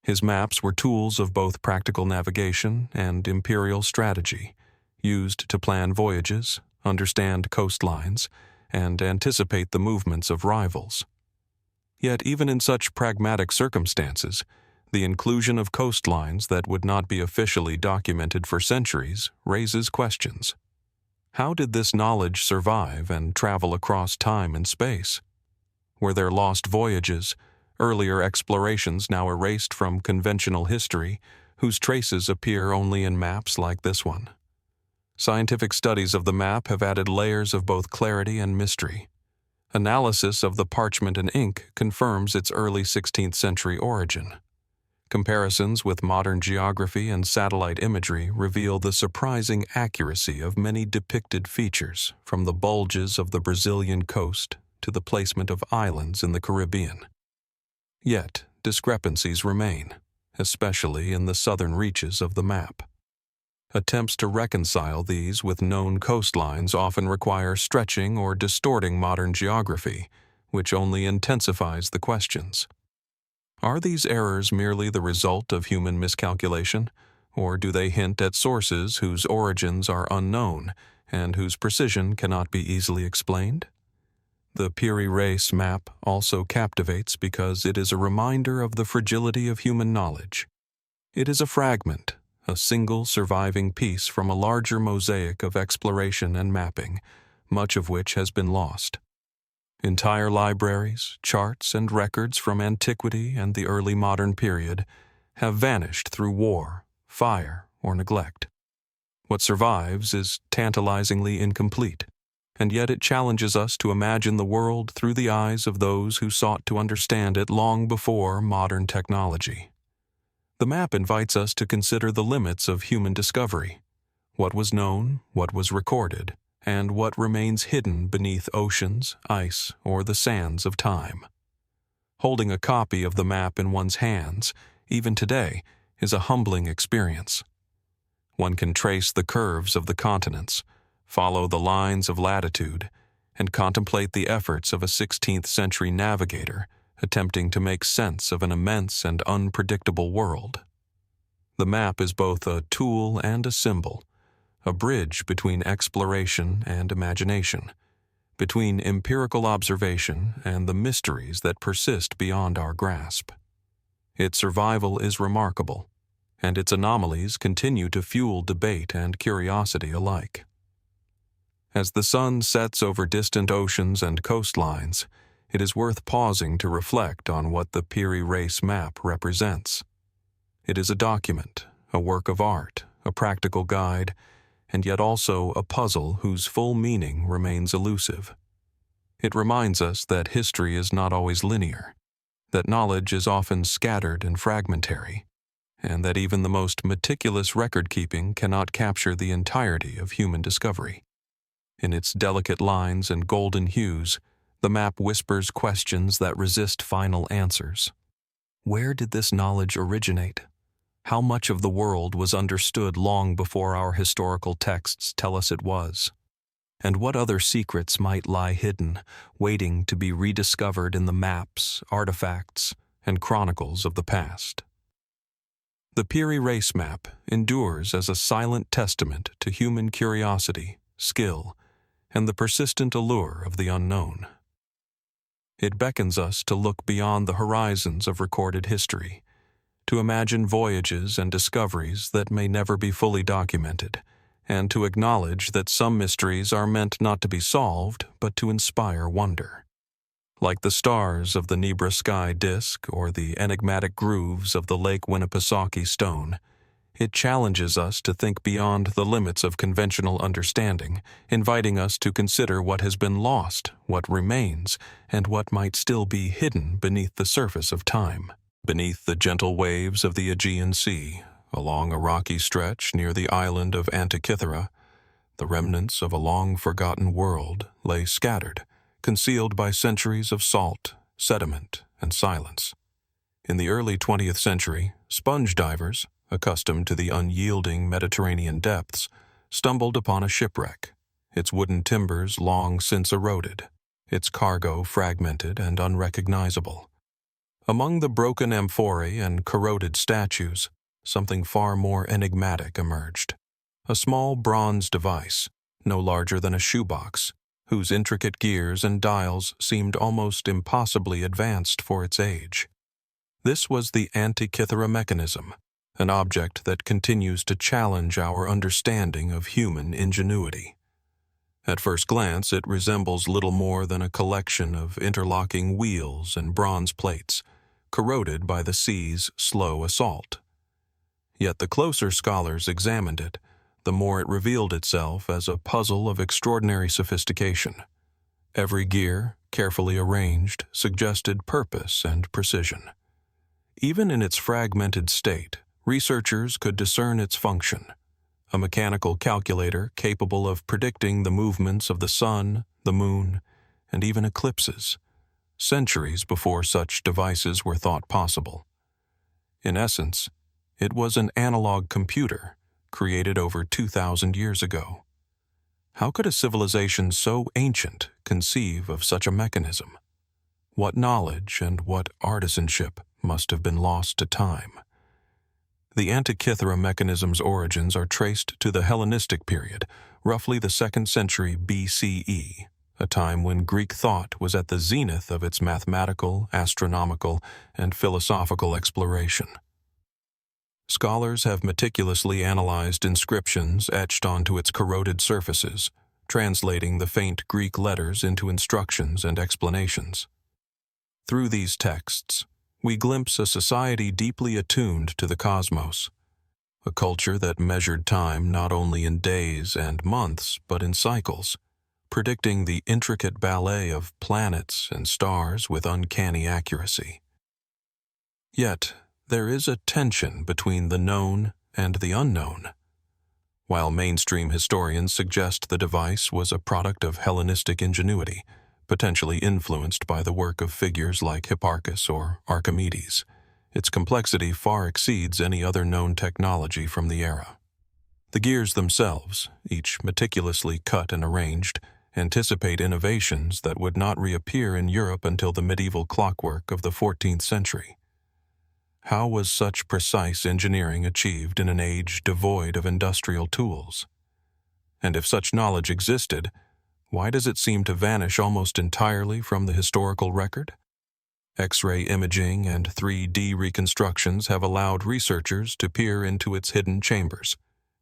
His maps were tools of both practical navigation and imperial strategy, used to plan voyages, understand coastlines, and anticipate the movements of rivals. Yet even in such pragmatic circumstances, the inclusion of coastlines that would not be officially documented for centuries raises questions. How did this knowledge survive and travel across time and space? Were there lost voyages, earlier explorations now erased from conventional history, whose traces appear only in maps like this one? Scientific studies of the map have added layers of both clarity and mystery. Analysis of the parchment and ink confirms its early 16th century origin. Comparisons with modern geography and satellite imagery reveal the surprising accuracy of many depicted features, from the bulges of the Brazilian coast to the placement of islands in the Caribbean. Yet, discrepancies remain, especially in the southern reaches of the map. Attempts to reconcile these with known coastlines often require stretching or distorting modern geography, which only intensifies the questions. Are these errors merely the result of human miscalculation, or do they hint at sources whose origins are unknown and whose precision cannot be easily explained? The Piri Reis Map also captivates because it is a reminder of the fragility of human knowledge. It is a fragment, a single surviving piece from a larger mosaic of exploration and mapping, much of which has been lost. Entire libraries, charts, and records from antiquity and the early modern period have vanished through war, fire, or neglect. What survives is tantalizingly incomplete, and yet it challenges us to imagine the world through the eyes of those who sought to understand it long before modern technology. The map invites us to consider the limits of human discovery, what was known, what was recorded, and what remains hidden beneath oceans, ice, or the sands of time. Holding a copy of the map in one's hands, even today, is a humbling experience. One can trace the curves of the continents, follow the lines of latitude, and contemplate the efforts of a 16th century navigator attempting to make sense of an immense and unpredictable world. The map is both a tool and a symbol, a bridge between exploration and imagination, between empirical observation and the mysteries that persist beyond our grasp. Its survival is remarkable, and its anomalies continue to fuel debate and curiosity alike. As the sun sets over distant oceans and coastlines, it is worth pausing to reflect on what the Piri Reis Map represents. It is a document, a work of art, a practical guide, and yet also a puzzle whose full meaning remains elusive. It reminds us that history is not always linear, that knowledge is often scattered and fragmentary, and that even the most meticulous record-keeping cannot capture the entirety of human discovery. In its delicate lines and golden hues, the map whispers questions that resist final answers. Where did this knowledge originate? How much of the world was understood long before our historical texts tell us it was? And what other secrets might lie hidden, waiting to be rediscovered in the maps, artifacts, and chronicles of the past? The Piri Reis Map endures as a silent testament to human curiosity, skill, and the persistent allure of the unknown. It beckons us to look beyond the horizons of recorded history, to imagine voyages and discoveries that may never be fully documented, and to acknowledge that some mysteries are meant not to be solved, but to inspire wonder. Like the stars of the Nebra Sky Disk or the enigmatic grooves of the Lake Winnipesaukee stone, it challenges us to think beyond the limits of conventional understanding, inviting us to consider what has been lost, what remains, and what might still be hidden beneath the surface of time. Beneath the gentle waves of the Aegean Sea, along a rocky stretch near the island of Antikythera, the remnants of a long-forgotten world lay scattered, concealed by centuries of salt, sediment, and silence. In the early 20th century, sponge divers, accustomed to the unyielding Mediterranean depths, stumbled upon a shipwreck, its wooden timbers long since eroded, its cargo fragmented and unrecognizable. Among the broken amphorae and corroded statues, something far more enigmatic emerged. A small bronze device, no larger than a shoebox, whose intricate gears and dials seemed almost impossibly advanced for its age. This was the Antikythera Mechanism, an object that continues to challenge our understanding of human ingenuity. At first glance, it resembles little more than a collection of interlocking wheels and bronze plates, corroded by the sea's slow assault. Yet the closer scholars examined it, the more it revealed itself as a puzzle of extraordinary sophistication. Every gear, carefully arranged, suggested purpose and precision. Even in its fragmented state, researchers could discern its function, a mechanical calculator capable of predicting the movements of the sun, the moon, and even eclipses, centuries before such devices were thought possible. In essence, it was an analog computer created over 2,000 years ago. How could a civilization so ancient conceive of such a mechanism? What knowledge and what artisanship must have been lost to time? The Antikythera Mechanism's origins are traced to the Hellenistic period, roughly the 2nd century BCE, a time when Greek thought was at the zenith of its mathematical, astronomical, and philosophical exploration. Scholars have meticulously analyzed inscriptions etched onto its corroded surfaces, translating the faint Greek letters into instructions and explanations. Through these texts, we glimpse a society deeply attuned to the cosmos, a culture that measured time not only in days and months, but in cycles, predicting the intricate ballet of planets and stars with uncanny accuracy. Yet, there is a tension between the known and the unknown. While mainstream historians suggest the device was a product of Hellenistic ingenuity, potentially influenced by the work of figures like Hipparchus or Archimedes, its complexity far exceeds any other known technology from the era. The gears themselves, each meticulously cut and arranged, anticipate innovations that would not reappear in Europe until the medieval clockwork of the 14th century. How was such precise engineering achieved in an age devoid of industrial tools? And if such knowledge existed, why does it seem to vanish almost entirely from the historical record? X-ray imaging and 3D reconstructions have allowed researchers to peer into its hidden chambers,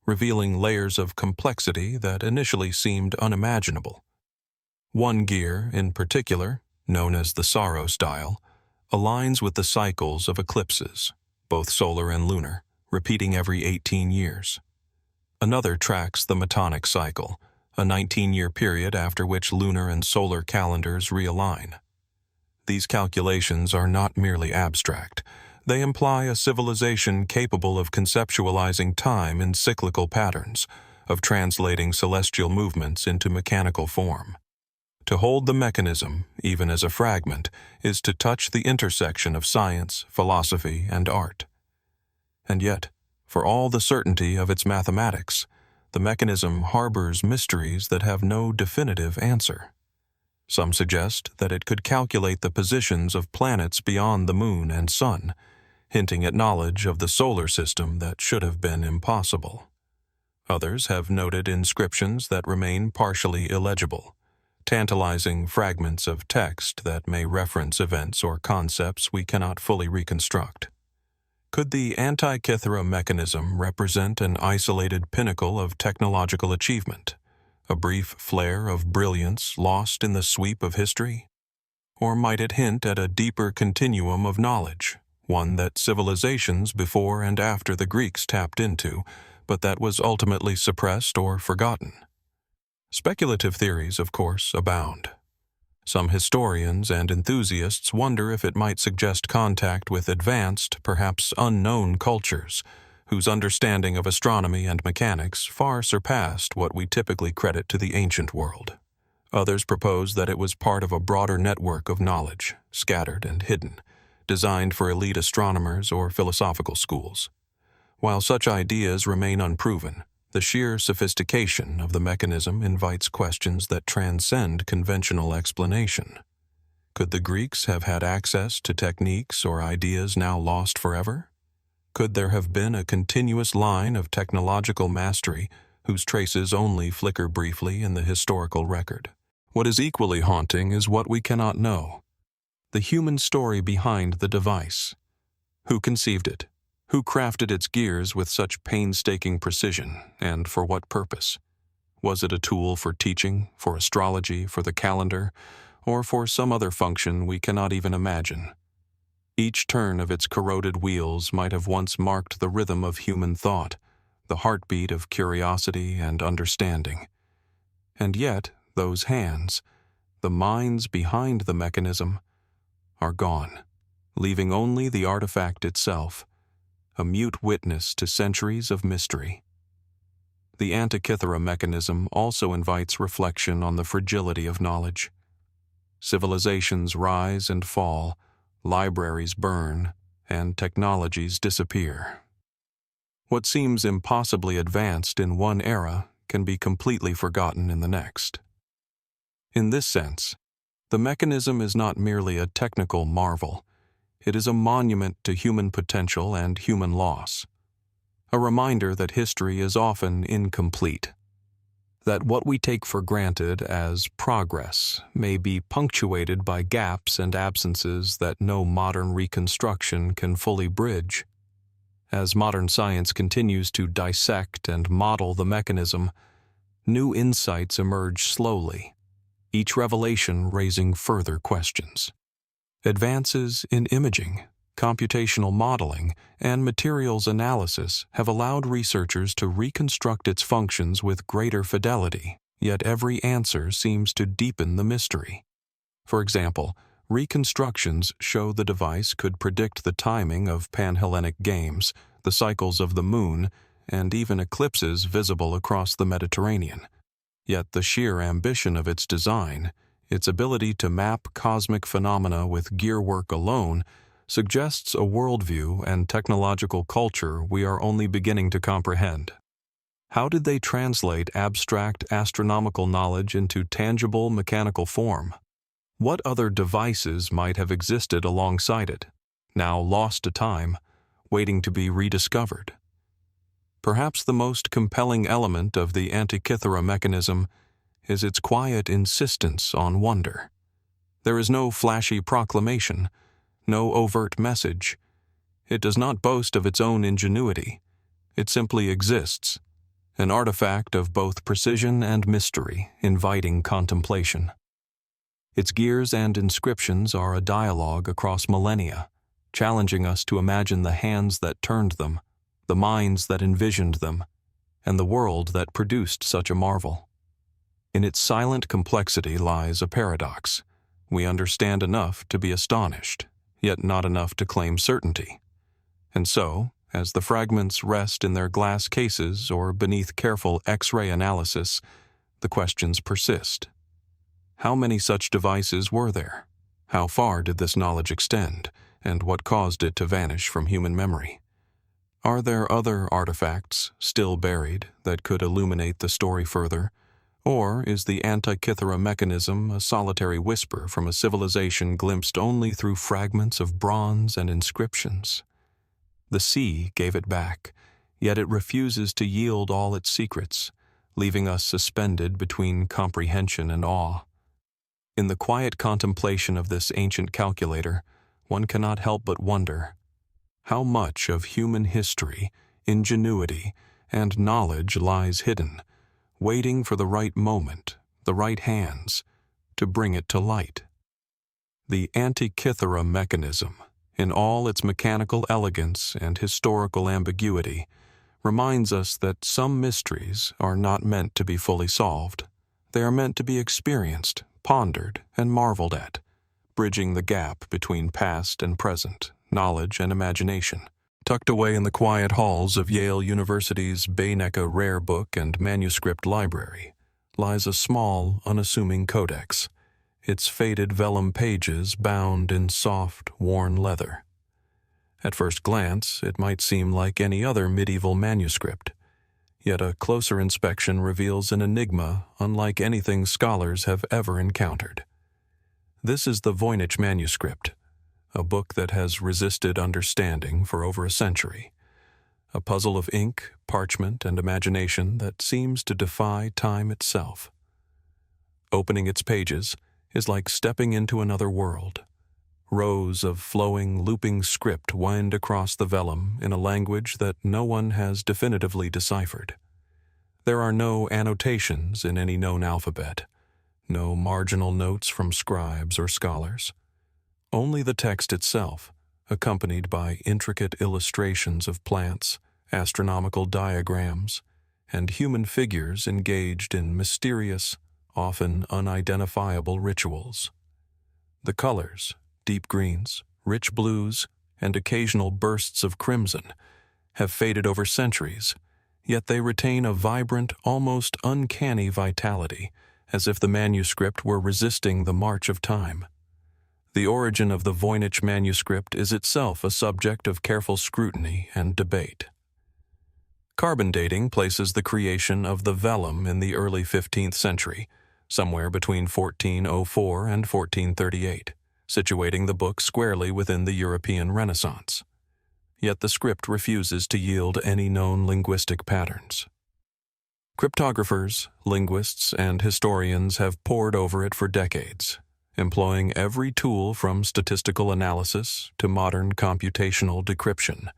revealing layers of complexity that initially seemed unimaginable. One gear, in particular, known as the Saros dial, aligns with the cycles of eclipses, both solar and lunar, repeating every 18 years. Another tracks the Metonic cycle, a 19-year period after which lunar and solar calendars realign. These calculations are not merely abstract. They imply a civilization capable of conceptualizing time in cyclical patterns, of translating celestial movements into mechanical form. To hold the mechanism, even as a fragment, is to touch the intersection of science, philosophy, and art. And yet, for all the certainty of its mathematics, the mechanism harbors mysteries that have no definitive answer. Some suggest that it could calculate the positions of planets beyond the moon and sun, hinting at knowledge of the solar system that should have been impossible. Others have noted inscriptions that remain partially illegible, tantalizing fragments of text that may reference events or concepts we cannot fully reconstruct. Could the Antikythera Mechanism represent an isolated pinnacle of technological achievement, a brief flare of brilliance lost in the sweep of history? Or might it hint at a deeper continuum of knowledge, one that civilizations before and after the Greeks tapped into, but that was ultimately suppressed or forgotten? Speculative theories, of course, abound. Some historians and enthusiasts wonder if it might suggest contact with advanced, perhaps unknown cultures, whose understanding of astronomy and mechanics far surpassed what we typically credit to the ancient world. Others propose that it was part of a broader network of knowledge, scattered and hidden, designed for elite astronomers or philosophical schools. While such ideas remain unproven, the sheer sophistication of the mechanism invites questions that transcend conventional explanation. Could the Greeks have had access to techniques or ideas now lost forever? Could there have been a continuous line of technological mastery whose traces only flicker briefly in the historical record? What is equally haunting is what we cannot know. The human story behind the device. Who conceived it? Who crafted its gears with such painstaking precision, and for what purpose? Was it a tool for teaching, for astrology, for the calendar, or for some other function we cannot even imagine? Each turn of its corroded wheels might have once marked the rhythm of human thought, the heartbeat of curiosity and understanding. And yet, those hands, the minds behind the mechanism, are gone, leaving only the artifact itself, a mute witness to centuries of mystery. The Antikythera Mechanism also invites reflection on the fragility of knowledge. Civilizations rise and fall, libraries burn, and technologies disappear. What seems impossibly advanced in one era can be completely forgotten in the next. In this sense, the mechanism is not merely a technical marvel. It is a monument to human potential and human loss, a reminder that history is often incomplete, that what we take for granted as progress may be punctuated by gaps and absences that no modern reconstruction can fully bridge. As modern science continues to dissect and model the mechanism, new insights emerge slowly, each revelation raising further questions. Advances in imaging, computational modeling, and materials analysis have allowed researchers to reconstruct its functions with greater fidelity, yet every answer seems to deepen the mystery. For example, reconstructions show the device could predict the timing of Pan-Hellenic games, the cycles of the moon, and even eclipses visible across the Mediterranean. Yet the sheer ambition of its design, its ability to map cosmic phenomena with gearwork alone, suggests a worldview and technological culture we are only beginning to comprehend. How did they translate abstract astronomical knowledge into tangible mechanical form? What other devices might have existed alongside it, now lost to time, waiting to be rediscovered? Perhaps the most compelling element of the Antikythera Mechanism is its quiet insistence on wonder. There is no flashy proclamation, no overt message. It does not boast of its own ingenuity. It simply exists, an artifact of both precision and mystery, inviting contemplation. Its gears and inscriptions are a dialogue across millennia, challenging us to imagine the hands that turned them, the minds that envisioned them, and the world that produced such a marvel. In its silent complexity lies a paradox. We understand enough to be astonished, yet not enough to claim certainty. And so, as the fragments rest in their glass cases or beneath careful X-ray analysis, the questions persist. How many such devices were there? How far did this knowledge extend, and what caused it to vanish from human memory? Are there other artifacts, still buried, that could illuminate the story further? Or is the Antikythera Mechanism a solitary whisper from a civilization glimpsed only through fragments of bronze and inscriptions? The sea gave it back, yet it refuses to yield all its secrets, leaving us suspended between comprehension and awe. In the quiet contemplation of this ancient calculator, one cannot help but wonder, how much of human history, ingenuity, and knowledge lies hidden, waiting for the right moment, the right hands, to bring it to light? The Antikythera Mechanism, in all its mechanical elegance and historical ambiguity, reminds us that some mysteries are not meant to be fully solved. They are meant to be experienced, pondered, and marveled at, bridging the gap between past and present, knowledge and imagination. Tucked away in the quiet halls of Yale University's Beinecke Rare Book and Manuscript Library lies a small, unassuming codex, its faded vellum pages bound in soft, worn leather. At first glance, it might seem like any other medieval manuscript, yet a closer inspection reveals an enigma unlike anything scholars have ever encountered. This is the Voynich Manuscript, a book that has resisted understanding for over a century, a puzzle of ink, parchment, and imagination that seems to defy time itself. Opening its pages is like stepping into another world. Rows of flowing, looping script wind across the vellum in a language that no one has definitively deciphered. There are no annotations in any known alphabet, no marginal notes from scribes or scholars. Only the text itself, accompanied by intricate illustrations of plants, astronomical diagrams, and human figures engaged in mysterious, often unidentifiable rituals. The colors, deep greens, rich blues, and occasional bursts of crimson, have faded over centuries, yet they retain a vibrant, almost uncanny vitality, as if the manuscript were resisting the march of time. The origin of the Voynich Manuscript is itself a subject of careful scrutiny and debate. Carbon dating places the creation of the vellum in the early 15th century, somewhere between 1404 and 1438, situating the book squarely within the European Renaissance. Yet the script refuses to yield any known linguistic patterns. Cryptographers, linguists, and historians have pored over it for decades, employing every tool from statistical analysis to modern computational decryption,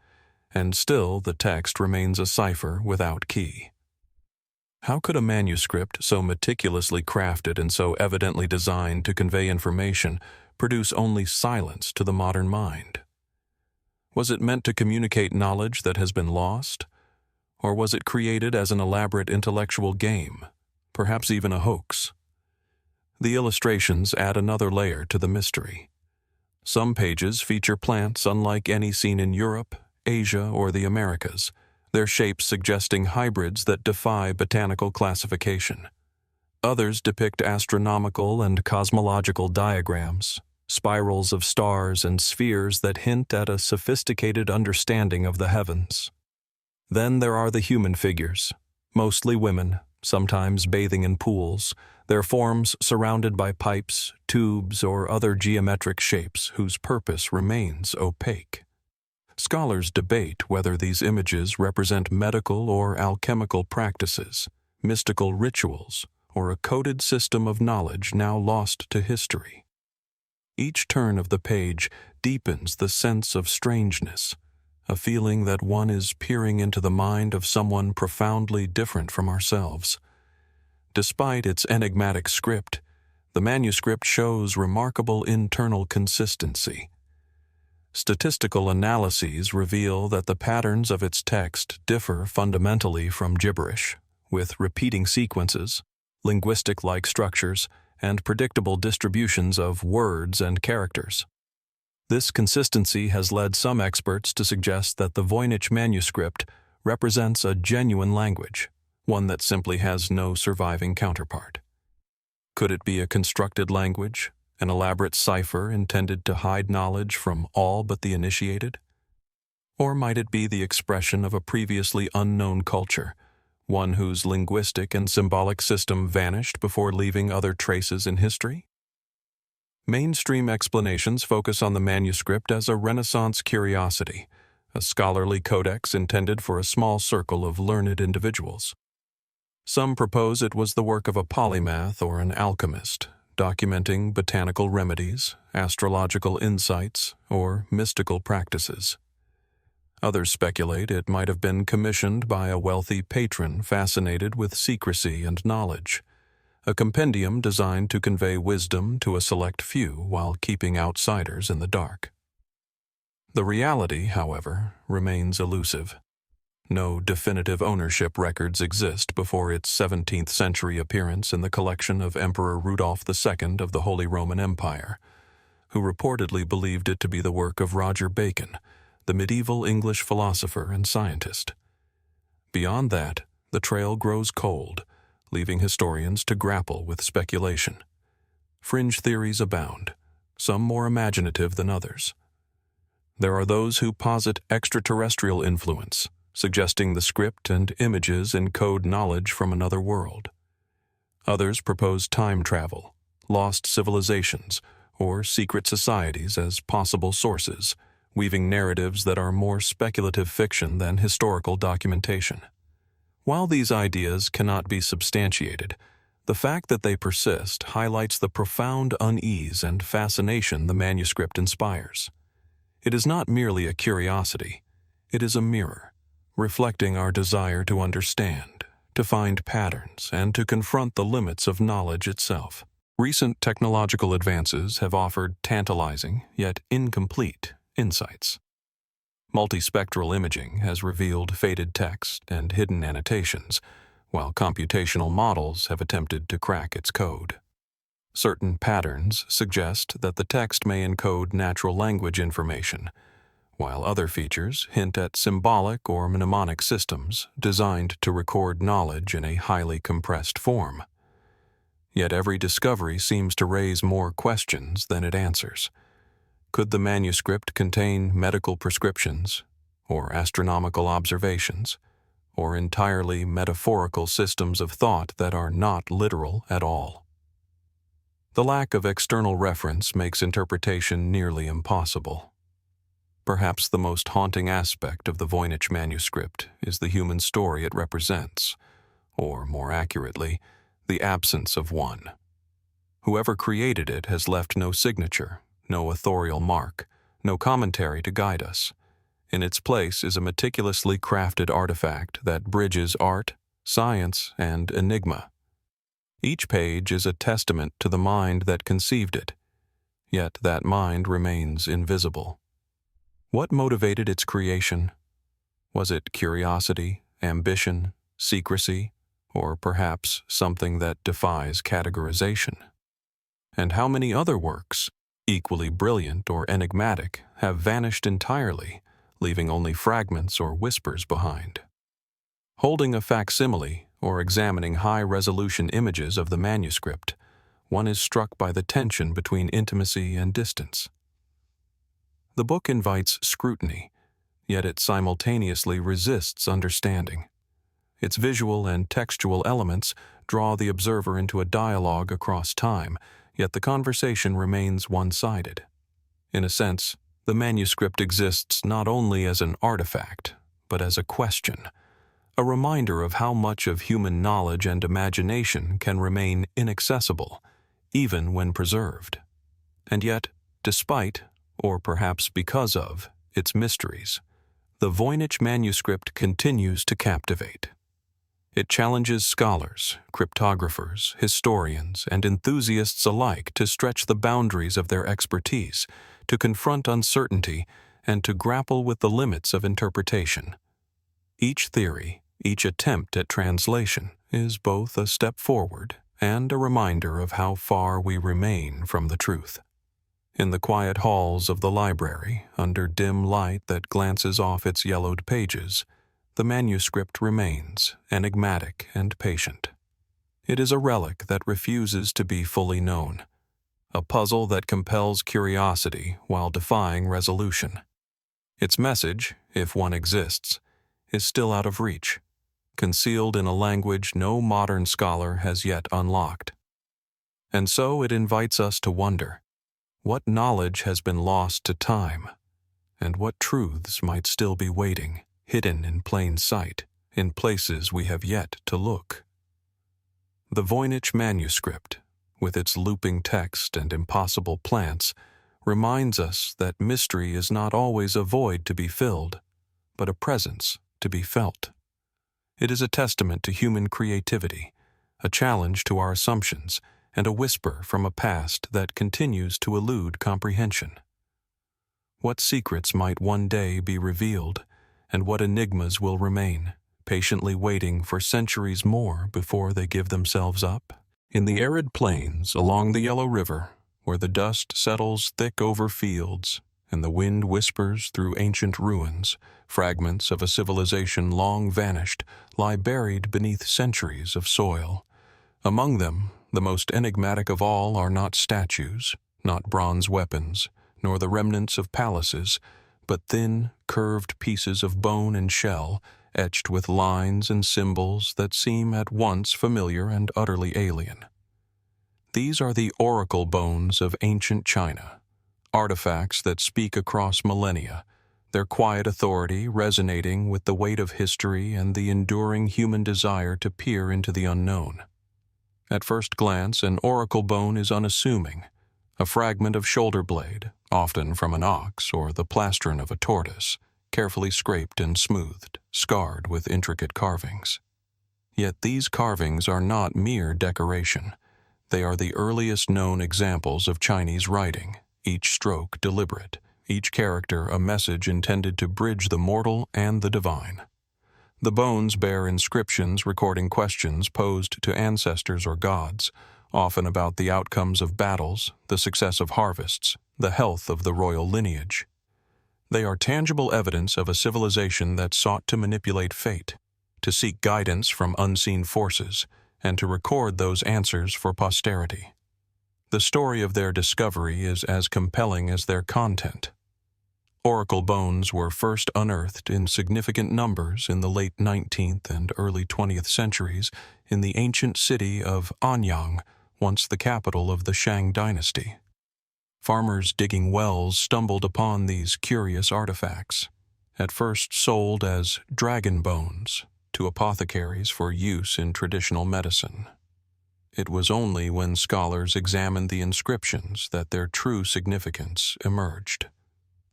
and still the text remains a cipher without key. How could a manuscript so meticulously crafted and so evidently designed to convey information produce only silence to the modern mind? Was it meant to communicate knowledge that has been lost? Or was it created as an elaborate intellectual game, perhaps even a hoax? The illustrations add another layer to the mystery. Some pages feature plants unlike any seen in Europe, Asia, or the Americas, their shapes suggesting hybrids that defy botanical classification. Others depict astronomical and cosmological diagrams, spirals of stars and spheres that hint at a sophisticated understanding of the heavens. Then there are the human figures, Mostly women, sometimes bathing in pools, their forms surrounded by pipes, tubes, or other geometric shapes whose purpose remains opaque. Scholars debate whether these images represent medical or alchemical practices, mystical rituals, or a coded system of knowledge now lost to history. Each turn of the page deepens the sense of strangeness, a feeling that one is peering into the mind of someone profoundly different from ourselves. Despite its enigmatic script, the manuscript shows remarkable internal consistency. Statistical analyses reveal that the patterns of its text differ fundamentally from gibberish, with repeating sequences, linguistic-like structures, and predictable distributions of words and characters. This consistency has led some experts to suggest that the Voynich Manuscript represents a genuine language, one that simply has no surviving counterpart. Could it be a constructed language, an elaborate cipher intended to hide knowledge from all but the initiated? Or might it be the expression of a previously unknown culture, one whose linguistic and symbolic system vanished before leaving other traces in history? Mainstream explanations focus on the manuscript as a Renaissance curiosity, a scholarly codex intended for a small circle of learned individuals. Some propose it was the work of a polymath or an alchemist, documenting botanical remedies, astrological insights, or mystical practices. Others speculate it might have been commissioned by a wealthy patron fascinated with secrecy and knowledge, a compendium designed to convey wisdom to a select few while keeping outsiders in the dark. The reality, however, remains elusive. No definitive ownership records exist before its 17th century appearance in the collection of Emperor Rudolph II of the Holy Roman Empire, who reportedly believed it to be the work of Roger Bacon, the medieval English philosopher and scientist. Beyond that, the trail grows cold, leaving historians to grapple with speculation. Fringe theories abound, some more imaginative than others. There are those who posit extraterrestrial influence, suggesting the script and images encode knowledge from another world. Others propose time travel, lost civilizations, or secret societies as possible sources, weaving narratives that are more speculative fiction than historical documentation. While these ideas cannot be substantiated, the fact that they persist highlights the profound unease and fascination the manuscript inspires. It is not merely a curiosity, it is a mirror, reflecting our desire to understand, to find patterns, and to confront the limits of knowledge itself. Recent technological advances have offered tantalizing, yet incomplete, insights. Multispectral imaging has revealed faded text and hidden annotations, while computational models have attempted to crack its code. Certain patterns suggest that the text may encode natural language information, while other features hint at symbolic or mnemonic systems designed to record knowledge in a highly compressed form. Yet every discovery seems to raise more questions than it answers. Could the manuscript contain medical prescriptions, or astronomical observations, or entirely metaphorical systems of thought that are not literal at all? The lack of external reference makes interpretation nearly impossible. Perhaps the most haunting aspect of the Voynich manuscript is the human story it represents, or, more accurately, the absence of one. Whoever created it has left no signature, no authorial mark, no commentary to guide us. In its place is a meticulously crafted artifact that bridges art, science, and enigma. Each page is a testament to the mind that conceived it, yet that mind remains invisible. What motivated its creation? Was it curiosity, ambition, secrecy, or perhaps something that defies categorization? And how many other works, equally brilliant or enigmatic, have vanished entirely, leaving only fragments or whispers behind? Holding a facsimile or examining high-resolution images of the manuscript, one is struck by the tension between intimacy and distance. The book invites scrutiny, yet it simultaneously resists understanding. Its visual and textual elements draw the observer into a dialogue across time, yet the conversation remains one-sided. In a sense, the manuscript exists not only as an artifact, but as a question, a reminder of how much of human knowledge and imagination can remain inaccessible, even when preserved. And yet, despite, or perhaps because of, its mysteries, the Voynich Manuscript continues to captivate. It challenges scholars, cryptographers, historians, and enthusiasts alike to stretch the boundaries of their expertise, to confront uncertainty, and to grapple with the limits of interpretation. Each theory, each attempt at translation, is both a step forward and a reminder of how far we remain from the truth. In the quiet halls of the library, under dim light that glances off its yellowed pages, the manuscript remains enigmatic and patient. It is a relic that refuses to be fully known, a puzzle that compels curiosity while defying resolution. Its message, if one exists, is still out of reach, concealed in a language no modern scholar has yet unlocked. And so it invites us to wonder, what knowledge has been lost to time, and what truths might still be waiting, hidden in plain sight, in places we have yet to look? The Voynich Manuscript, with its looping text and impossible plants, reminds us that mystery is not always a void to be filled, but a presence to be felt. It is a testament to human creativity, a challenge to our assumptions, and a whisper from a past that continues to elude comprehension. What secrets might one day be revealed, and what enigmas will remain, patiently waiting for centuries more before they give themselves up? In the arid plains along the Yellow River, where the dust settles thick over fields and the wind whispers through ancient ruins, fragments of a civilization long vanished lie buried beneath centuries of soil. Among them, the most enigmatic of all are not statues, not bronze weapons, nor the remnants of palaces, but thin, curved pieces of bone and shell, etched with lines and symbols that seem at once familiar and utterly alien. These are the oracle bones of ancient China, artifacts that speak across millennia, their quiet authority resonating with the weight of history and the enduring human desire to peer into the unknown. At first glance, an oracle bone is unassuming, a fragment of shoulder blade, often from an ox or the plastron of a tortoise, carefully scraped and smoothed, scarred with intricate carvings. Yet these carvings are not mere decoration. They are the earliest known examples of Chinese writing, each stroke deliberate, each character a message intended to bridge the mortal and the divine. The bones bear inscriptions recording questions posed to ancestors or gods, often about the outcomes of battles, the success of harvests, the health of the royal lineage. They are tangible evidence of a civilization that sought to manipulate fate, to seek guidance from unseen forces, and to record those answers for posterity. The story of their discovery is as compelling as their content. Oracle bones were first unearthed in significant numbers in the late 19th and early 20th centuries in the ancient city of Anyang, once the capital of the Shang dynasty. Farmers digging wells stumbled upon these curious artifacts, at first sold as dragon bones to apothecaries for use in traditional medicine. It was only when scholars examined the inscriptions that their true significance emerged.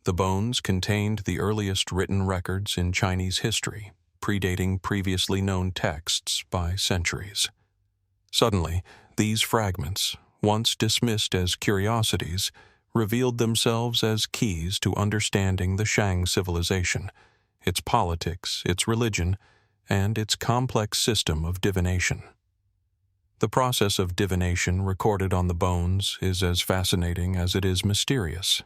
The bones contained the earliest written records in Chinese history, predating previously known texts by centuries. Suddenly, these fragments, once dismissed as curiosities, revealed themselves as keys to understanding the Shang civilization, its politics, its religion, and its complex system of divination. The process of divination recorded on the bones is as fascinating as it is mysterious.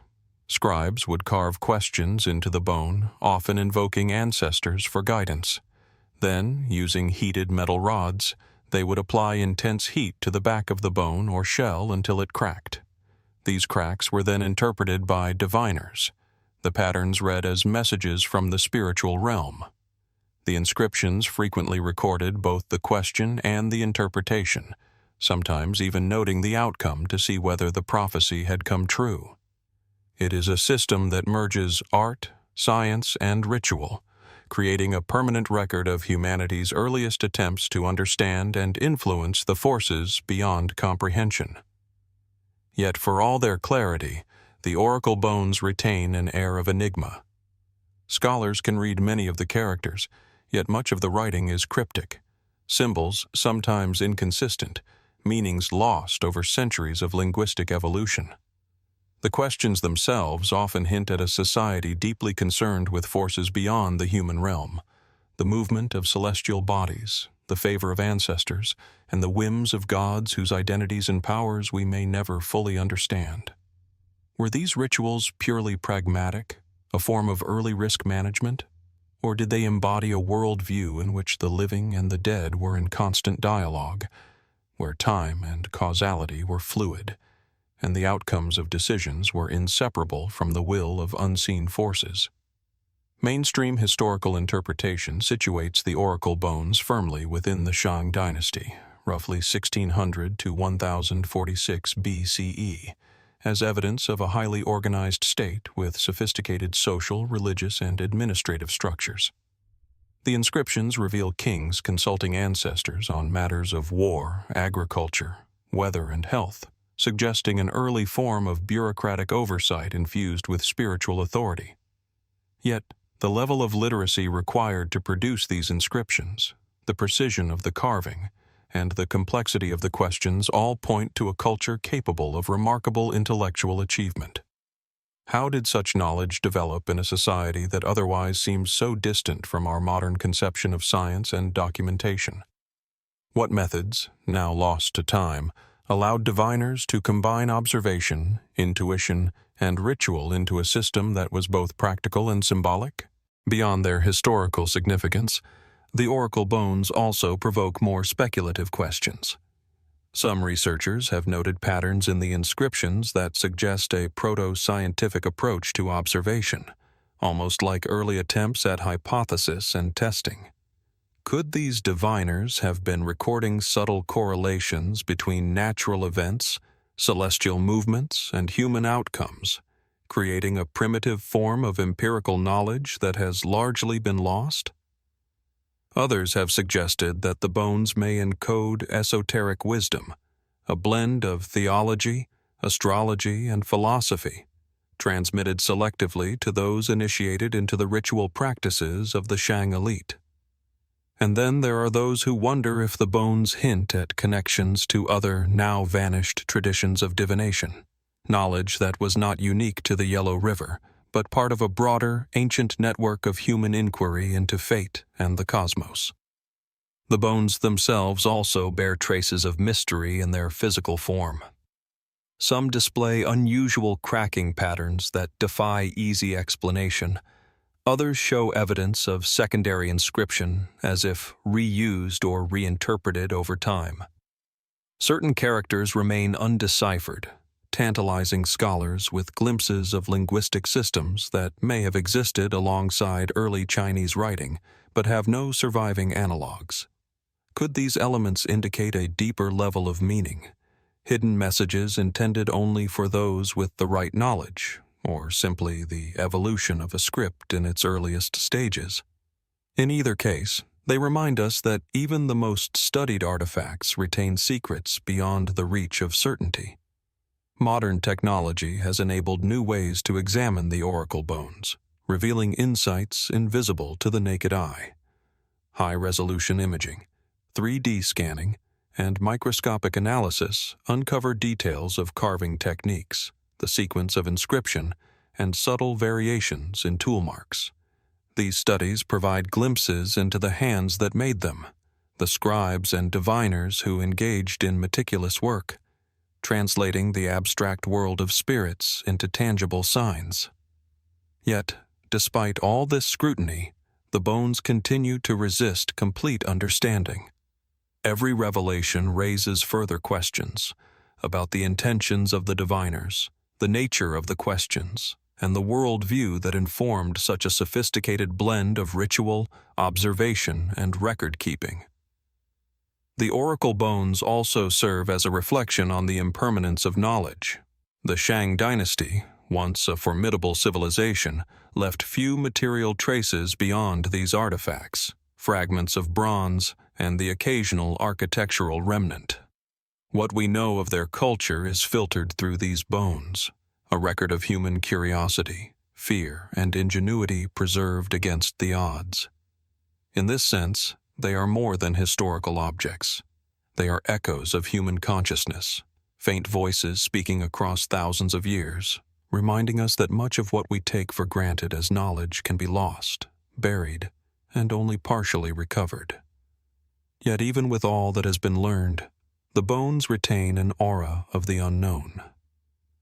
Scribes would carve questions into the bone, often invoking ancestors for guidance. Then, using heated metal rods, they would apply intense heat to the back of the bone or shell until it cracked. These cracks were then interpreted by diviners. The patterns read as messages from the spiritual realm. The inscriptions frequently recorded both the question and the interpretation, sometimes even noting the outcome to see whether the prophecy had come true. It is a system that merges art, science, and ritual, creating a permanent record of humanity's earliest attempts to understand and influence the forces beyond comprehension. Yet for all their clarity, the oracle bones retain an air of enigma. Scholars can read many of the characters, yet much of the writing is cryptic. Symbols sometimes inconsistent, meanings lost over centuries of linguistic evolution. The questions themselves often hint at a society deeply concerned with forces beyond the human realm, the movement of celestial bodies, the favor of ancestors, and the whims of gods whose identities and powers we may never fully understand. Were these rituals purely pragmatic, a form of early risk management, or did they embody a worldview in which the living and the dead were in constant dialogue, where time and causality were fluid, and the outcomes of decisions were inseparable from the will of unseen forces? Mainstream historical interpretation situates the oracle bones firmly within the Shang dynasty, roughly 1600 to 1046 BCE, as evidence of a highly organized state with sophisticated social, religious, and administrative structures. The inscriptions reveal kings consulting ancestors on matters of war, agriculture, weather, and health, suggesting an early form of bureaucratic oversight infused with spiritual authority. Yet, the level of literacy required to produce these inscriptions, the precision of the carving, and the complexity of the questions all point to a culture capable of remarkable intellectual achievement. How did such knowledge develop in a society that otherwise seems so distant from our modern conception of science and documentation? What methods, now lost to time, allowed diviners to combine observation, intuition, and ritual into a system that was both practical and symbolic? Beyond their historical significance, the oracle bones also provoke more speculative questions. Some researchers have noted patterns in the inscriptions that suggest a proto-scientific approach to observation, almost like early attempts at hypothesis and testing. Could these diviners have been recording subtle correlations between natural events, celestial movements, and human outcomes, creating a primitive form of empirical knowledge that has largely been lost? Others have suggested that the bones may encode esoteric wisdom, a blend of theology, astrology, and philosophy, transmitted selectively to those initiated into the ritual practices of the Shang elite. And then there are those who wonder if the bones hint at connections to other, now vanished traditions of divination, knowledge that was not unique to the Yellow River, but part of a broader, ancient network of human inquiry into fate and the cosmos. The bones themselves also bear traces of mystery in their physical form. Some display unusual cracking patterns that defy easy explanation. Others show evidence of secondary inscription, as if reused or reinterpreted over time. Certain characters remain undeciphered, tantalizing scholars with glimpses of linguistic systems that may have existed alongside early Chinese writing, but have no surviving analogues. Could these elements indicate a deeper level of meaning, hidden messages intended only for those with the right knowledge, or simply the evolution of a script in its earliest stages? In either case, they remind us that even the most studied artifacts retain secrets beyond the reach of certainty. Modern technology has enabled new ways to examine the oracle bones, revealing insights invisible to the naked eye. High-resolution imaging, 3D scanning, and microscopic analysis uncover details of carving techniques, the sequence of inscription, and subtle variations in tool marks. These studies provide glimpses into the hands that made them, the scribes and diviners who engaged in meticulous work, translating the abstract world of spirits into tangible signs. Yet, despite all this scrutiny, the bones continue to resist complete understanding. Every revelation raises further questions about the intentions of the diviners, the nature of the questions, and the worldview that informed such a sophisticated blend of ritual, observation, and record-keeping. The oracle bones also serve as a reflection on the impermanence of knowledge. The Shang dynasty, once a formidable civilization, left few material traces beyond these artifacts, fragments of bronze, and the occasional architectural remnant. What we know of their culture is filtered through these bones, a record of human curiosity, fear, and ingenuity preserved against the odds. In this sense, they are more than historical objects. They are echoes of human consciousness, faint voices speaking across thousands of years, reminding us that much of what we take for granted as knowledge can be lost, buried, and only partially recovered. Yet even with all that has been learned, the bones retain an aura of the unknown.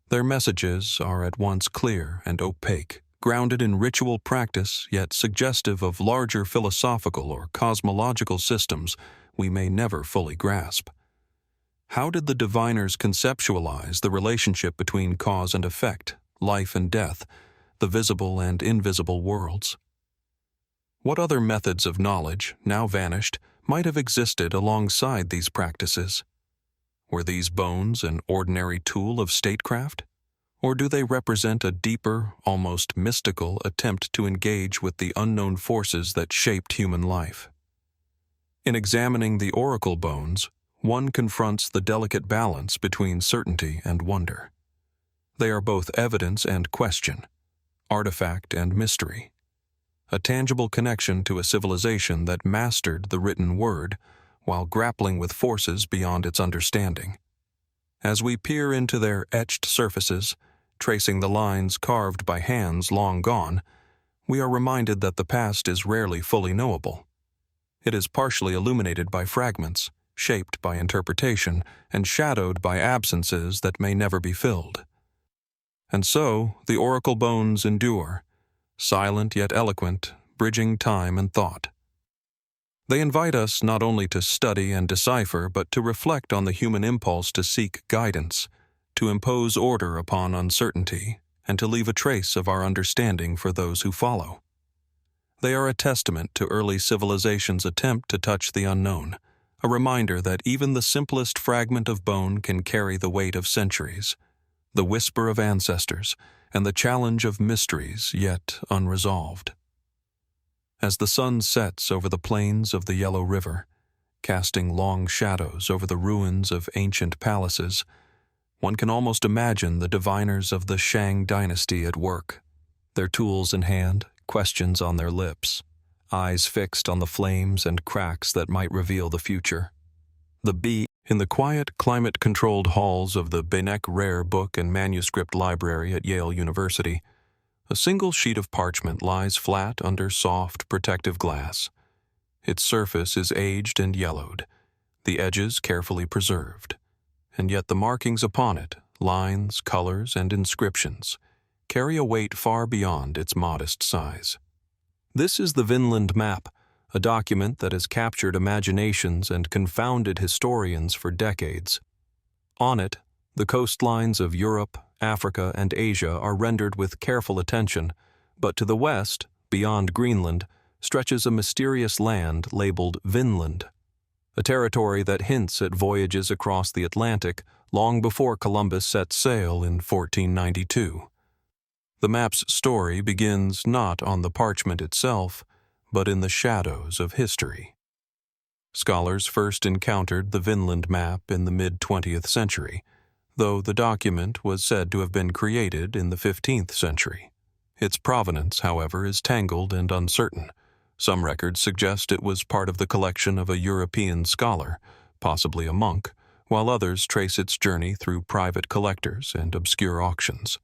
Their messages are at once clear and opaque, grounded in ritual practice, yet suggestive of larger philosophical or cosmological systems we may never fully grasp. How did the diviners conceptualize the relationship between cause and effect, life and death, the visible and invisible worlds? What other methods of knowledge, now vanished, might have existed alongside these practices? Were these bones an ordinary tool of statecraft? Or do they represent a deeper, almost mystical attempt to engage with the unknown forces that shaped human life? In examining the oracle bones, one confronts the delicate balance between certainty and wonder. They are both evidence and question, artifact and mystery, a tangible connection to a civilization that mastered the written word while grappling with forces beyond its understanding. As we peer into their etched surfaces, tracing the lines carved by hands long gone, we are reminded that the past is rarely fully knowable. It is partially illuminated by fragments, shaped by interpretation, and shadowed by absences that may never be filled. And so, the oracle bones endure, silent yet eloquent, bridging time and thought. They invite us not only to study and decipher, but to reflect on the human impulse to seek guidance, to impose order upon uncertainty, and to leave a trace of our understanding for those who follow. They are a testament to early civilization's attempt to touch the unknown, a reminder that even the simplest fragment of bone can carry the weight of centuries, the whisper of ancestors, and the challenge of mysteries yet unresolved. As the sun sets over the plains of the Yellow River, casting long shadows over the ruins of ancient palaces, one can almost imagine the diviners of the Shang dynasty at work, their tools in hand, questions on their lips, eyes fixed on the flames and cracks that might reveal the future. In the quiet, climate-controlled halls of the Benek Rare Book and Manuscript Library at Yale University, a single sheet of parchment lies flat under soft, protective glass. Its surface is aged and yellowed, the edges carefully preserved, and yet the markings upon it, lines, colors, and inscriptions, carry a weight far beyond its modest size. This is the Vinland Map, a document that has captured imaginations and confounded historians for decades. On it, the coastlines of Europe, Africa, and Asia are rendered with careful attention, but to the west, beyond Greenland, stretches a mysterious land labeled Vinland, a territory that hints at voyages across the Atlantic long before Columbus set sail in 1492. The map's story begins not on the parchment itself, but in the shadows of history. Scholars first encountered the Vinland Map in the mid-20th century, though the document was said to have been created in the 15th century. Its provenance, however, is tangled and uncertain. Some records suggest it was part of the collection of a European scholar, possibly a monk, while others trace its journey through private collectors and obscure auctions.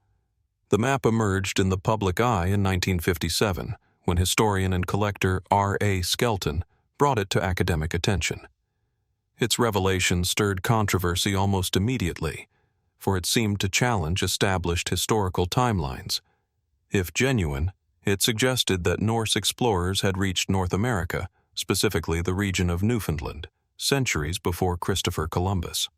The map emerged in the public eye in 1957, when historian and collector R.A. Skelton brought it to academic attention. Its revelation stirred controversy almost immediately, for it seemed to challenge established historical timelines. If genuine, it suggested that Norse explorers had reached North America, specifically the region of Newfoundland, centuries before Christopher Columbus.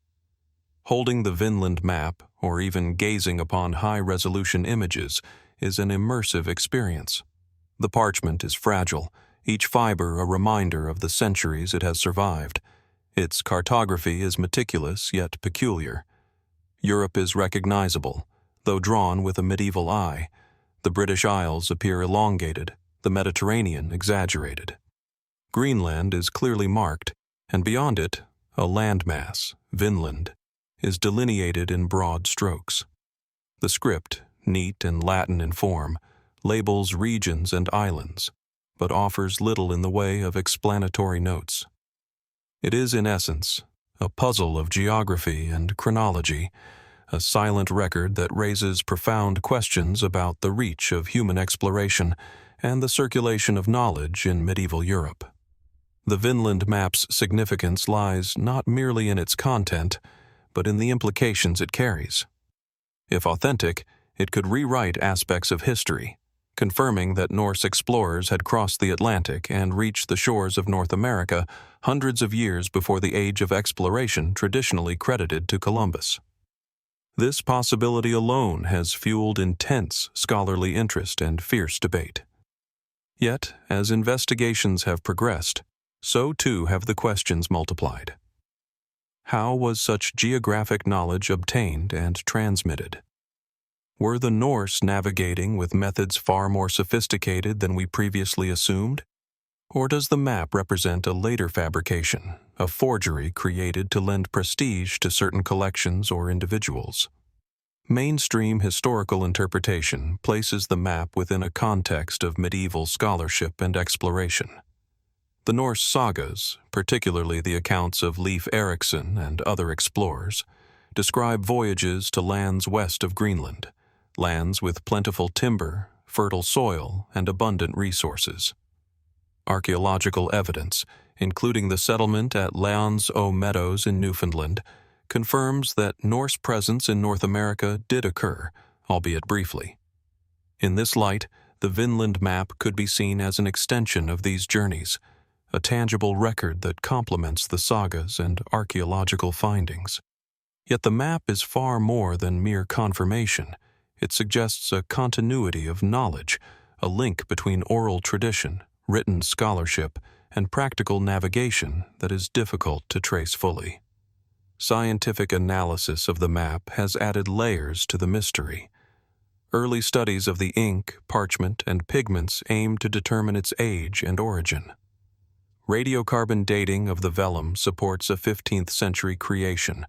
Holding the Vinland Map, or even gazing upon high-resolution images, is an immersive experience. The parchment is fragile, each fiber a reminder of the centuries it has survived. Its cartography is meticulous yet peculiar. Europe is recognizable, though drawn with a medieval eye. The British Isles appear elongated, the Mediterranean exaggerated. Greenland is clearly marked, and beyond it, a landmass, Vinland, is delineated in broad strokes. The script, neat and Latin in form, labels regions and islands, but offers little in the way of explanatory notes. It is, in essence, a puzzle of geography and chronology, a silent record that raises profound questions about the reach of human exploration and the circulation of knowledge in medieval Europe. The Vinland Map's significance lies not merely in its content, but in the implications it carries. If authentic, it could rewrite aspects of history, confirming that Norse explorers had crossed the Atlantic and reached the shores of North America hundreds of years before the age of exploration traditionally credited to Columbus. This possibility alone has fueled intense scholarly interest and fierce debate. Yet, as investigations have progressed, so too have the questions multiplied. How was such geographic knowledge obtained and transmitted? Were the Norse navigating with methods far more sophisticated than we previously assumed? Or does the map represent a later fabrication, a forgery created to lend prestige to certain collections or individuals? Mainstream historical interpretation places the map within a context of medieval scholarship and exploration. The Norse sagas, particularly the accounts of Leif Erikson and other explorers, describe voyages to lands west of Greenland, lands with plentiful timber, fertile soil, and abundant resources. Archaeological evidence, including the settlement at Leans O Meadows in Newfoundland, confirms that Norse presence in North America did occur, albeit briefly. In this light, the Vinland Map could be seen as an extension of these journeys, a tangible record that complements the sagas and archaeological findings. Yet the map is far more than mere confirmation. It suggests a continuity of knowledge, a link between oral tradition, written scholarship, and practical navigation that is difficult to trace fully. Scientific analysis of the map has added layers to the mystery. Early studies of the ink, parchment, and pigments aim to determine its age and origin. Radiocarbon dating of the vellum supports a 15th century creation,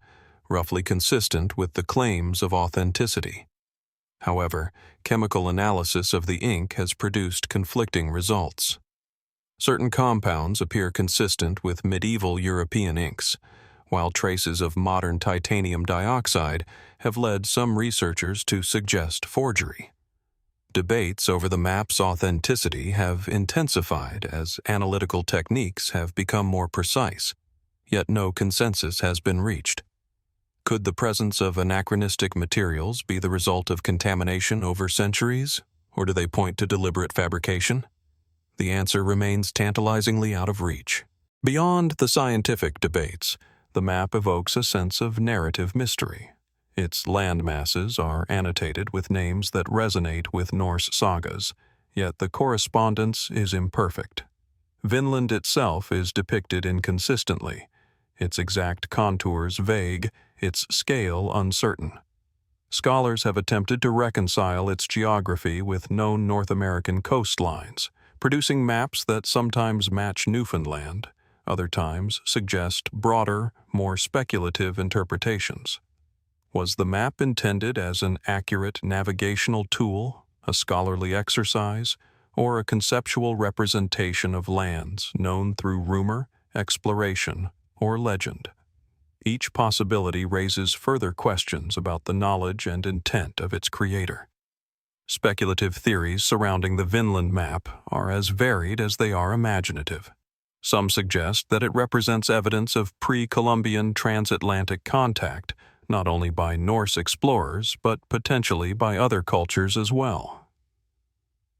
roughly consistent with the claims of authenticity. However, chemical analysis of the ink has produced conflicting results. Certain compounds appear consistent with medieval European inks, while traces of modern titanium dioxide have led some researchers to suggest forgery. Debates over the map's authenticity have intensified as analytical techniques have become more precise, yet no consensus has been reached. Could the presence of anachronistic materials be the result of contamination over centuries, or do they point to deliberate fabrication? The answer remains tantalizingly out of reach. Beyond the scientific debates, the map evokes a sense of narrative mystery. Its landmasses are annotated with names that resonate with Norse sagas, yet the correspondence is imperfect. Vinland itself is depicted inconsistently, its exact contours vague, its scale uncertain. Scholars have attempted to reconcile its geography with known North American coastlines, producing maps that sometimes match Newfoundland, other times suggest broader, more speculative interpretations. Was the map intended as an accurate navigational tool, a scholarly exercise, or a conceptual representation of lands known through rumor, exploration, or legend? Each possibility raises further questions about the knowledge and intent of its creator. Speculative theories surrounding the Vinland Map are as varied as they are imaginative. Some suggest that it represents evidence of pre-Columbian transatlantic contact, not only by Norse explorers, but potentially by other cultures as well.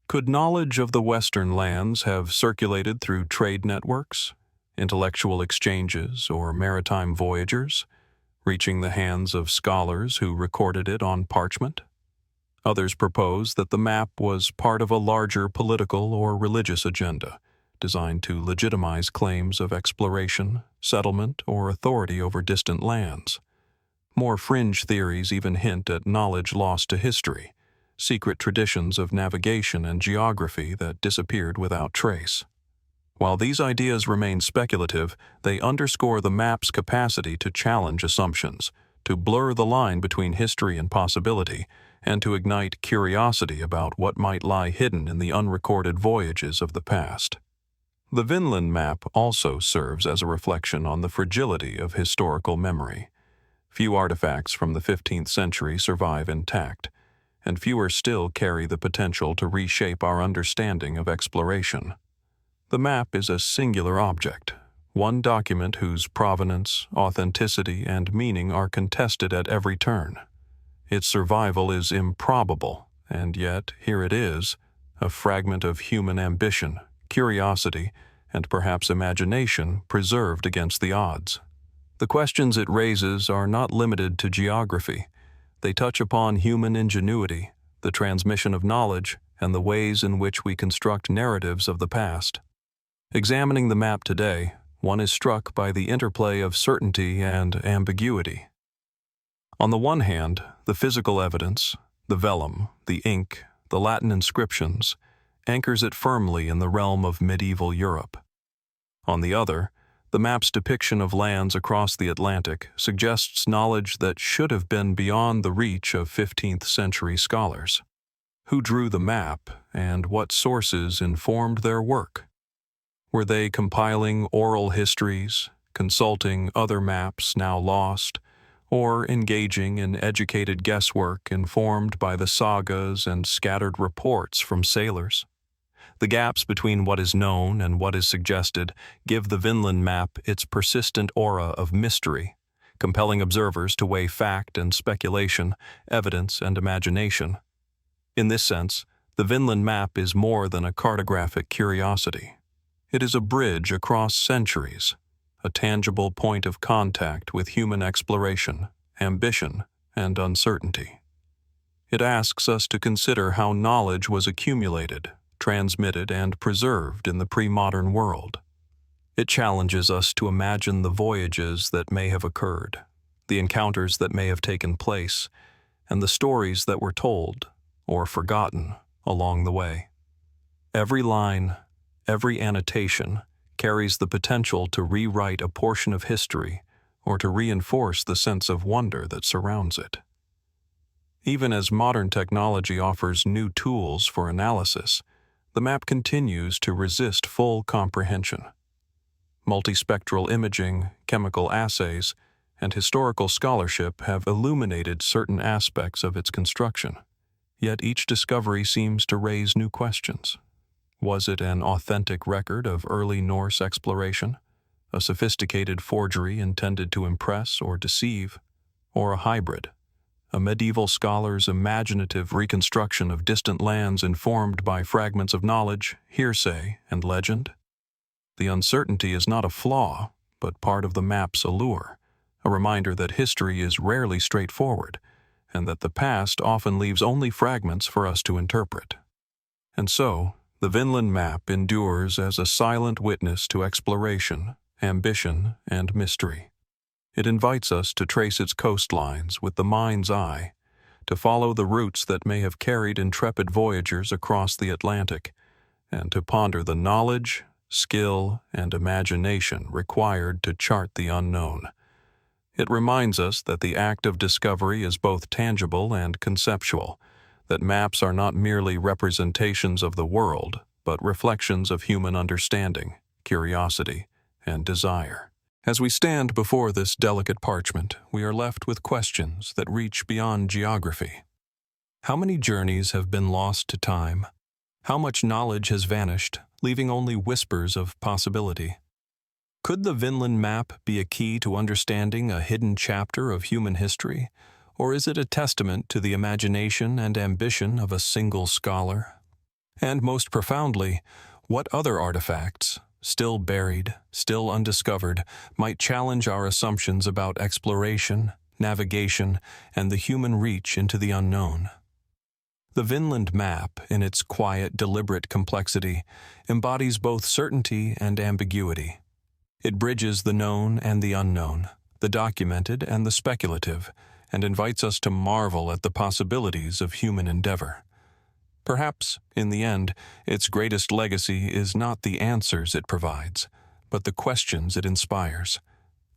Could knowledge of the Western lands have circulated through trade networks, intellectual exchanges, or maritime voyagers? reaching the hands of scholars who recorded it on parchment. Others propose that the map was part of a larger political or religious agenda, designed to legitimize claims of exploration, settlement, or authority over distant lands. More fringe theories even hint at knowledge lost to history, secret traditions of navigation and geography that disappeared without trace. While these ideas remain speculative, they underscore the map's capacity to challenge assumptions, to blur the line between history and possibility, and to ignite curiosity about what might lie hidden in the unrecorded voyages of the past. The Vinland Map also serves as a reflection on the fragility of historical memory. Few artifacts from the 15th century survive intact, and fewer still carry the potential to reshape our understanding of exploration. The map is a singular object, one document whose provenance, authenticity, and meaning are contested at every turn. Its survival is improbable, and yet here it is, a fragment of human ambition, curiosity, and perhaps imagination preserved against the odds. The questions it raises are not limited to geography. They touch upon human ingenuity, the transmission of knowledge, and the ways in which we construct narratives of the past. Examining the map today, one is struck by the interplay of certainty and ambiguity. On the one hand, the physical evidence, the vellum, the ink, the Latin inscriptions, anchors it firmly in the realm of medieval Europe. On the other, the map's depiction of lands across the Atlantic suggests knowledge that should have been beyond the reach of 15th century scholars. Who drew the map, and what sources informed their work? Were they compiling oral histories, consulting other maps now lost, or engaging in educated guesswork informed by the sagas and scattered reports from sailors? The gaps between what is known and what is suggested give the Vinland Map its persistent aura of mystery, compelling observers to weigh fact and speculation, evidence and imagination. In this sense, the Vinland Map is more than a cartographic curiosity. It is a bridge across centuries, a tangible point of contact with human exploration, ambition, and uncertainty. It asks us to consider how knowledge was accumulated, transmitted, and preserved in the pre-modern world. It challenges us to imagine the voyages that may have occurred, the encounters that may have taken place, and the stories that were told, or forgotten, along the way. Every line, every annotation, carries the potential to rewrite a portion of history or to reinforce the sense of wonder that surrounds it. Even as modern technology offers new tools for analysis, the map continues to resist full comprehension. Multispectral imaging, chemical assays, and historical scholarship have illuminated certain aspects of its construction, yet each discovery seems to raise new questions. Was it an authentic record of early Norse exploration, a sophisticated forgery intended to impress or deceive, or a hybrid, a medieval scholar's imaginative reconstruction of distant lands informed by fragments of knowledge, hearsay, and legend? The uncertainty is not a flaw, but part of the map's allure, a reminder that history is rarely straightforward, and that the past often leaves only fragments for us to interpret. And so, the Vinland Map endures as a silent witness to exploration, ambition, and mystery. It invites us to trace its coastlines with the mind's eye, to follow the routes that may have carried intrepid voyagers across the Atlantic, and to ponder the knowledge, skill, and imagination required to chart the unknown. It reminds us that the act of discovery is both tangible and conceptual, that maps are not merely representations of the world, but reflections of human understanding, curiosity, and desire. As we stand before this delicate parchment, we are left with questions that reach beyond geography. How many journeys have been lost to time? How much knowledge has vanished, leaving only whispers of possibility? Could the Vinland Map be a key to understanding a hidden chapter of human history, or is it a testament to the imagination and ambition of a single scholar? And most profoundly, what other artifacts, still buried, still undiscovered, might challenge our assumptions about exploration, navigation, and the human reach into the unknown. The Vinland Map, in its quiet, deliberate complexity, embodies both certainty and ambiguity. It bridges the known and the unknown, the documented and the speculative, and invites us to marvel at the possibilities of human endeavor. Perhaps, in the end, its greatest legacy is not the answers it provides, but the questions it inspires.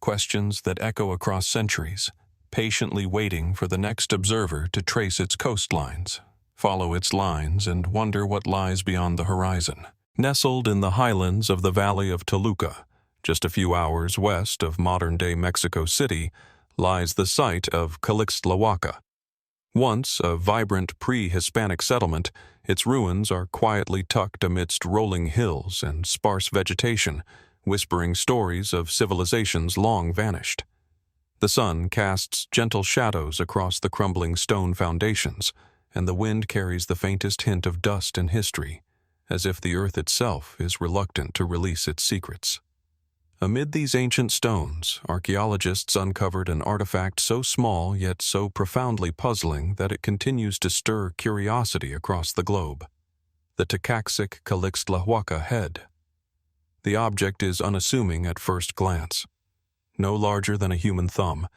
Questions that echo across centuries, patiently waiting for the next observer to trace its coastlines, follow its lines, and wonder what lies beyond the horizon. Nestled in the highlands of the Valley of Toluca, just a few hours west of modern-day Mexico City, lies the site of Calixtlahuaca. Once a vibrant pre-Hispanic settlement, its ruins are quietly tucked amidst rolling hills and sparse vegetation, whispering stories of civilizations long vanished. The sun casts gentle shadows across the crumbling stone foundations, and the wind carries the faintest hint of dust and history, as if the earth itself is reluctant to release its secrets. Amid these ancient stones, archaeologists uncovered an artifact so small yet so profoundly puzzling that it continues to stir curiosity across the globe: the Tecaxic-Calixtlahuaca Head. The object is unassuming at first glance. No larger than a human thumb,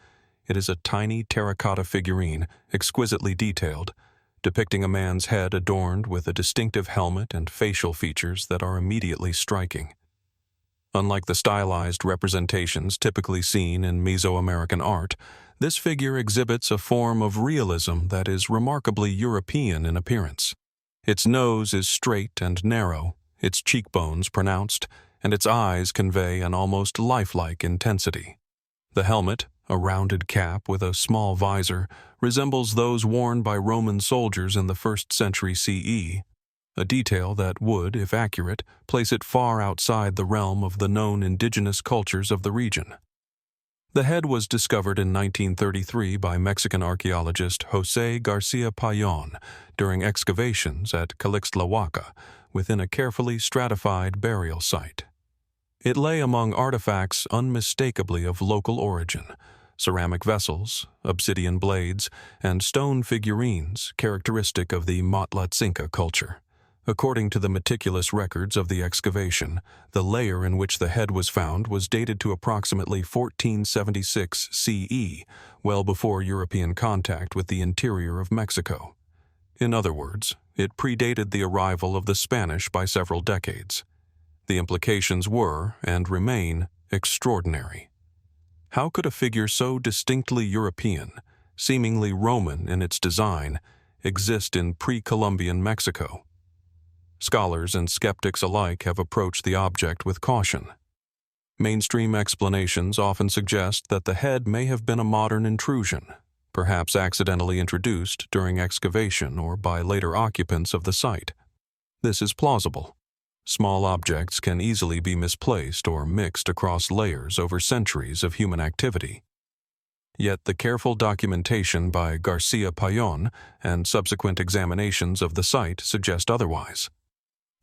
it is a tiny terracotta figurine, exquisitely detailed, depicting a man's head adorned with a distinctive helmet and facial features that are immediately striking. Unlike the stylized representations typically seen in Mesoamerican art, this figure exhibits a form of realism that is remarkably European in appearance. Its nose is straight and narrow, its cheekbones pronounced, and its eyes convey an almost lifelike intensity. The helmet, a rounded cap with a small visor, resembles those worn by Roman soldiers in the 1st century CE, a detail that would, if accurate, place it far outside the realm of the known indigenous cultures of the region. The head was discovered in 1933 by Mexican archaeologist José García Payón during excavations at Calixtlahuaca within a carefully stratified burial site. It lay among artifacts unmistakably of local origin: ceramic vessels, obsidian blades, and stone figurines characteristic of the Matlatzinca culture. According to the meticulous records of the excavation, the layer in which the head was found was dated to approximately 1476 CE, well before European contact with the interior of Mexico. In other words, it predated the arrival of the Spanish by several decades. The implications were, and remain, extraordinary. How could a figure so distinctly European, seemingly Roman in its design, exist in pre-Columbian Mexico? Scholars and skeptics alike have approached the object with caution. Mainstream explanations often suggest that the head may have been a modern intrusion, perhaps accidentally introduced during excavation or by later occupants of the site. This is plausible. Small objects can easily be misplaced or mixed across layers over centuries of human activity. Yet the careful documentation by García Payón and subsequent examinations of the site suggest otherwise.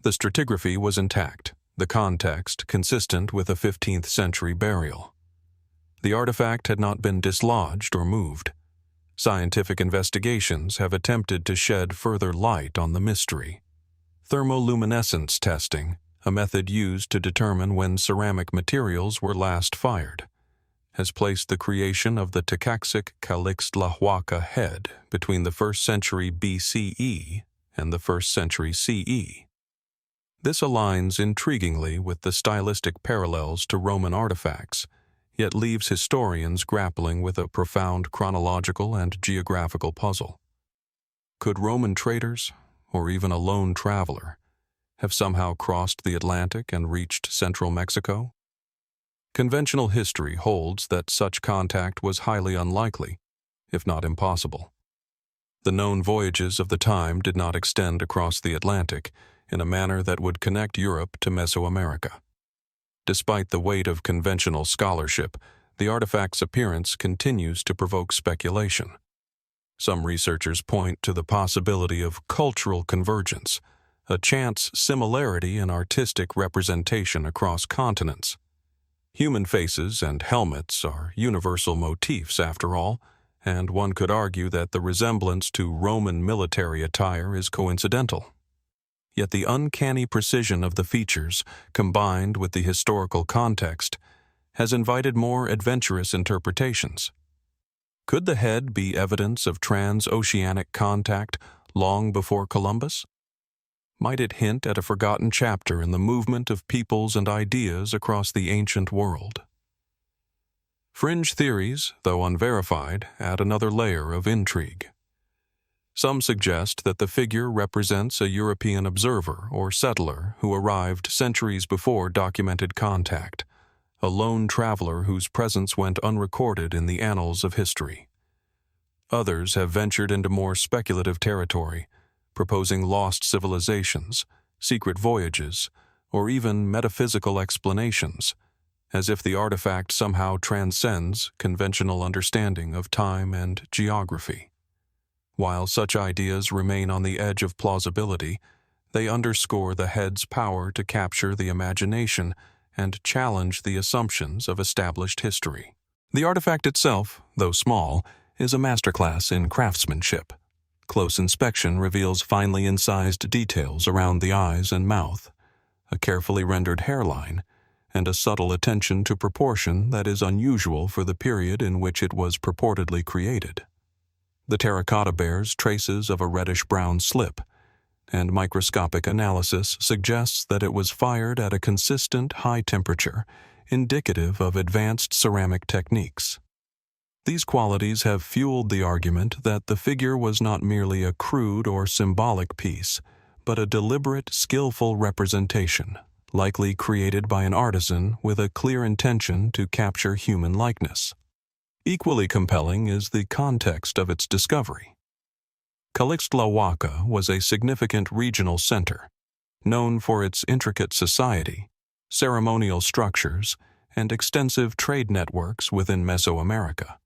The stratigraphy was intact, the context consistent with a 15th century burial. The artifact had not been dislodged or moved. Scientific investigations have attempted to shed further light on the mystery. Thermoluminescence testing, a method used to determine when ceramic materials were last fired, has placed the creation of the Tecaxic-Calixtlahuaca Head between the 1st century BCE and the 1st century CE. This aligns intriguingly with the stylistic parallels to Roman artifacts, yet leaves historians grappling with a profound chronological and geographical puzzle. Could Roman traders, or even a lone traveler, have somehow crossed the Atlantic and reached central Mexico? Conventional history holds that such contact was highly unlikely, if not impossible. The known voyages of the time did not extend across the Atlantic in a manner that would connect Europe to Mesoamerica. Despite the weight of conventional scholarship, the artifact's appearance continues to provoke speculation. Some researchers point to the possibility of cultural convergence, a chance similarity in artistic representation across continents. Human faces and helmets are universal motifs, after all, and one could argue that the resemblance to Roman military attire is coincidental. Yet the uncanny precision of the features, combined with the historical context, has invited more adventurous interpretations. Could the head be evidence of transoceanic contact long before Columbus? Might it hint at a forgotten chapter in the movement of peoples and ideas across the ancient world? Fringe theories, though unverified, add another layer of intrigue. Some suggest that the figure represents a European observer or settler who arrived centuries before documented contact, a lone traveler whose presence went unrecorded in the annals of history. Others have ventured into more speculative territory, proposing lost civilizations, secret voyages, or even metaphysical explanations, as if the artifact somehow transcends conventional understanding of time and geography. While such ideas remain on the edge of plausibility, they underscore the head's power to capture the imagination and challenge the assumptions of established history. The artifact itself, though small, is a masterclass in craftsmanship. Close inspection reveals finely incised details around the eyes and mouth, a carefully rendered hairline, and a subtle attention to proportion that is unusual for the period in which it was purportedly created. The terracotta bears traces of a reddish-brown slip, and microscopic analysis suggests that it was fired at a consistent high temperature, indicative of advanced ceramic techniques. These qualities have fueled the argument that the figure was not merely a crude or symbolic piece, but a deliberate, skillful representation, likely created by an artisan with a clear intention to capture human likeness. Equally compelling is the context of its discovery. Calixtlahuaca was a significant regional center, known for its intricate society, ceremonial structures, and extensive trade networks within Mesoamerica.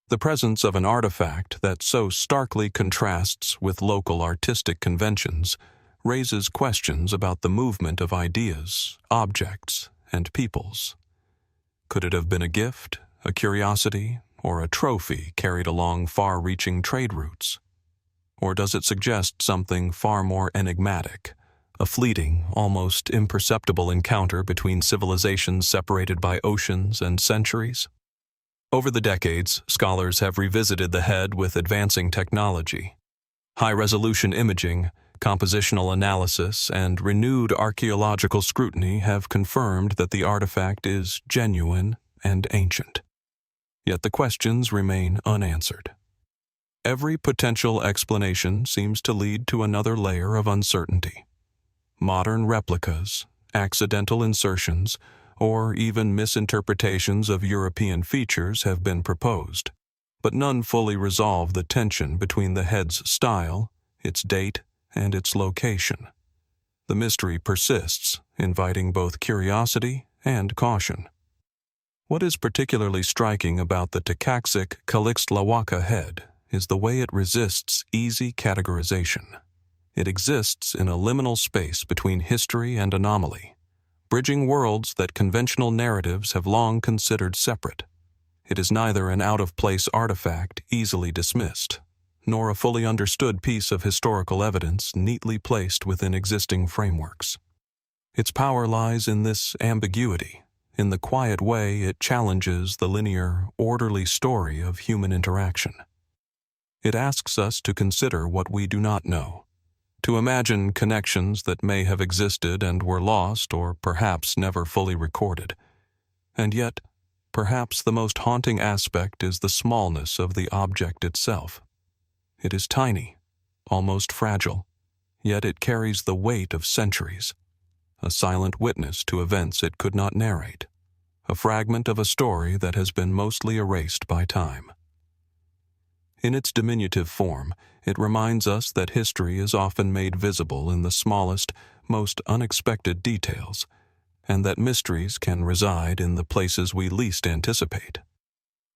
The presence of an artifact that so starkly contrasts with local artistic conventions raises questions about the movement of ideas, objects, and peoples. Could it have been a gift, a curiosity, or a trophy carried along far-reaching trade routes? Or does it suggest something far more enigmatic, a fleeting, almost imperceptible encounter between civilizations separated by oceans and centuries? Over the decades, scholars have revisited the head with advancing technology. High-resolution imaging, compositional analysis, and renewed archaeological scrutiny have confirmed that the artifact is genuine and ancient. Yet the questions remain unanswered. Every potential explanation seems to lead to another layer of uncertainty. Modern replicas, accidental insertions, or even misinterpretations of European features have been proposed, but none fully resolve the tension between the head's style, its date, and its location. The mystery persists, inviting both curiosity and caution. What is particularly striking about the Tecaxic-Calixtlahuaca Head is the way it resists easy categorization. It exists in a liminal space between history and anomaly, bridging worlds that conventional narratives have long considered separate. It is neither an out-of-place artifact easily dismissed, nor a fully understood piece of historical evidence neatly placed within existing frameworks. Its power lies in this ambiguity, in the quiet way it challenges the linear, orderly story of human interaction. It asks us to consider what we do not know, to imagine connections that may have existed and were lost or perhaps never fully recorded. And yet, perhaps the most haunting aspect is the smallness of the object itself. It is tiny, almost fragile, yet it carries the weight of centuries, a silent witness to events it could not narrate, a fragment of a story that has been mostly erased by time. In its diminutive form, it reminds us that history is often made visible in the smallest, most unexpected details, and that mysteries can reside in the places we least anticipate.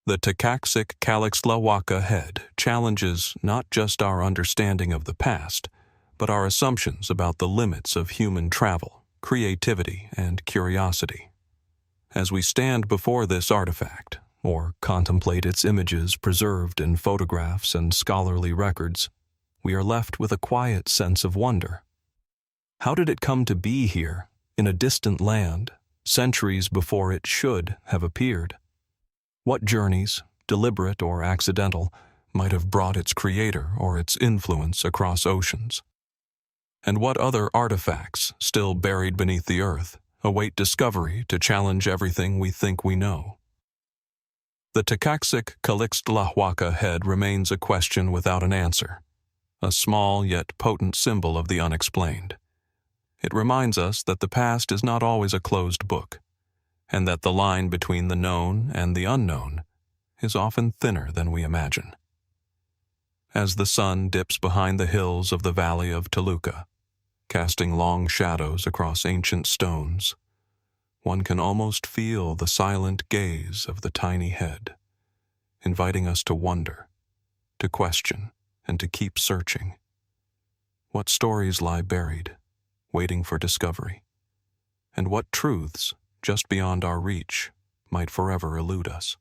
The Tecaxic-Calixtlahuaca Head challenges not just our understanding of the past, but our assumptions about the limits of human travel, creativity, and curiosity. As we stand before this artifact, or contemplate its images preserved in photographs and scholarly records, we are left with a quiet sense of wonder. How did it come to be here, in a distant land, centuries before it should have appeared? What journeys, deliberate or accidental, might have brought its creator or its influence across oceans? And what other artifacts, still buried beneath the earth, await discovery to challenge everything we think we know? The Tecaxic-Calixtlahuaca Head remains a question without an answer, a small yet potent symbol of the unexplained. It reminds us that the past is not always a closed book, and that the line between the known and the unknown is often thinner than we imagine. As the sun dips behind the hills of the valley of Toluca, casting long shadows across ancient stones, one can almost feel the silent gaze of the tiny head, inviting us to wonder, to question, and to keep searching. What stories lie buried, waiting for discovery, and what truths, just beyond our reach, might forever elude us?